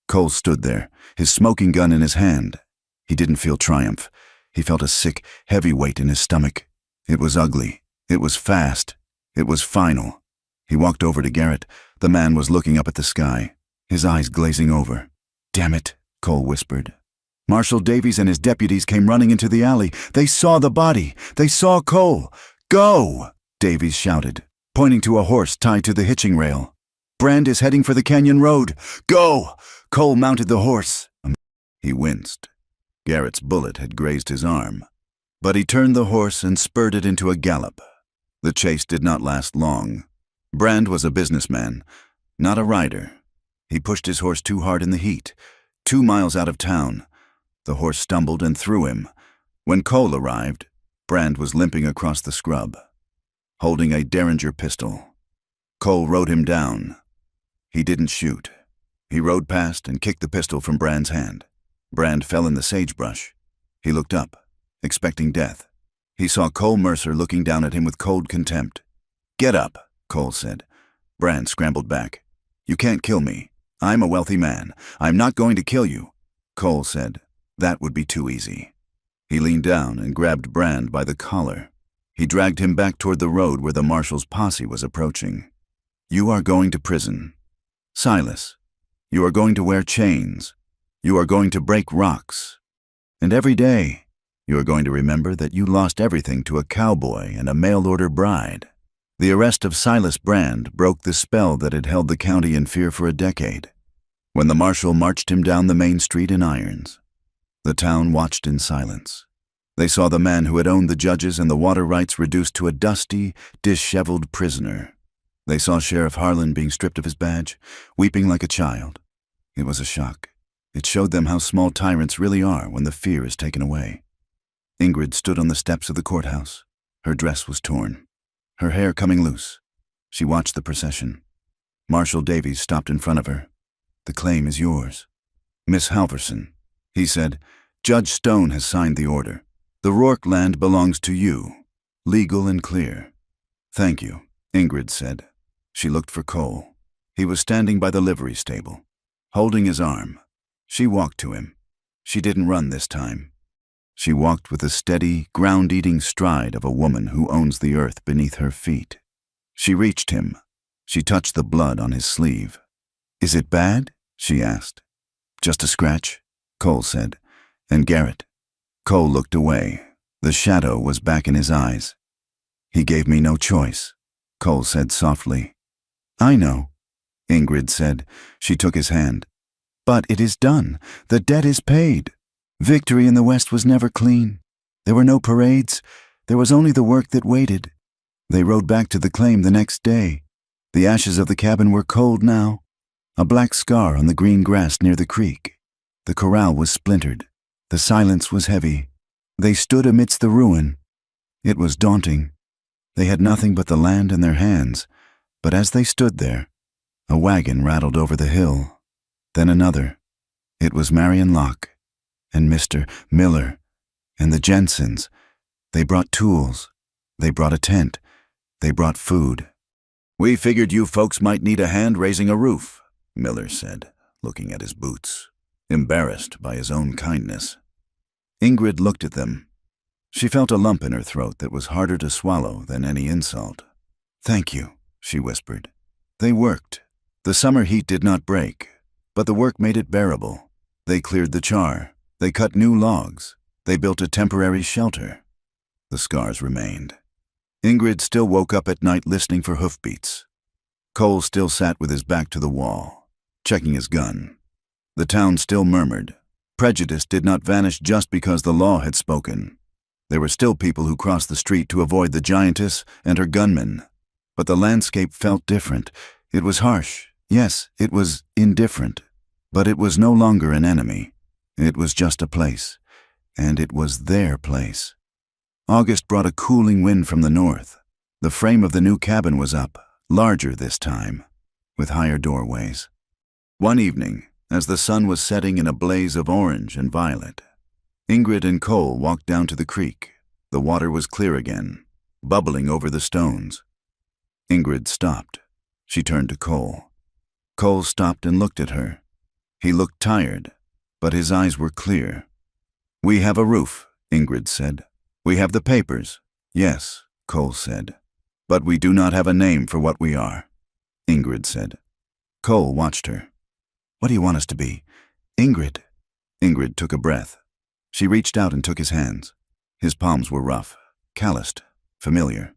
Cole stood there, his smoking gun in his hand. He didn't feel triumph. He felt a sick, heavy weight in his stomach. It was ugly. It was fast. It was final. He walked over to Garrett. The man was looking up at the sky, his eyes glazing over. "Damn it," Cole whispered. Marshal Davies and his deputies came running into the alley. They saw the body. They saw Cole. "Go!" Davies shouted, pointing to a horse tied to the hitching rail. "Brand is heading for the canyon road. Go!" Cole mounted the horse. He winced. Garrett's bullet had grazed his arm. But he turned the horse and spurred it into a gallop. The chase did not last long. Brand was a businessman, not a rider. He pushed his horse too hard in the heat. 2 miles out of town, the horse stumbled and threw him. When Cole arrived, Brand was limping across the scrub, holding a Derringer pistol. Cole rode him down. He didn't shoot. He rode past and kicked the pistol from Brand's hand. Brand fell in the sagebrush. He looked up, expecting death. He saw Cole Mercer looking down at him with cold contempt. "Get up," Cole said. Brand scrambled back. "You can't kill me. I'm a wealthy man. I'm not going to kill you." Cole said, "That would be too easy." He leaned down and grabbed Brand by the collar. He dragged him back toward the road where the marshal's posse was approaching. "You are going to prison. Silas, you are going to wear chains. You are going to break rocks. And every day, you are going to remember that you lost everything to a cowboy and a mail-order bride." The arrest of Silas Brand broke the spell that had held the county in fear for a decade. When the marshal marched him down the main street in irons, the town watched in silence. They saw the man who had owned the judges and the water rights reduced to a dusty, disheveled prisoner. They saw Sheriff Harlan being stripped of his badge, weeping like a child. It was a shock. It showed them how small tyrants really are when the fear is taken away. Ingrid stood on the steps of the courthouse. Her dress was torn, her hair coming loose. She watched the procession. Marshal Davies stopped in front of her. "The claim is yours." "Miss Halverson," he said, "Judge Stone has signed the order. The Rourke land belongs to you, legal and clear." "Thank you," Ingrid said. She looked for Cole. He was standing by the livery stable, holding his arm. She walked to him. She didn't run this time. She walked with the steady, ground-eating stride of a woman who owns the earth beneath her feet. She reached him. She touched the blood on his sleeve. "Is it bad?" she asked. "Just a scratch," Cole said. "And Garrett?" Cole looked away. The shadow was back in his eyes. "He gave me no choice," Cole said softly. "I know," Ingrid said. She took his hand. "But it is done. The debt is paid. Victory in the West was never clean. There were no parades. There was only the work that waited." They rode back to the claim the next day. The ashes of the cabin were cold now, a black scar on the green grass near the creek. The corral was splintered. The silence was heavy. They stood amidst the ruin. It was daunting. They had nothing but the land in their hands, but as they stood there, a wagon rattled over the hill. Then another. It was Marion Locke and Mr. Miller and the Jensens. They brought tools. They brought a tent. They brought food. "We figured you folks might need a hand raising a roof," Miller said, looking at his boots, embarrassed by his own kindness. Ingrid looked at them. She felt a lump in her throat that was harder to swallow than any insult. "Thank you," she whispered. They worked. The summer heat did not break, but the work made it bearable. They cleared the char. They cut new logs. They built a temporary shelter. The scars remained. Ingrid still woke up at night listening for hoofbeats. Cole still sat with his back to the wall, checking his gun. The town still murmured. Prejudice did not vanish just because the law had spoken. There were still people who crossed the street to avoid the giantess and her gunmen. But the landscape felt different. It was harsh. Yes, it was indifferent. But it was no longer an enemy. It was just a place. And it was their place. August brought a cooling wind from the north. The frame of the new cabin was up, larger this time, with higher doorways. One evening, as the sun was setting in a blaze of orange and violet, Ingrid and Cole walked down to the creek. The water was clear again, bubbling over the stones. Ingrid stopped. She turned to Cole. Cole stopped and looked at her. He looked tired, but his eyes were clear. "We have a roof," Ingrid said. "We have the papers." "Yes," Cole said. "But we do not have a name for what we are," Ingrid said. Cole watched her. "What do you want us to be?" "Ingrid." Ingrid took a breath. She reached out and took his hands. His palms were rough, calloused, familiar.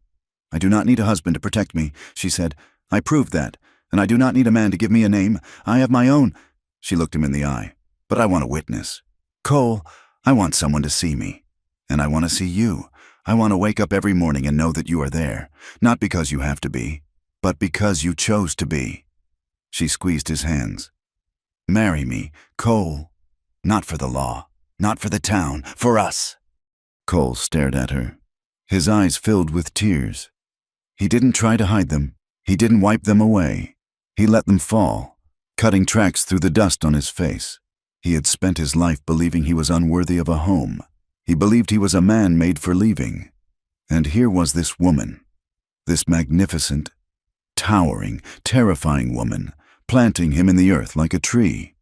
"I do not need a husband to protect me," she said. "I proved that, and I do not need a man to give me a name. I have my own." She looked him in the eye. "But I want a witness. Cole, I want someone to see me. And I want to see you. I want to wake up every morning and know that you are there, not because you have to be, but because you chose to be." She squeezed his hands. "Marry me, Cole. Not for the law, not for the town, for us." Cole stared at her. His eyes filled with tears. He didn't try to hide them. He didn't wipe them away. He let them fall, cutting tracks through the dust on his face. He had spent his life believing he was unworthy of a home. He believed he was a man made for leaving. And here was this woman, this magnificent, towering, terrifying woman, planting him in the earth like a tree.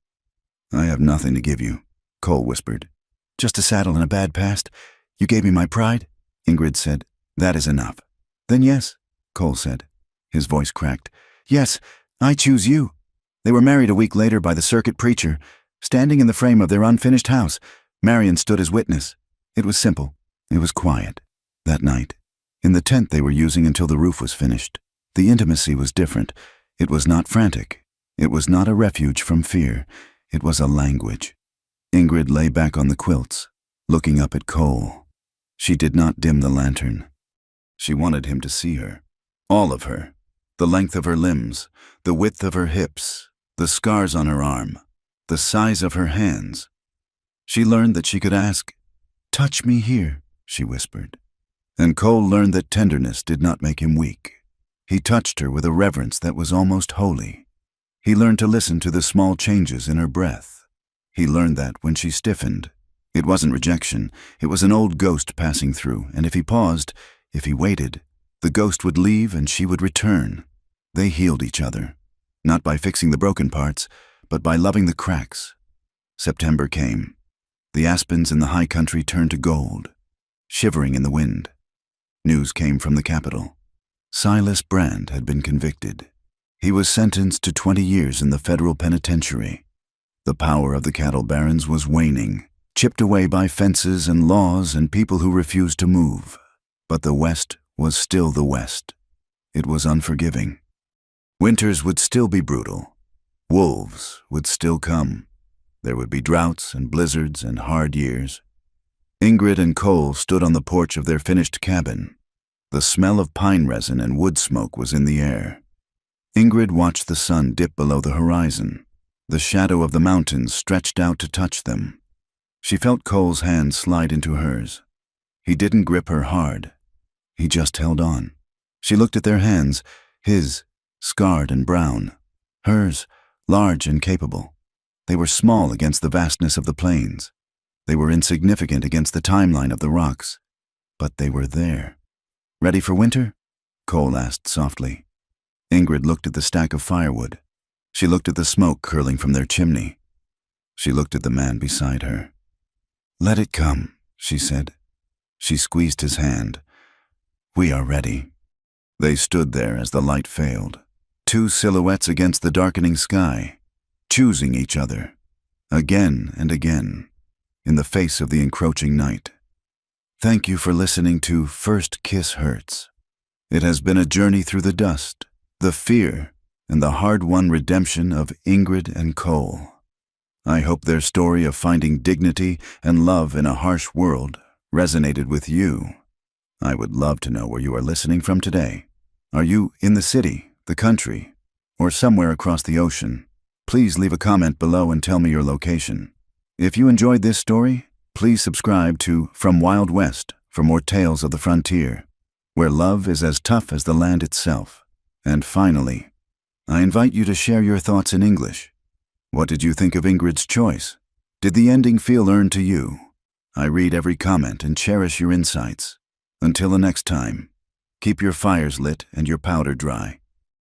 "I have nothing to give you," Cole whispered. "Just a saddle and a bad past. You gave me my pride," Ingrid said. "That is enough." "Then yes," Cole said. His voice cracked. "Yes, I choose you." They were married a week later by the circuit preacher. Standing in the frame of their unfinished house, Marion stood as witness. It was simple. It was quiet. That night, in the tent they were using until the roof was finished, the intimacy was different. It was not frantic. It was not a refuge from fear. It was a language. Ingrid lay back on the quilts, looking up at Cole. She did not dim the lantern. She wanted him to see her. All of her. The length of her limbs, the width of her hips, the scars on her arm, the size of her hands. She learned that she could ask, "Touch me here," she whispered. And Cole learned that tenderness did not make him weak. He touched her with a reverence that was almost holy. He learned to listen to the small changes in her breath. He learned that when she stiffened, it wasn't rejection, it was an old ghost passing through, and if he paused, if he waited, the ghost would leave and she would return. They healed each other, not by fixing the broken parts, but by loving the cracks. September came. The aspens in the high country turned to gold, shivering in the wind. News came from the capital. Silas Brand had been convicted. He was sentenced to 20 years in the federal penitentiary. The power of the cattle barons was waning, chipped away by fences and laws and people who refused to move. But the West was still the West. It was unforgiving. Winters would still be brutal. Wolves would still come. There would be droughts and blizzards and hard years. Ingrid and Cole stood on the porch of their finished cabin. The smell of pine resin and wood smoke was in the air. Ingrid watched the sun dip below the horizon. The shadow of the mountains stretched out to touch them. She felt Cole's hand slide into hers. He didn't grip her hard. He just held on. She looked at their hands, his, scarred and brown, hers, large and capable. They were small against the vastness of the plains. They were insignificant against the timeline of the rocks. But they were there. "Ready for winter?" Cole asked softly. Ingrid looked at the stack of firewood. She looked at the smoke curling from their chimney. She looked at the man beside her. "Let it come," she said. She squeezed his hand. "We are ready." They stood there as the light failed, two silhouettes against the darkening sky, choosing each other, again and again, in the face of the encroaching night. Thank you for listening to First Kiss Hurts. It has been a journey through the dust, the fear, and the hard-won redemption of Ingrid and Cole. I hope their story of finding dignity and love in a harsh world resonated with you. I would love to know where you are listening from today. Are you in the city, the country, or somewhere across the ocean? Please leave a comment below and tell me your location. If you enjoyed this story, please subscribe to From Wild West for more tales of the frontier, where love is as tough as the land itself. And finally, I invite you to share your thoughts in English. What did you think of Ingrid's choice? Did the ending feel earned to you? I read every comment and cherish your insights. Until the next time, keep your fires lit and your powder dry.